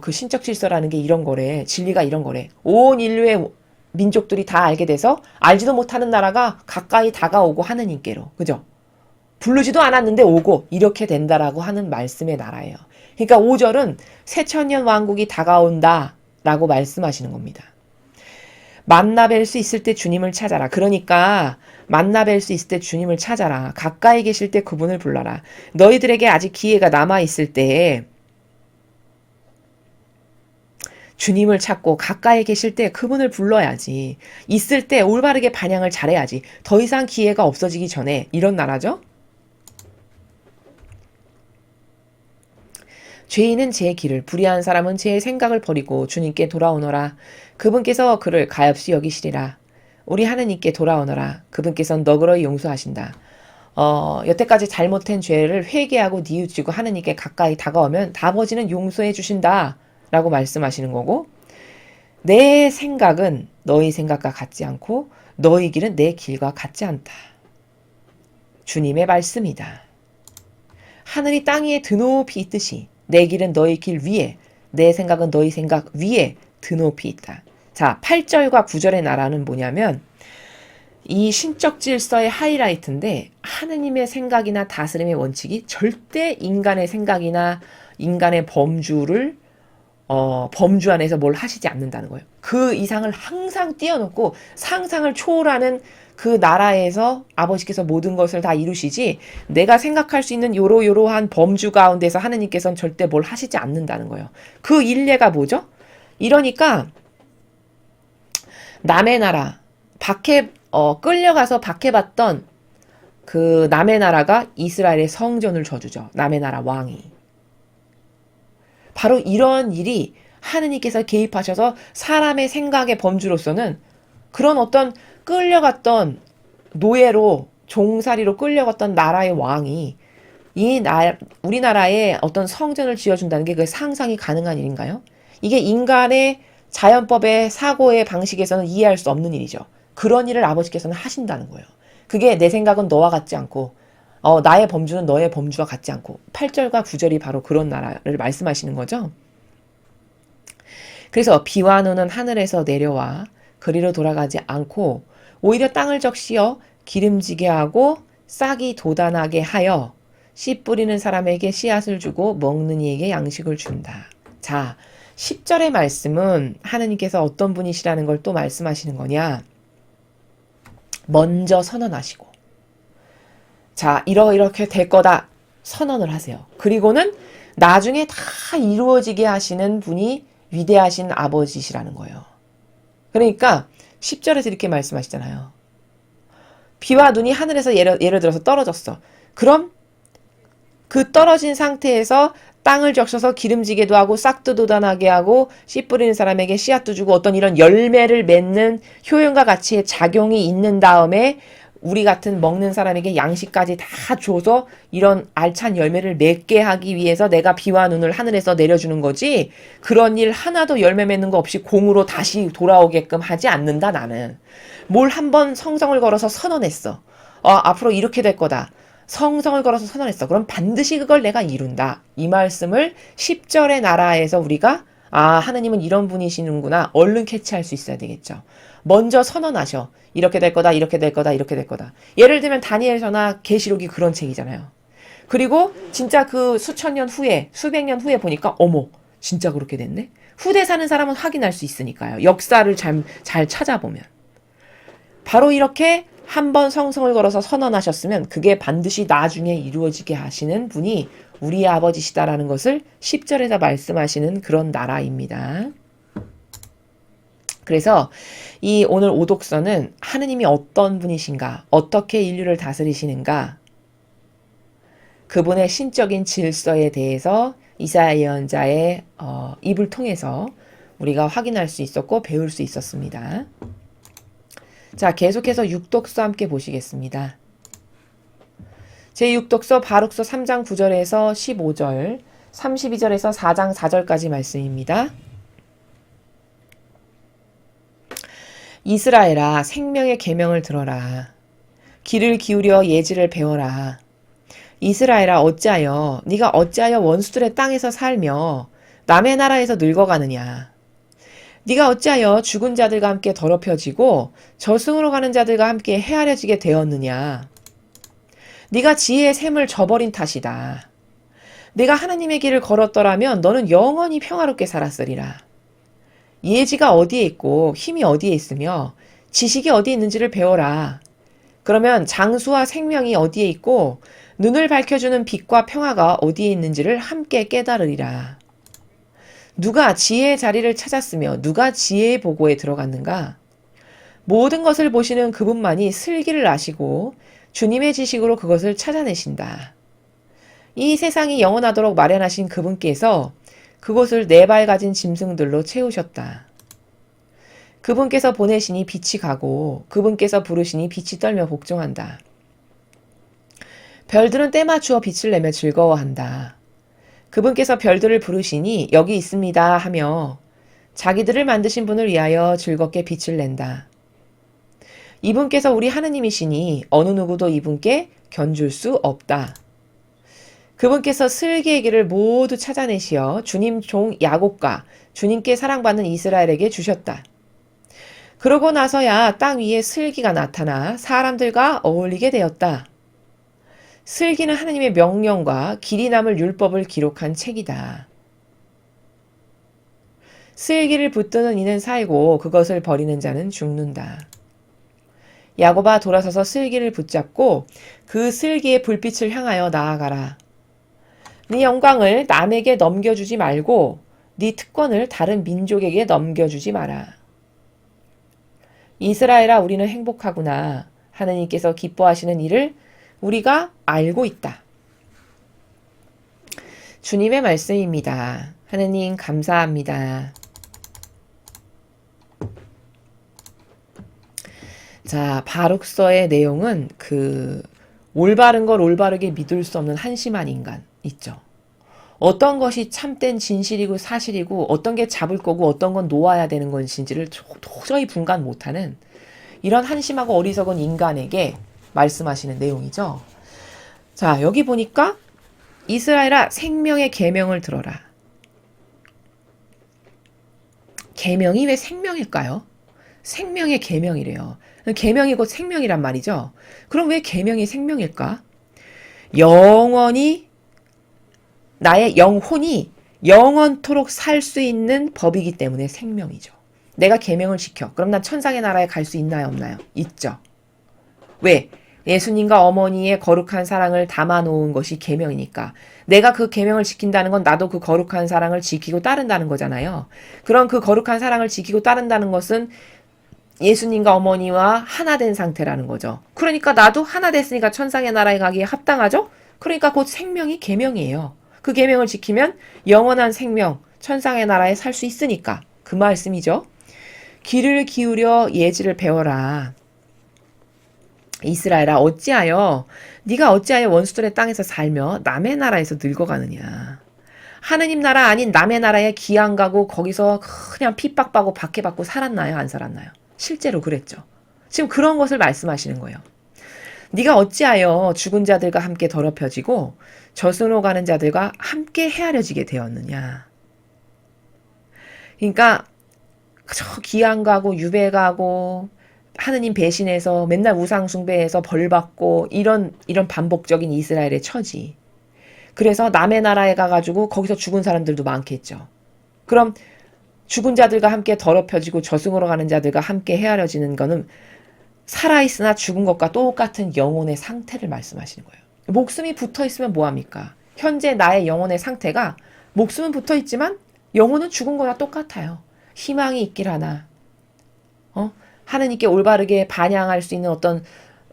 그 신적 질서라는 게 이런 거래. 진리가 이런 거래. 온 인류의 민족들이 다 알게 돼서 알지도 못하는 나라가 가까이 다가오고 하느님께로. 그죠? 부르지도 않았는데 오고 이렇게 된다라고 하는 말씀의 나라예요. 그러니까 5절은 새천년 왕국이 다가온다 라고 말씀하시는 겁니다. 만나 뵐 수 있을 때 주님을 찾아라. 그러니까 만나 뵐 수 있을 때 주님을 찾아라. 가까이 계실 때 그분을 불러라. 너희들에게 아직 기회가 남아있을 때 주님을 찾고 가까이 계실 때 그분을 불러야지. 있을 때 올바르게 반향을 잘해야지. 더 이상 기회가 없어지기 전에 이런 나라죠. 죄인은 제 길을, 불의한 사람은 제 생각을 버리고 주님께 돌아오너라. 그분께서 그를 가엾이 여기시리라. 우리 하느님께 돌아오너라. 그분께서는 너그러이 용서하신다. 여태까지 잘못한 죄를 회개하고 뉘우치고 하느님께 가까이 다가오면 아버지는 용서해 주신다. 라고 말씀하시는 거고 내 생각은 너희 생각과 같지 않고 너희 길은 내 길과 같지 않다. 주님의 말씀이다. 하늘이 땅 위에 드높이 있듯이 내 길은 너희 길 위에 내 생각은 너희 생각 위에 드높이 있다. 자, 8절과 9절의 나라는 뭐냐면 이 신적 질서의 하이라이트인데 하느님의 생각이나 다스림의 원칙이 절대 인간의 생각이나 인간의 범주 안에서 뭘 하시지 않는다는 거예요. 그 이상을 항상 뛰어넘고 상상을 초월하는 그 나라에서 아버지께서 모든 것을 다 이루시지 내가 생각할 수 있는 요러요러한 범주 가운데서 하느님께서는 절대 뭘 하시지 않는다는 거예요. 그 일례가 뭐죠? 이러니까 남의 나라 박해 끌려가서 박해받던 그 남의 나라가 이스라엘의 성전을 저주죠. 남의 나라 왕이. 바로 이런 일이 하느님께서 개입하셔서 사람의 생각의 범주로서는 그런 어떤 끌려갔던 노예로 종살이로 끌려갔던 나라의 왕이 우리나라에 어떤 성전을 지어준다는 게 그 상상이 가능한 일인가요? 이게 인간의 자연법의 사고의 방식에서는 이해할 수 없는 일이죠. 그런 일을 아버지께서는 하신다는 거예요. 그게 내 생각은 너와 같지 않고 나의 범주는 너의 범주와 같지 않고 8절과 9절이 바로 그런 나라를 말씀하시는 거죠. 그래서 비와 눈은 하늘에서 내려와 그리로 돌아가지 않고 오히려 땅을 적시어 기름지게 하고 싹이 돋아나게 하여 씨 뿌리는 사람에게 씨앗을 주고 먹는 이에게 양식을 준다. 자, 10절의 말씀은 하느님께서 어떤 분이시라는 걸 또 말씀하시는 거냐? 먼저 선언하시고 자, 이렇게 될 거다 선언을 하세요. 그리고는 나중에 다 이루어지게 하시는 분이 위대하신 아버지시라는 거예요. 그러니까 10절에서 이렇게 말씀하시잖아요. 비와 눈이 하늘에서 예를 들어서 떨어졌어. 그럼 그 떨어진 상태에서 땅을 적셔서 기름지게도 하고 싹도 돋아나게 하고 씨 뿌리는 사람에게 씨앗도 주고 어떤 이런 열매를 맺는 효용과 가치의 작용이 있는 다음에 우리 같은 먹는 사람에게 양식까지 다 줘서 이런 알찬 열매를 맺게 하기 위해서 내가 비와 눈을 하늘에서 내려주는 거지 그런 일 하나도 열매 맺는 거 없이 공으로 다시 돌아오게끔 하지 않는다 나는. 뭘 한번 성성을 걸어서 선언했어. 앞으로 이렇게 될 거다. 성성을 걸어서 선언했어. 그럼 반드시 그걸 내가 이룬다. 이 말씀을 10절의 나라에서 우리가 하느님은 이런 분이시는구나. 얼른 캐치할 수 있어야 되겠죠. 먼저 선언하셔. 이렇게 될 거다, 이렇게 될 거다, 이렇게 될 거다. 예를 들면 다니엘서나 계시록이 그런 책이잖아요. 그리고 진짜 그 수천 년 후에, 수백 년 후에 보니까 어머, 진짜 그렇게 됐네? 후대 사는 사람은 확인할 수 있으니까요. 역사를 잘 찾아보면. 바로 이렇게 한번 성성을 걸어서 선언하셨으면 그게 반드시 나중에 이루어지게 하시는 분이 우리 아버지시다라는 것을 10절에다 말씀하시는 그런 나라입니다. 그래서 이 오늘 오독서는 하느님이 어떤 분이신가, 어떻게 인류를 다스리시는가, 그분의 신적인 질서에 대해서 이사야 예언자의 입을 통해서 우리가 확인할 수 있었고 배울 수 있었습니다. 자, 계속해서 육독서 함께 보시겠습니다. 제6독서 바룩서 3장 9절에서 15절, 32절에서 4장 4절까지 말씀입니다. 이스라엘아, 생명의 계명을 들어라. 귀를 기울여 예지를 배워라. 이스라엘아, 어찌하여 네가 어찌하여 원수들의 땅에서 살며 남의 나라에서 늙어가느냐. 네가 어찌하여 죽은 자들과 함께 더럽혀지고 저승으로 가는 자들과 함께 헤아려지게 되었느냐. 네가 지혜의 샘을 저버린 탓이다. 네가 하나님의 길을 걸었더라면 너는 영원히 평화롭게 살았으리라. 예지가 어디에 있고 힘이 어디에 있으며 지식이 어디에 있는지를 배워라. 그러면 장수와 생명이 어디에 있고 눈을 밝혀주는 빛과 평화가 어디에 있는지를 함께 깨달으리라. 누가 지혜의 자리를 찾았으며 누가 지혜의 보고에 들어갔는가? 모든 것을 보시는 그분만이 슬기를 아시고 주님의 지식으로 그것을 찾아내신다. 이 세상이 영원하도록 마련하신 그분께서 그곳을 네 발 가진 짐승들로 채우셨다. 그분께서 보내시니 빛이 가고 그분께서 부르시니 빛이 떨며 복종한다. 별들은 때 맞추어 빛을 내며 즐거워한다. 그분께서 별들을 부르시니 여기 있습니다 하며 자기들을 만드신 분을 위하여 즐겁게 빛을 낸다. 이분께서 우리 하느님이시니 어느 누구도 이분께 견줄 수 없다. 그분께서 슬기의 길을 모두 찾아내시어 주님 종 야곱과 주님께 사랑받는 이스라엘에게 주셨다. 그러고 나서야 땅 위에 슬기가 나타나 사람들과 어울리게 되었다. 슬기는 하나님의 명령과 길이 남을 율법을 기록한 책이다. 슬기를 붙드는 이는 살고 그것을 버리는 자는 죽는다. 야곱아, 돌아서서 슬기를 붙잡고 그 슬기의 불빛을 향하여 나아가라. 네 영광을 남에게 넘겨주지 말고 네 특권을 다른 민족에게 넘겨주지 마라. 이스라엘아, 우리는 행복하구나. 하느님께서 기뻐하시는 일을 우리가 알고 있다. 주님의 말씀입니다. 하느님 감사합니다. 자, 바룩서의 내용은 올바른 걸 올바르게 믿을 수 없는 한심한 인간 있죠. 어떤 것이 참된 진실이고 사실이고 어떤 게 잡을 거고 어떤 건 놓아야 되는 것인지를 도저히 분간 못하는 이런 한심하고 어리석은 인간에게 말씀하시는 내용이죠. 자, 여기 보니까 이스라엘아, 생명의 계명을 들어라. 계명이 왜 생명일까요? 생명의 계명이래요. 계명이 곧 생명이란 말이죠. 그럼 왜 계명이 생명일까? 영원히 나의 영혼이 영원토록 살 수 있는 법이기 때문에 생명이죠. 내가 계명을 지켜. 그럼 난 천상의 나라에 갈 수 있나요, 없나요? 있죠. 왜? 예수님과 어머니의 거룩한 사랑을 담아놓은 것이 계명이니까. 내가 그 계명을 지킨다는 건 나도 그 거룩한 사랑을 지키고 따른다는 거잖아요. 그런 그 거룩한 사랑을 지키고 따른다는 것은 예수님과 어머니와 하나 된 상태라는 거죠. 그러니까 나도 하나 됐으니까 천상의 나라에 가기에 합당하죠? 그러니까 곧 생명이 계명이에요. 그 계명을 지키면 영원한 생명, 천상의 나라에 살 수 있으니까 그 말씀이죠. 귀를 기울여 예지를 배워라. 이스라엘아, 네가 어찌하여 원수들의 땅에서 살며 남의 나라에서 늙어가느냐. 하느님 나라 아닌 남의 나라에 기안 가고 거기서 그냥 핍박받고 박해받고 살았나요? 안 살았나요? 실제로 그랬죠. 지금 그런 것을 말씀하시는 거예요. 네가 어찌하여 죽은 자들과 함께 더럽혀지고 저승으로 가는 자들과 함께 헤아려지게 되었느냐. 그러니까 저 기양 가고 유배 가고 하느님 배신해서 맨날 우상 숭배해서 벌 받고 이런 반복적인 이스라엘의 처지. 그래서 남의 나라에 가가지고 거기서 죽은 사람들도 많겠죠. 그럼 죽은 자들과 함께 더럽혀지고 저승으로 가는 자들과 함께 헤아려지는 거는 살아있으나 죽은 것과 똑같은 영혼의 상태를 말씀하시는 거예요. 목숨이 붙어있으면 뭐합니까? 현재 나의 영혼의 상태가 목숨은 붙어있지만 영혼은 죽은 거나 똑같아요. 희망이 있길 하나, 하느님께 올바르게 반향할 수 있는 어떤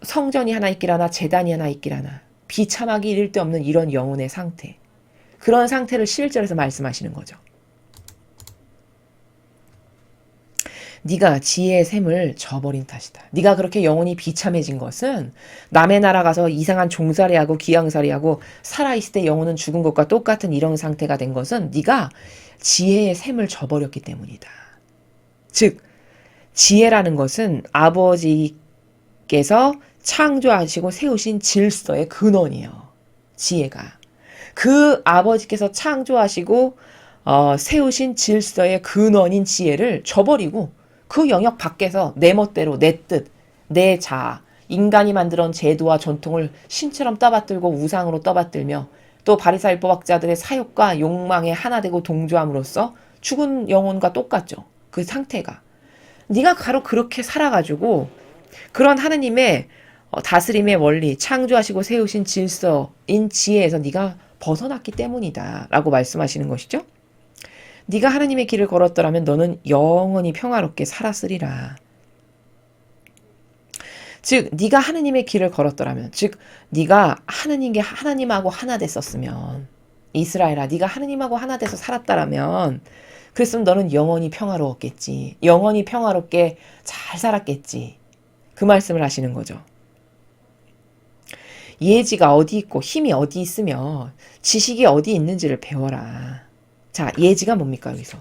성전이 하나 있길 하나, 제단이 하나 있길 하나, 비참하기 이를 데 없는 이런 영혼의 상태. 그런 상태를 11절에서 말씀하시는 거죠. 네가 지혜의 샘을 저버린 탓이다. 네가 그렇게 영혼이 비참해진 것은 남의 나라 가서 이상한 종살이하고 귀양살이하고 살아있을 때 영혼은 죽은 것과 똑같은 이런 상태가 된 것은 네가 지혜의 샘을 저버렸기 때문이다. 즉 지혜라는 것은 아버지께서 창조하시고 세우신 질서의 근원이에요. 지혜가. 그 아버지께서 창조하시고 세우신 질서의 근원인 지혜를 저버리고 그 영역 밖에서 내 멋대로 내 뜻, 내 자아, 인간이 만들어온 제도와 전통을 신처럼 떠받들고 우상으로 떠받들며 또 바리사일 포박자들의 사욕과 욕망에 하나 되고 동조함으로써 죽은 영혼과 똑같죠. 그 상태가. 네가 바로 그렇게 살아가지고 그런 하느님의 다스림의 원리, 창조하시고 세우신 질서인 지혜에서 네가 벗어났기 때문이다 라고 말씀하시는 것이죠. 네가 하느님의 길을 걸었더라면 너는 영원히 평화롭게 살았으리라. 즉 네가 하느님의 길을 걸었더라면, 즉 네가 하나님하고 하나 됐었으면, 이스라엘아 네가 하느님하고 하나 돼서 살았다라면 그랬으면 너는 영원히 평화로웠겠지. 영원히 평화롭게 잘 살았겠지. 그 말씀을 하시는 거죠. 예지가 어디 있고 힘이 어디 있으며 지식이 어디 있는지를 배워라. 자, 예지가 뭡니까 여기서?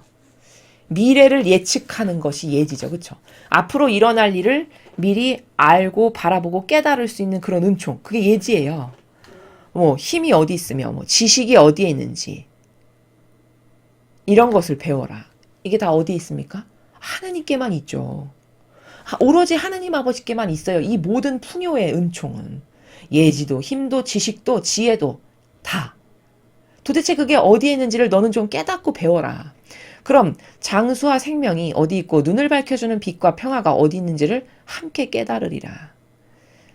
미래를 예측하는 것이 예지죠. 그렇죠? 앞으로 일어날 일을 미리 알고 바라보고 깨달을 수 있는 그런 은총. 그게 예지예요. 힘이 어디 있으며 지식이 어디에 있는지 이런 것을 배워라. 이게 다 어디 있습니까? 하나님께만 있죠. 오로지 하나님 아버지께만 있어요. 이 모든 풍요의 은총은. 예지도 힘도 지식도 지혜도 다. 도대체 그게 어디에 있는지를 너는 좀 깨닫고 배워라. 그럼 장수와 생명이 어디 있고 눈을 밝혀주는 빛과 평화가 어디 있는지를 함께 깨달으리라.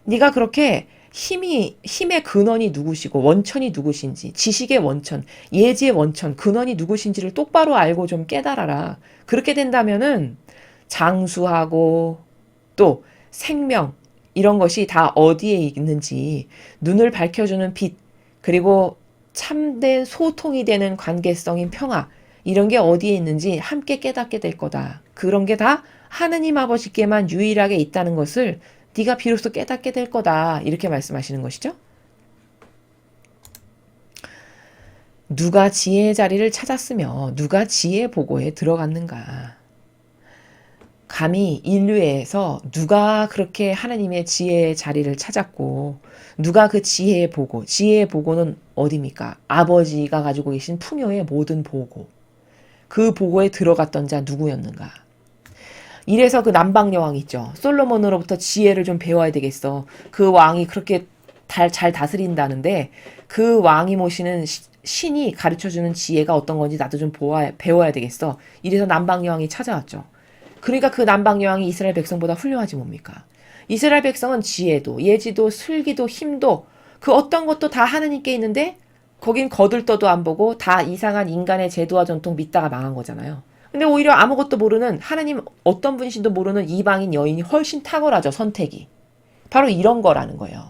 네가 그렇게 힘의 근원이 누구시고 원천이 누구신지, 지식의 원천, 예지의 원천, 근원이 누구신지를 똑바로 알고 좀 깨달아라. 그렇게 된다면은 장수하고 또 생명 이런 것이 다 어디에 있는지 눈을 밝혀주는 빛, 그리고 참된 소통이 되는 관계성인 평화, 이런 게 어디에 있는지 함께 깨닫게 될 거다. 그런 게 다 하느님 아버지께만 유일하게 있다는 것을 네가 비로소 깨닫게 될 거다. 이렇게 말씀하시는 것이죠. 누가 지혜의 자리를 찾았으며 누가 지혜 보고에 들어갔는가. 감히 인류에서 누가 그렇게 하나님의 지혜의 자리를 찾았고 누가 그 지혜의 보고는 어디입니까? 아버지가 가지고 계신 풍요의 모든 보고. 그 보고에 들어갔던 자 누구였는가? 이래서 그 남방여왕 있죠. 솔로몬으로부터 지혜를 좀 배워야 되겠어. 그 왕이 그렇게 잘 다스린다는데 그 왕이 모시는 신이 가르쳐주는 지혜가 어떤 건지 나도 좀 배워야 되겠어. 이래서 남방여왕이 찾아왔죠. 그러니까 그 남방여왕이 이스라엘 백성보다 훌륭하지 뭡니까? 이스라엘 백성은 지혜도 예지도 슬기도 힘도 그 어떤 것도 다 하느님께 있는데 거긴 거들떠도 안 보고 다 이상한 인간의 제도와 전통 믿다가 망한 거잖아요. 근데 오히려 아무것도 모르는 하느님 어떤 분이신도 모르는 이방인 여인이 훨씬 탁월하죠. 선택이. 바로 이런 거라는 거예요.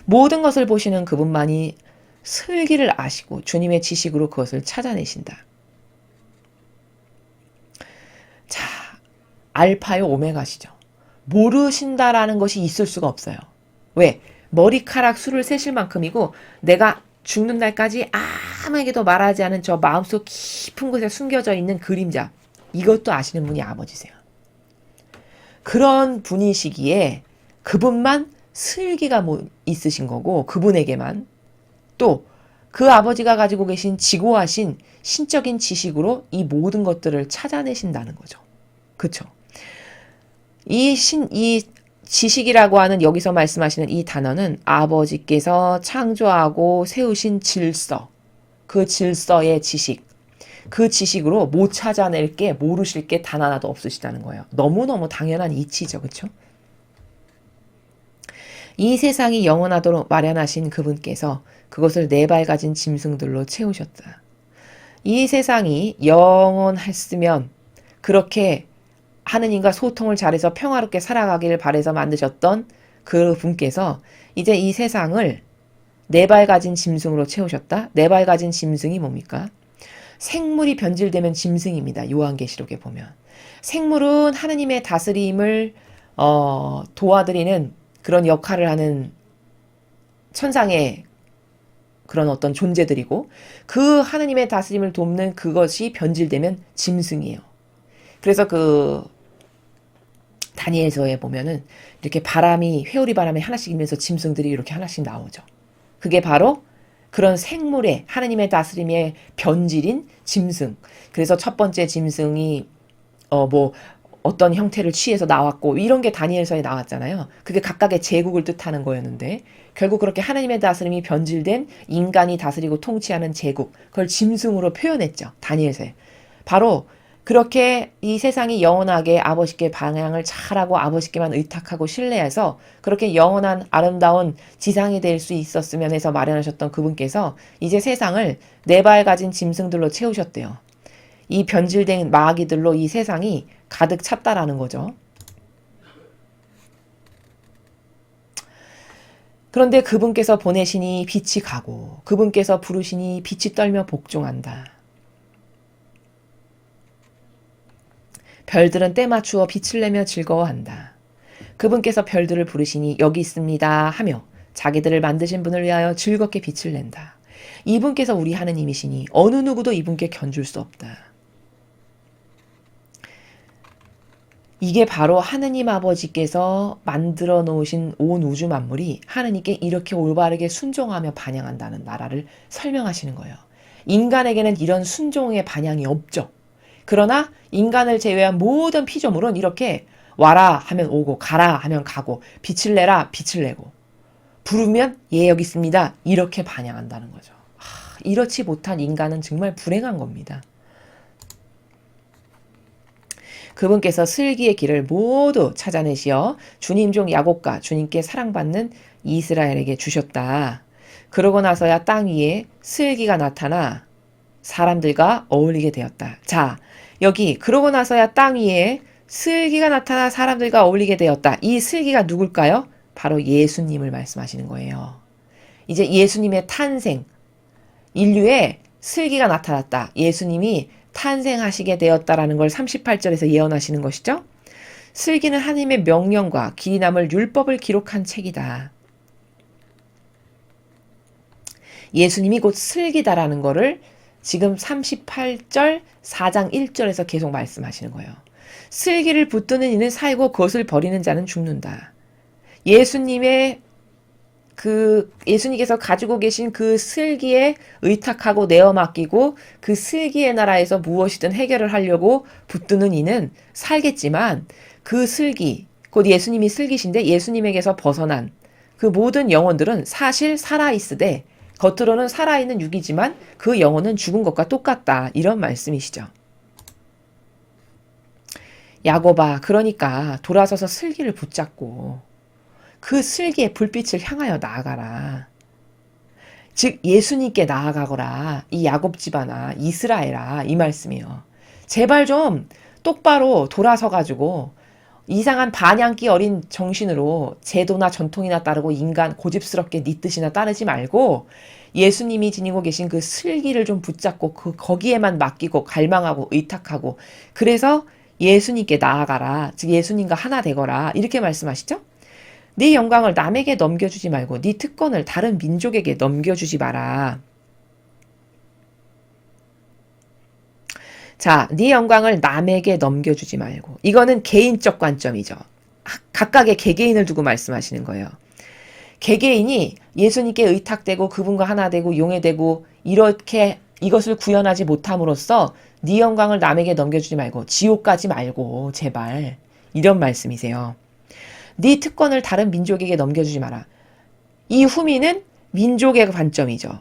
모든 것을 보시는 그분만이 슬기를 아시고 주님의 지식으로 그것을 찾아내신다. 자, 알파요 오메가시죠. 모르신다라는 것이 있을 수가 없어요. 왜? 머리카락 수를 세실 만큼이고 내가 죽는 날까지 아무에게도 말하지 않은 저 마음속 깊은 곳에 숨겨져 있는 그림자, 이것도 아시는 분이 아버지세요. 그런 분이시기에 그분만 슬기가 있으신 거고 그분에게만 또 그 아버지가 가지고 계신 지고하신 신적인 지식으로 이 모든 것들을 찾아내신다는 거죠. 그쵸? 이 지식이라고 하는 여기서 말씀하시는 이 단어는 아버지께서 창조하고 세우신 질서, 그 질서의 지식, 그 지식으로 못 찾아낼 게 모르실 게 단 하나도 없으시다는 거예요. 너무너무 당연한 이치죠. 그쵸? 이 세상이 영원하도록 마련하신 그분께서 그것을 네 발 가진 짐승들로 채우셨다. 이 세상이 영원했으면 그렇게 하느님과 소통을 잘해서 평화롭게 살아가기를 바래서 만드셨던 그 분께서 이제 이 세상을 네 발 가진 짐승으로 채우셨다. 네 발 가진 짐승이 뭡니까? 생물이 변질되면 짐승입니다. 요한계시록에 보면. 생물은 하느님의 다스림을 도와드리는 그런 역할을 하는 천상의 그런 어떤 존재들이고 그 하느님의 다스림을 돕는 그것이 변질되면 짐승이에요. 그래서 그 다니엘서에 보면은 이렇게 바람이 회오리 바람이 하나씩 일면서 짐승들이 이렇게 하나씩 나오죠. 그게 바로 그런 생물의 하느님의 다스림의 변질인 짐승. 그래서 첫 번째 짐승이 어떤 형태를 취해서 나왔고 이런 게 다니엘서에 나왔잖아요. 그게 각각의 제국을 뜻하는 거였는데 결국 그렇게 하나님의 다스림이 변질된 인간이 다스리고 통치하는 제국 그걸 짐승으로 표현했죠. 다니엘서에. 바로 그렇게 이 세상이 영원하게 아버지께 방향을 잘하고 아버지께만 의탁하고 신뢰해서 그렇게 영원한 아름다운 지상이 될 수 있었으면 해서 마련하셨던 그분께서 이제 세상을 네 발 가진 짐승들로 채우셨대요. 이 변질된 마귀들로 이 세상이 가득 찼다라는 거죠. 그런데 그분께서 보내시니 빛이 가고 그분께서 부르시니 빛이 떨며 복종한다. 별들은 때 맞추어 빛을 내며 즐거워한다. 그분께서 별들을 부르시니 여기 있습니다 하며 자기들을 만드신 분을 위하여 즐겁게 빛을 낸다. 이분께서 우리 하느님이시니 어느 누구도 이분께 견줄 수 없다. 이게 바로 하느님 아버지께서 만들어 놓으신 온 우주 만물이 하느님께 이렇게 올바르게 순종하며 반영한다는 나라를 설명하시는 거예요. 인간에게는 이런 순종의 반영이 없죠. 그러나 인간을 제외한 모든 피조물은 이렇게 와라 하면 오고 가라 하면 가고 빛을 내라 빛을 내고 부르면 예 여기 있습니다 이렇게 반영한다는 거죠. 이렇지 못한 인간은 정말 불행한 겁니다. 그분께서 슬기의 길을 모두 찾아내시어 주님 종 야곱과 주님께 사랑받는 이스라엘에게 주셨다. 그러고 나서야 땅 위에 슬기가 나타나 사람들과 어울리게 되었다. 자, 여기 그러고 나서야 땅 위에 슬기가 나타나 사람들과 어울리게 되었다. 이 슬기가 누굴까요? 바로 예수님을 말씀하시는 거예요. 이제 예수님의 탄생, 인류에 슬기가 나타났다. 예수님이 탄생하시게 되었다라는 걸 38절에서 예언하시는 것이죠. 슬기는 하나님의 명령과 길이 남을 율법을 기록한 책이다. 예수님이 곧 슬기다라는 거를 지금 38절 4장 1절에서 계속 말씀하시는 거예요. 슬기를 붙드는 이는 살고 그것을 버리는 자는 죽는다. 예수님께서 가지고 계신 그 슬기에 의탁하고 내어 맡기고 그 슬기의 나라에서 무엇이든 해결을 하려고 붙드는 이는 살겠지만 그 슬기, 곧 예수님이 슬기신데 예수님에게서 벗어난 그 모든 영혼들은 사실 살아있으되 겉으로는 살아있는 육이지만 그 영혼은 죽은 것과 똑같다. 이런 말씀이시죠. 야곱아, 그러니까 돌아서서 슬기를 붙잡고 그 슬기의 불빛을 향하여 나아가라. 즉 예수님께 나아가거라. 이 야곱 집안아, 이스라엘아 이 말씀이에요. 제발 좀 똑바로 돌아서가지고 이상한 반향기 어린 정신으로 제도나 전통이나 따르고 인간 고집스럽게 네 뜻이나 따르지 말고 예수님이 지니고 계신 그 슬기를 좀 붙잡고 거기에만 맡기고 갈망하고 의탁하고 그래서 예수님께 나아가라. 즉 예수님과 하나 되거라. 이렇게 말씀하시죠. 네 영광을 남에게 넘겨주지 말고 네 특권을 다른 민족에게 넘겨주지 마라. 자, 네 영광을 남에게 넘겨주지 말고 이거는 개인적 관점이죠. 각각의 개개인을 두고 말씀하시는 거예요. 개개인이 예수님께 의탁되고 그분과 하나 되고 용해되고 이렇게 이것을 구현하지 못함으로써 네 영광을 남에게 넘겨주지 말고 지옥 가지 말고 제발 이런 말씀이세요. 네 특권을 다른 민족에게 넘겨주지 마라. 이 후미는 민족의 관점이죠.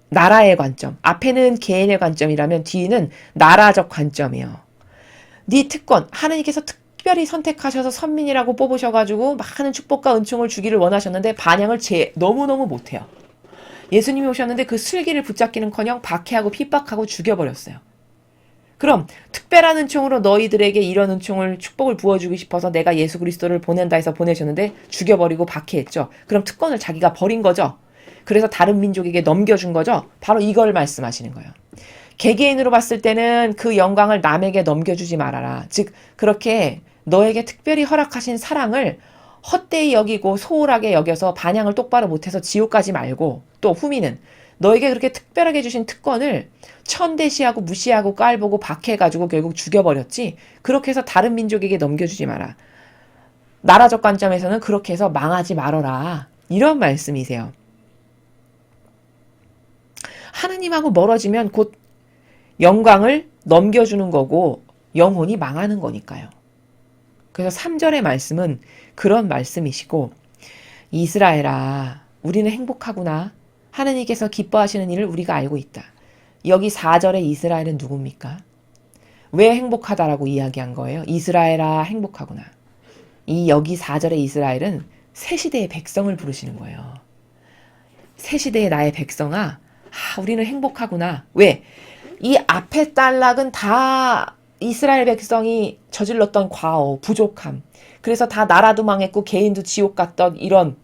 나라의 관점. 앞에는 개인의 관점이라면 뒤는 나라적 관점이에요. 네 특권, 하느님께서 특별히 선택하셔서 선민이라고 뽑으셔가지고 많은 축복과 은총을 주기를 원하셨는데 반영을 너무너무 못해요. 예수님이 오셨는데 그 슬기를 붙잡기는커녕 박해하고 핍박하고 죽여버렸어요. 그럼 특별한 은총으로 너희들에게 이런 은총을 축복을 부어주고 싶어서 내가 예수 그리스도를 보낸다 해서 보내셨는데 죽여버리고 박해했죠. 그럼 특권을 자기가 버린 거죠. 그래서 다른 민족에게 넘겨준 거죠. 바로 이걸 말씀하시는 거예요. 개개인으로 봤을 때는 그 영광을 남에게 넘겨주지 말아라. 즉 그렇게 너에게 특별히 허락하신 사랑을 헛되이 여기고 소홀하게 여겨서 반향을 똑바로 못해서 지옥 가지 말고, 또 후미는 너에게 그렇게 특별하게 주신 특권을 천대시하고 무시하고 깔보고 박해가지고 결국 죽여버렸지, 그렇게 해서 다른 민족에게 넘겨주지 마라. 나라적 관점에서는 그렇게 해서 망하지 말어라. 이런 말씀이세요. 하느님하고 멀어지면 곧 영광을 넘겨주는 거고 영혼이 망하는 거니까요. 그래서 3절의 말씀은 그런 말씀이시고, 이스라엘아 우리는 행복하구나. 하느님께서 기뻐하시는 일을 우리가 알고 있다. 여기 4절의 이스라엘은 누굽니까? 왜 행복하다라고 이야기한 거예요? 이스라엘아 행복하구나. 여기 4절의 이스라엘은 새 시대의 백성을 부르시는 거예요. 새 시대의 나의 백성아, 우리는 행복하구나. 왜? 이 앞에 단락은 다 이스라엘 백성이 저질렀던 과오, 부족함. 그래서 다 나라도 망했고 개인도 지옥 갔던 이런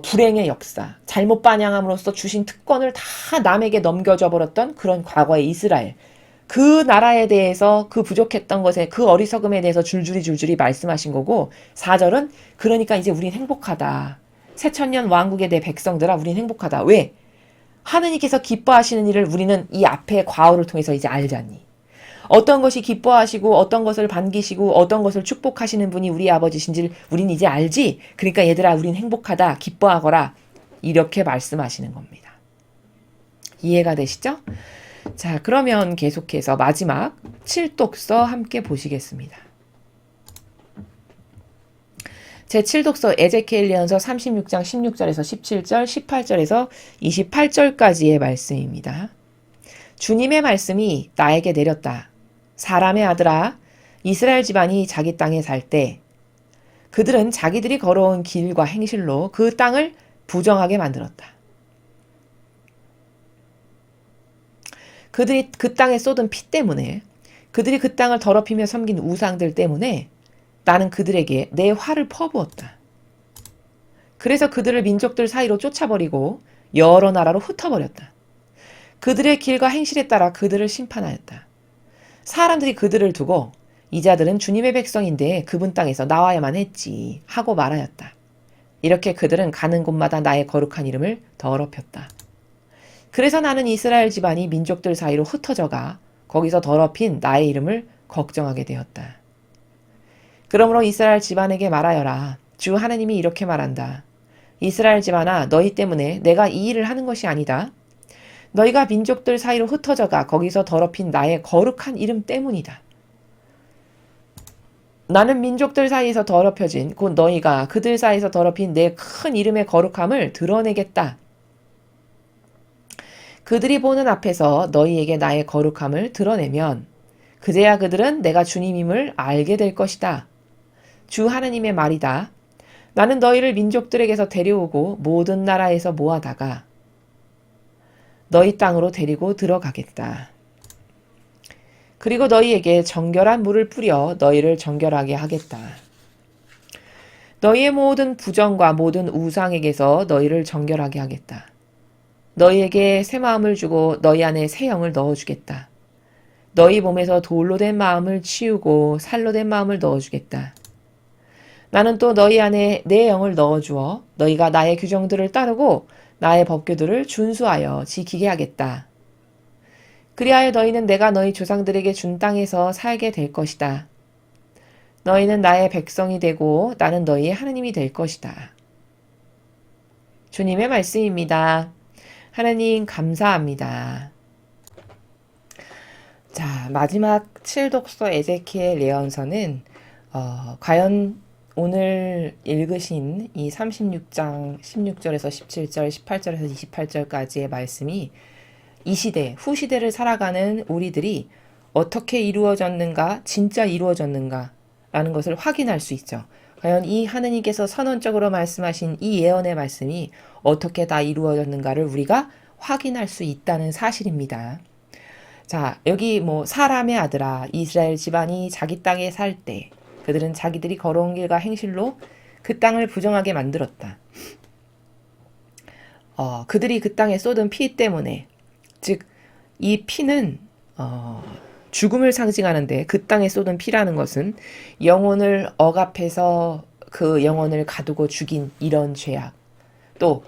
불행의 역사. 잘못 반영함으로써 주신 특권을 다 남에게 넘겨줘 버렸던 그런 과거의 이스라엘. 그 나라에 대해서 그 부족했던 것에 그 어리석음에 대해서 줄줄이 말씀하신 거고, 4절은 그러니까 이제 우린 행복하다. 새천년 왕국의 내 백성들아 우린 행복하다. 왜? 하느님께서 기뻐하시는 일을 우리는 이 앞의 과오를 통해서 이제 알잖니. 어떤 것이 기뻐하시고 어떤 것을 반기시고 어떤 것을 축복하시는 분이 우리 아버지신지를 우린 이제 알지. 그러니까 얘들아 우린 행복하다. 기뻐하거라. 이렇게 말씀하시는 겁니다. 이해가 되시죠? 자, 그러면 계속해서 마지막 7독서 함께 보시겠습니다. 제7독서 에제키엘 예언서 36장 16절에서 17절, 18절에서 28절까지의 말씀입니다. 주님의 말씀이 나에게 내렸다. 사람의 아들아, 이스라엘 집안이 자기 땅에 살 때 그들은 자기들이 걸어온 길과 행실로 그 땅을 부정하게 만들었다. 그들이 그 땅에 쏟은 피 때문에, 그들이 그 땅을 더럽히며 섬긴 우상들 때문에 나는 그들에게 내 화를 퍼부었다. 그래서 그들을 민족들 사이로 쫓아버리고 여러 나라로 흩어버렸다. 그들의 길과 행실에 따라 그들을 심판하였다. 사람들이 그들을 두고 이 자들은 주님의 백성인데 그분 땅에서 나와야만 했지 하고 말하였다. 이렇게 그들은 가는 곳마다 나의 거룩한 이름을 더럽혔다. 그래서 나는 이스라엘 집안이 민족들 사이로 흩어져가 거기서 더럽힌 나의 이름을 걱정하게 되었다. 그러므로 이스라엘 집안에게 말하여라. 주 하나님이 이렇게 말한다. 이스라엘 집안아, 너희 때문에 내가 이 일을 하는 것이 아니다. 너희가 민족들 사이로 흩어져가 거기서 더럽힌 나의 거룩한 이름 때문이다. 나는 민족들 사이에서 더럽혀진 곧 너희가 그들 사이에서 더럽힌 내 큰 이름의 거룩함을 드러내겠다. 그들이 보는 앞에서 너희에게 나의 거룩함을 드러내면 그제야 그들은 내가 주님임을 알게 될 것이다. 주 하나님의 말이다. 나는 너희를 민족들에게서 데려오고 모든 나라에서 모아다가 너희 땅으로 데리고 들어가겠다. 그리고 너희에게 정결한 물을 뿌려 너희를 정결하게 하겠다. 너희의 모든 부정과 모든 우상에게서 너희를 정결하게 하겠다. 너희에게 새 마음을 주고 너희 안에 새 영을 넣어주겠다. 너희 몸에서 돌로 된 마음을 치우고 살로 된 마음을 넣어주겠다. 나는 또 너희 안에 내 영을 넣어주어 너희가 나의 규정들을 따르고 나의 법규들을 준수하여 지키게 하겠다. 그리하여 너희는 내가 너희 조상들에게 준 땅에서 살게 될 것이다. 너희는 나의 백성이 되고 나는 너희의 하느님이 될 것이다. 주님의 말씀입니다. 하나님 감사합니다. 자, 마지막 7독서 에제키엘 예언서는 과연 오늘 읽으신 이 36장 16절에서 17절, 18절에서 28절까지의 말씀이 이 시대, 후시대를 살아가는 우리들이 어떻게 이루어졌는가, 진짜 이루어졌는가 라는 것을 확인할 수 있죠. 과연 이 하느님께서 선언적으로 말씀하신 이 예언의 말씀이 어떻게 다 이루어졌는가를 우리가 확인할 수 있다는 사실입니다. 자, 여기 뭐 사람의 아들아 이스라엘 집안이 자기 땅에 살 때 그들은 자기들이 걸어온 길과 행실로 그 땅을 부정하게 만들었다. 그들이 그 땅에 쏟은 피 때문에, 즉 이 피는 죽음을 상징하는데 그 땅에 쏟은 피라는 것은 영혼을 억압해서 그 영혼을 가두고 죽인 이런 죄악, 또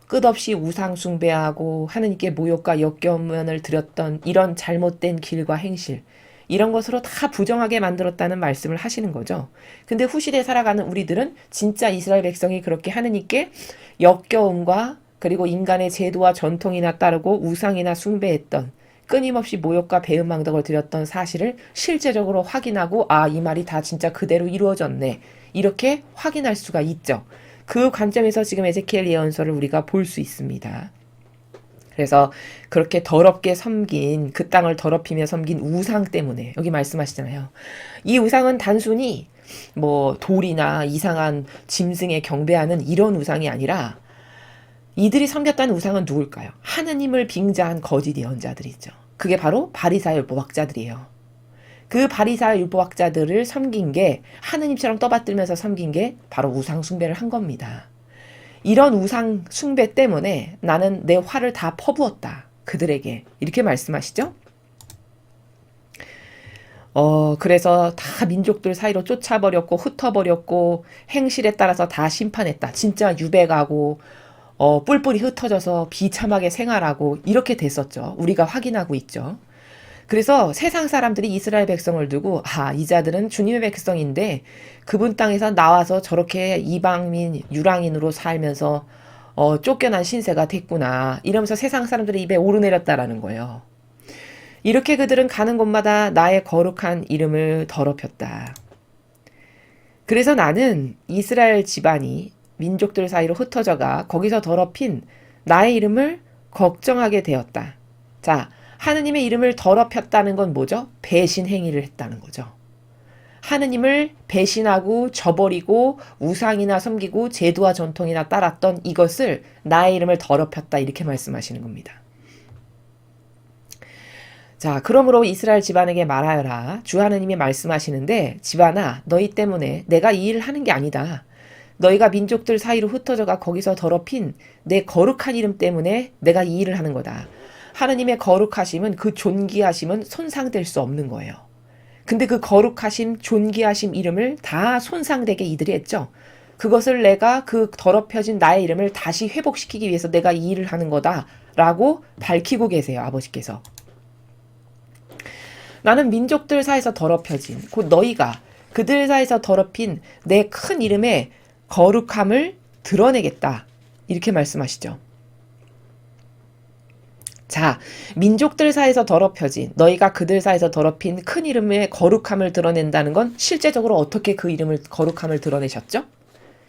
끝없이 우상 숭배하고 하느님께 모욕과 역겨움을 드렸던 이런 잘못된 길과 행실, 이런 것으로 다 부정하게 만들었다는 말씀을 하시는 거죠. 근데 후시대에 살아가는 우리들은 진짜 이스라엘 백성이 그렇게 하느님께 역겨움과 그리고 인간의 제도와 전통이나 따르고 우상이나 숭배했던, 끊임없이 모욕과 배은망덕을 드렸던 사실을 실제적으로 확인하고 이 말이 다 진짜 그대로 이루어졌네, 이렇게 확인할 수가 있죠. 그 관점에서 지금 에제키엘 예언서를 우리가 볼 수 있습니다. 그래서 그렇게 더럽게 섬긴, 그 땅을 더럽히며 섬긴 우상 때문에 여기 말씀하시잖아요. 이 우상은 단순히 뭐 돌이나 이상한 짐승에 경배하는 이런 우상이 아니라 이들이 섬겼다는 우상은 누굴까요? 하느님을 빙자한 거짓 예언자들이죠. 그게 바로 바리사의 율법학자들이에요. 그 바리사의 율법학자들을 섬긴 게, 하느님처럼 떠받들면서 섬긴 게 바로 우상 숭배를 한 겁니다. 이런 우상 숭배 때문에 나는 내 화를 다 퍼부었다, 그들에게. 이렇게 말씀하시죠. 그래서 다 민족들 사이로 쫓아버렸고 흩어버렸고 행실에 따라서 다 심판했다. 진짜 유배가고 뿔뿔이 흩어져서 비참하게 생활하고 이렇게 됐었죠. 우리가 확인하고 있죠. 그래서 세상 사람들이 이스라엘 백성을 두고 이 자들은 주님의 백성인데 그분 땅에서 나와서 저렇게 이방민 유랑인으로 살면서 쫓겨난 신세가 됐구나, 이러면서 세상 사람들의 입에 오르내렸다라는 거예요. 이렇게 그들은 가는 곳마다 나의 거룩한 이름을 더럽혔다. 그래서 나는 이스라엘 집안이 민족들 사이로 흩어져가 거기서 더럽힌 나의 이름을 걱정하게 되었다. 자, 하느님의 이름을 더럽혔다는 건 뭐죠? 배신 행위를 했다는 거죠. 하느님을 배신하고 저버리고 우상이나 섬기고 제도와 전통이나 따랐던 이것을 나의 이름을 더럽혔다, 이렇게 말씀하시는 겁니다. 자, 그러므로 이스라엘 집안에게 말하여라. 주 하느님이 말씀하시는데, 집안아, 너희 때문에 내가 이 일을 하는 게 아니다. 너희가 민족들 사이로 흩어져가 거기서 더럽힌 내 거룩한 이름 때문에 내가 이 일을 하는 거다. 하느님의 거룩하심은, 그 존귀하심은 손상될 수 없는 거예요. 근데 그 거룩하심, 존귀하심 이름을 다 손상되게 이들이 했죠. 그것을 내가, 그 더럽혀진 나의 이름을 다시 회복시키기 위해서 내가 이 일을 하는 거다라고 밝히고 계세요, 아버지께서. 나는 민족들 사이에서 더럽혀진, 곧 너희가 그들 사이에서 더럽힌 내 큰 이름의 거룩함을 드러내겠다, 이렇게 말씀하시죠. 자, 민족들 사이에서 더럽혀진, 너희가 그들 사이에서 더럽힌 큰 이름의 거룩함을 드러낸다는 건 실제적으로 어떻게 그 이름을, 거룩함을 드러내셨죠?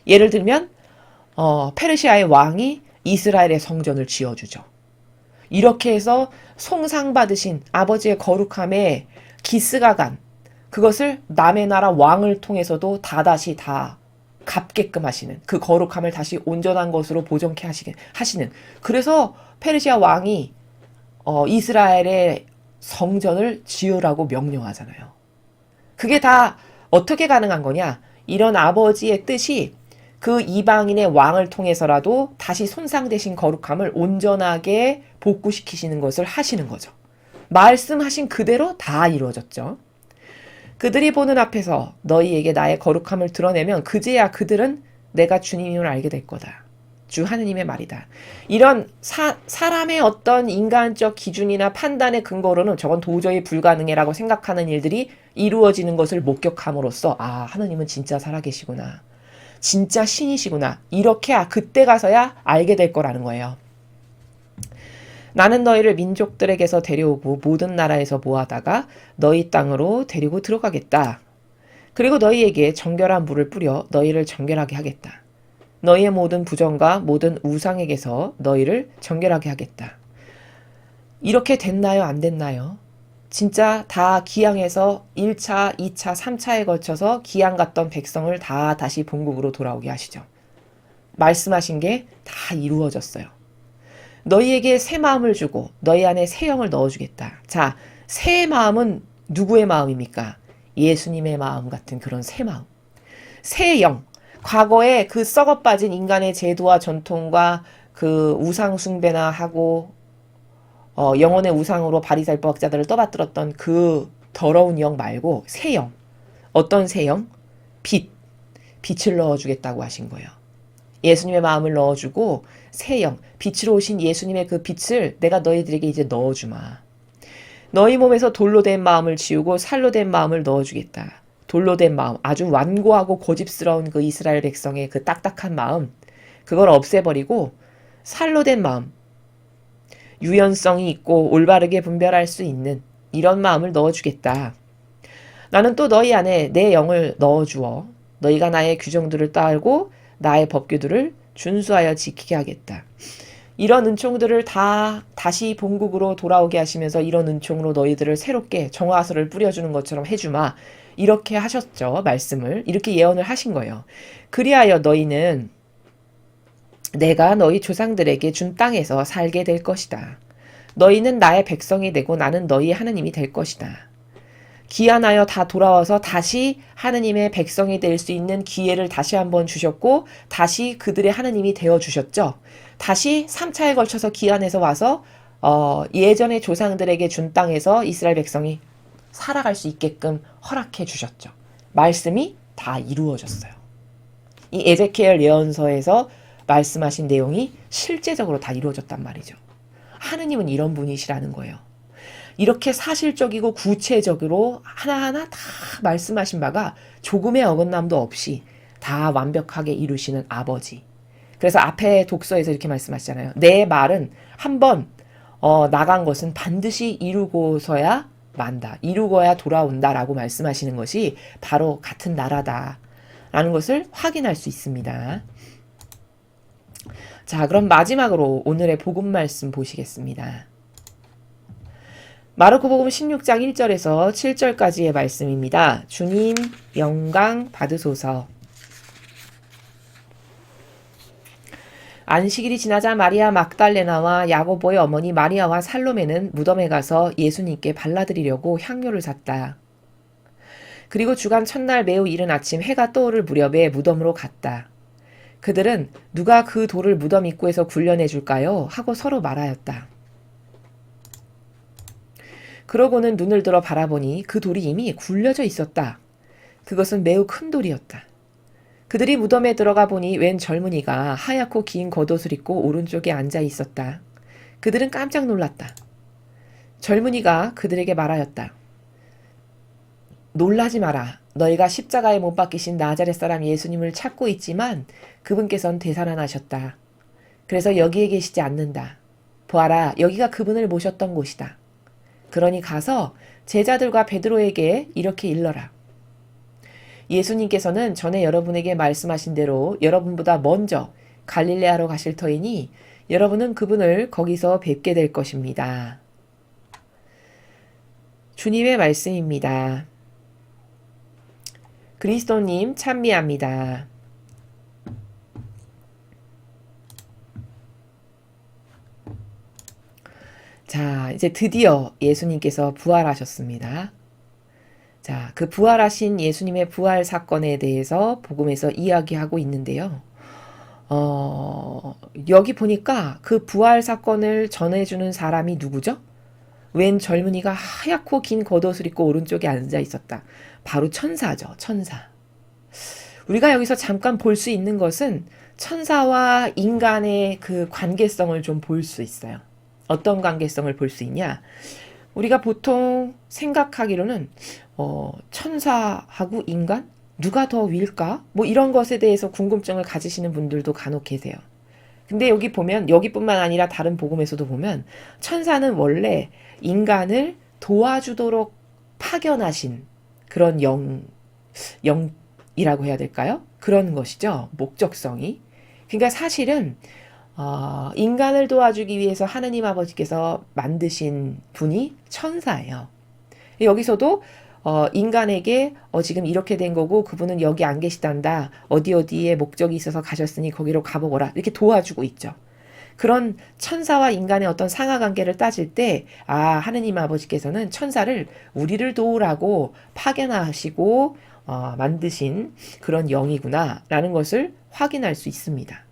예를 들면 페르시아의 왕이 이스라엘의 성전을 지어주죠. 이렇게 해서 송상받으신 아버지의 거룩함에 기스가 간 그것을 남의 나라 왕을 통해서도 다다시 다 갚게끔 하시는, 그 거룩함을 다시 온전한 것으로 보존케 하시는. 그래서 페르시아 왕이 이스라엘의 성전을 지으라고 명령하잖아요. 그게 다 어떻게 가능한 거냐? 이런 아버지의 뜻이 그 이방인의 왕을 통해서라도 다시 손상되신 거룩함을 온전하게 복구시키시는 것을 하시는 거죠. 말씀하신 그대로 다 이루어졌죠. 그들이 보는 앞에서 너희에게 나의 거룩함을 드러내면 그제야 그들은 내가 주님임을 알게 될 거다. 주 하느님의 말이다. 이런 사람의 어떤 인간적 기준이나 판단의 근거로는 저건 도저히 불가능해라고 생각하는 일들이 이루어지는 것을 목격함으로써 하느님은 진짜 살아계시구나. 진짜 신이시구나. 이렇게 그때 가서야 알게 될 거라는 거예요. 나는 너희를 민족들에게서 데려오고 모든 나라에서 모아다가 너희 땅으로 데리고 들어가겠다. 그리고 너희에게 정결한 물을 뿌려 너희를 정결하게 하겠다. 너희의 모든 부정과 모든 우상에게서 너희를 정결하게 하겠다. 이렇게 됐나요? 안 됐나요? 진짜 다 기양해서 1차, 2차, 3차에 걸쳐서 기양 갔던 백성을 다 다시 본국으로 돌아오게 하시죠. 말씀하신 게 다 이루어졌어요. 너희에게 새 마음을 주고 너희 안에 새 영을 넣어주겠다. 자, 새 마음은 누구의 마음입니까? 예수님의 마음 같은 그런 새 마음. 새 영. 과거에 그 썩어빠진 인간의 제도와 전통과 그 우상 숭배나 하고 영혼의 우상으로 바리새인법학자들을 떠받들었던 그 더러운 영 말고 새 영. 어떤 새 영? 빛을 넣어주겠다고 하신 거예요. 예수님의 마음을 넣어주고 새 영, 빛으로 오신 예수님의 그 빛을 내가 너희들에게 이제 넣어주마. 너희 몸에서 돌로 된 마음을 지우고 살로 된 마음을 넣어주겠다. 돌로 된 마음, 아주 완고하고 고집스러운 그 이스라엘 백성의 그 딱딱한 마음, 그걸 없애버리고 살로 된 마음, 유연성이 있고 올바르게 분별할 수 있는 이런 마음을 넣어주겠다. 나는 또 너희 안에 내 영을 넣어주어 너희가 나의 규정들을 따르고 나의 법규들을 준수하여 지키게 하겠다. 이런 은총들을 다 다시 본국으로 돌아오게 하시면서 이런 은총으로 너희들을 새롭게 정화수를 뿌려주는 것처럼 해주마. 이렇게 하셨죠. 말씀을. 이렇게 예언을 하신 거예요. 그리하여 너희는 내가 너희 조상들에게 준 땅에서 살게 될 것이다. 너희는 나의 백성이 되고 나는 너희의 하느님이 될 것이다. 귀환하여 다 돌아와서 다시 하느님의 백성이 될 수 있는 기회를 다시 한번 주셨고 다시 그들의 하느님이 되어주셨죠. 다시 3차에 걸쳐서 귀환해서 와서 예전의 조상들에게 준 땅에서 이스라엘 백성이 살아갈 수 있게끔 허락해 주셨죠. 말씀이 다 이루어졌어요. 이 에제키엘 예언서에서 말씀하신 내용이 실제적으로 다 이루어졌단 말이죠. 하느님은 이런 분이시라는 거예요. 이렇게 사실적이고 구체적으로 하나하나 다 말씀하신 바가 조금의 어긋남도 없이 다 완벽하게 이루시는 아버지. 그래서 앞에 독서에서 이렇게 말씀하시잖아요. 내 말은 한번 나간 것은 반드시 이루고서야 만다. 이루고야 돌아온다라고 말씀하시는 것이 바로 같은 나라다라는 것을 확인할 수 있습니다. 자, 그럼 마지막으로 오늘의 복음 말씀 보시겠습니다. 마르코복음 16장 1절에서 7절까지의 말씀입니다. 주님 영광 받으소서. 안식일이 지나자 마리아 막달레나와 야고보의 어머니 마리아와 살로메는 무덤에 가서 예수님께 발라드리려고 향료를 샀다. 그리고 주간 첫날 매우 이른 아침 해가 떠오를 무렵에 무덤으로 갔다. 그들은 누가 그 돌을 무덤 입구에서 굴려내 줄까요? 하고 서로 말하였다. 그러고는 눈을 들어 바라보니 그 돌이 이미 굴려져 있었다. 그것은 매우 큰 돌이었다. 그들이 무덤에 들어가 보니 웬 젊은이가 하얗고 긴 겉옷을 입고 오른쪽에 앉아 있었다. 그들은 깜짝 놀랐다. 젊은이가 그들에게 말하였다. 놀라지 마라. 너희가 십자가에 못 박히신 나자렛 사람 예수님을 찾고 있지만 그분께서는 되살아나셨다. 그래서 여기에 계시지 않는다. 보아라, 여기가 그분을 모셨던 곳이다. 그러니 가서 제자들과 베드로에게 이렇게 일러라. 예수님께서는 전에 여러분에게 말씀하신 대로 여러분보다 먼저 갈릴레아로 가실 터이니 여러분은 그분을 거기서 뵙게 될 것입니다. 주님의 말씀입니다. 그리스도님 찬미합니다. 자, 이제 드디어 예수님께서 부활하셨습니다. 자, 그 부활하신 예수님의 부활 사건에 대해서 복음에서 이야기하고 있는데요. 여기 보니까 그 부활 사건을 전해주는 사람이 누구죠? 웬 젊은이가 하얗고 긴 겉옷을 입고 오른쪽에 앉아 있었다. 바로 천사죠, 천사. 우리가 여기서 잠깐 볼 수 있는 것은 천사와 인간의 그 관계성을 좀 볼 수 있어요. 어떤 관계성을 볼 수 있냐? 우리가 보통 생각하기로는 천사하고 인간? 누가 더 위일까? 뭐 이런 것에 대해서 궁금증을 가지시는 분들도 간혹 계세요. 근데 여기 보면 여기뿐만 아니라 다른 복음에서도 보면 천사는 원래 인간을 도와주도록 파견하신 그런 영이라고 해야 될까요? 그런 것이죠. 목적성이. 그러니까 사실은 인간을 도와주기 위해서 하느님 아버지께서 만드신 분이 천사예요. 여기서도 인간에게 지금 이렇게 된 거고 그분은 여기 안 계시단다. 어디에 목적이 있어서 가셨으니 거기로 가보거라. 이렇게 도와주고 있죠. 그런 천사와 인간의 어떤 상하관계를 따질 때 하느님 아버지께서는 천사를 우리를 도우라고 파견하시고 만드신 그런 영이구나 라는 것을 확인할 수 있습니다.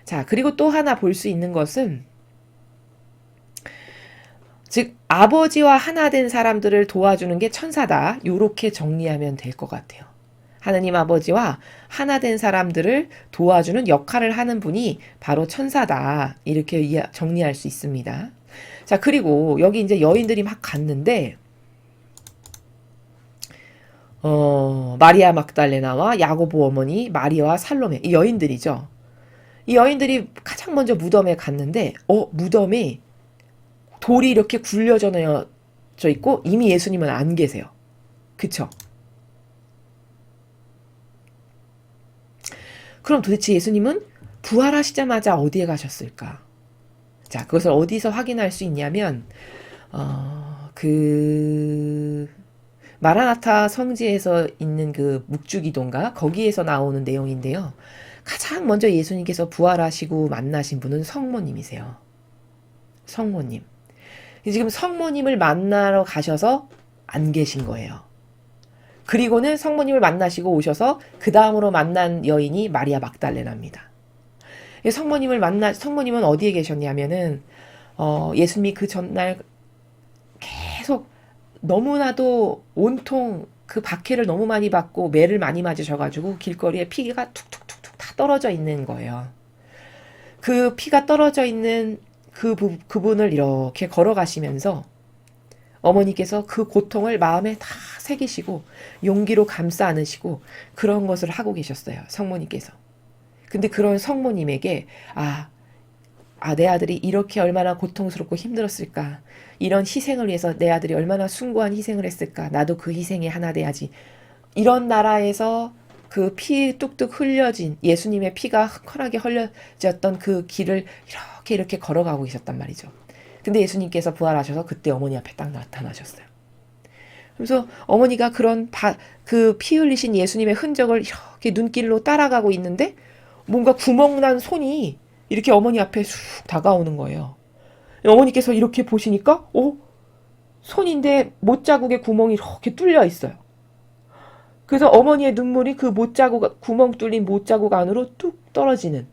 자, 그리고 또 하나 볼 수 있는 것은 즉 아버지와 하나 된 사람들을 도와주는 게 천사다. 이렇게 정리하면 될 것 같아요. 하느님 아버지와 하나 된 사람들을 도와주는 역할을 하는 분이 바로 천사다. 이렇게 정리할 수 있습니다. 자, 그리고 여기 이제 여인들이 막 갔는데 마리아 막달레나와 야고보 어머니 마리아와 살로메 이 여인들이죠. 이 여인들이 가장 먼저 무덤에 갔는데 무덤에 돌이 이렇게 굴려져 있고 이미 예수님은 안 계세요. 그쵸? 그럼 도대체 예수님은 부활하시자마자 어디에 가셨을까? 자, 그것을 어디서 확인할 수 있냐면 마라나타 성지에서 있는 그 묵주기도인가 거기에서 나오는 내용인데요. 가장 먼저 예수님께서 부활하시고 만나신 분은 성모님이세요. 성모님. 지금 성모님을 만나러 가셔서 안 계신 거예요. 그리고는 성모님을 만나시고 오셔서 그 다음으로 만난 여인이 마리아 막달레나입니다. 성모님은 어디에 계셨냐면은 예수님이 그 전날 계속 너무나도 온통 그 박해를 너무 많이 받고 매를 많이 맞으셔가지고 길거리에 피가 툭툭툭툭 다 떨어져 있는 거예요. 그 피가 떨어져 있는 그분을 이렇게 걸어가시면서 어머니께서 그 고통을 마음에 다 새기시고 용기로 감싸 안으시고 그런 것을 하고 계셨어요. 성모님께서. 근데 그런 성모님에게 내 아들이 이렇게 얼마나 고통스럽고 힘들었을까. 이런 희생을 위해서 내 아들이 얼마나 숭고한 희생을 했을까. 나도 그 희생에 하나 돼야지. 이런 나라에서 그 피 뚝뚝 흘려진 예수님의 피가 흥건하게 흘려졌던 그 길을 이렇게 걸어가고 계셨단 말이죠. 근데 예수님께서 부활하셔서 그때 어머니 앞에 딱 나타나셨어요. 그래서 어머니가 그런 그 피 흘리신 예수님의 흔적을 이렇게 눈길로 따라가고 있는데 뭔가 구멍난 손이 이렇게 어머니 앞에 쑥 다가오는 거예요. 어머니께서 이렇게 보시니까 손인데 못자국에 구멍이 이렇게 뚫려 있어요. 그래서 어머니의 눈물이 그 구멍 뚫린 못자국 안으로 뚝 떨어지는.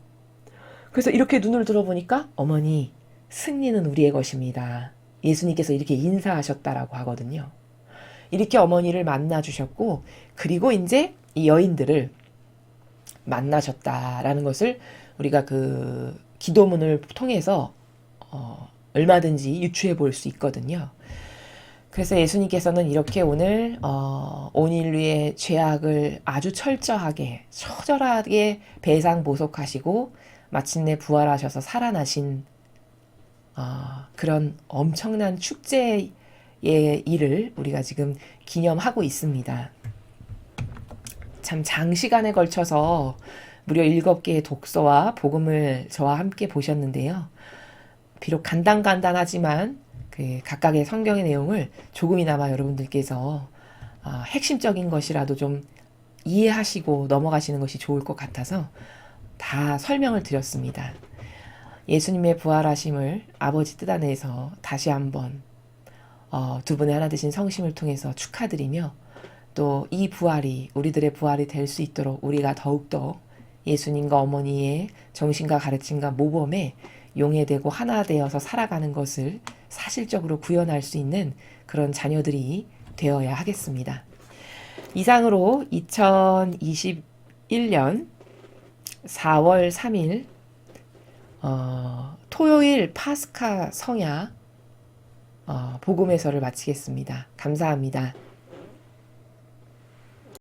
그래서 이렇게 눈을 들어보니까 어머니 승리는 우리의 것입니다. 예수님께서 이렇게 인사하셨다라고 하거든요. 이렇게 어머니를 만나주셨고 그리고 이제 이 여인들을 만나셨다라는 것을 우리가 그 기도문을 통해서 얼마든지 유추해 볼 수 있거든요. 그래서 예수님께서는 이렇게 오늘 온 인류의 죄악을 아주 철저하게 처절하게 배상 보속하시고 마침내 부활하셔서 살아나신 그런 엄청난 축제의 일을 우리가 지금 기념하고 있습니다. 참 장시간에 걸쳐서 무려 7개의 독서와 복음을 저와 함께 보셨는데요. 비록 간단하지만 그 각각의 성경의 내용을 조금이나마 여러분들께서 핵심적인 것이라도 좀 이해하시고 넘어가시는 것이 좋을 것 같아서 다 설명을 드렸습니다. 예수님의 부활하심을 아버지 뜻 안에서 다시 한번 두 분의 하나 되신 성심을 통해서 축하드리며 또 이 부활이 우리들의 부활이 될 수 있도록 우리가 더욱더 예수님과 어머니의 정신과 가르침과 모범에 용해되고 하나 되어서 살아가는 것을 사실적으로 구현할 수 있는 그런 자녀들이 되어야 하겠습니다. 이상으로 2021년 4월 3일 토요일 파스카 성야 복음 해설을 마치겠습니다. 감사합니다.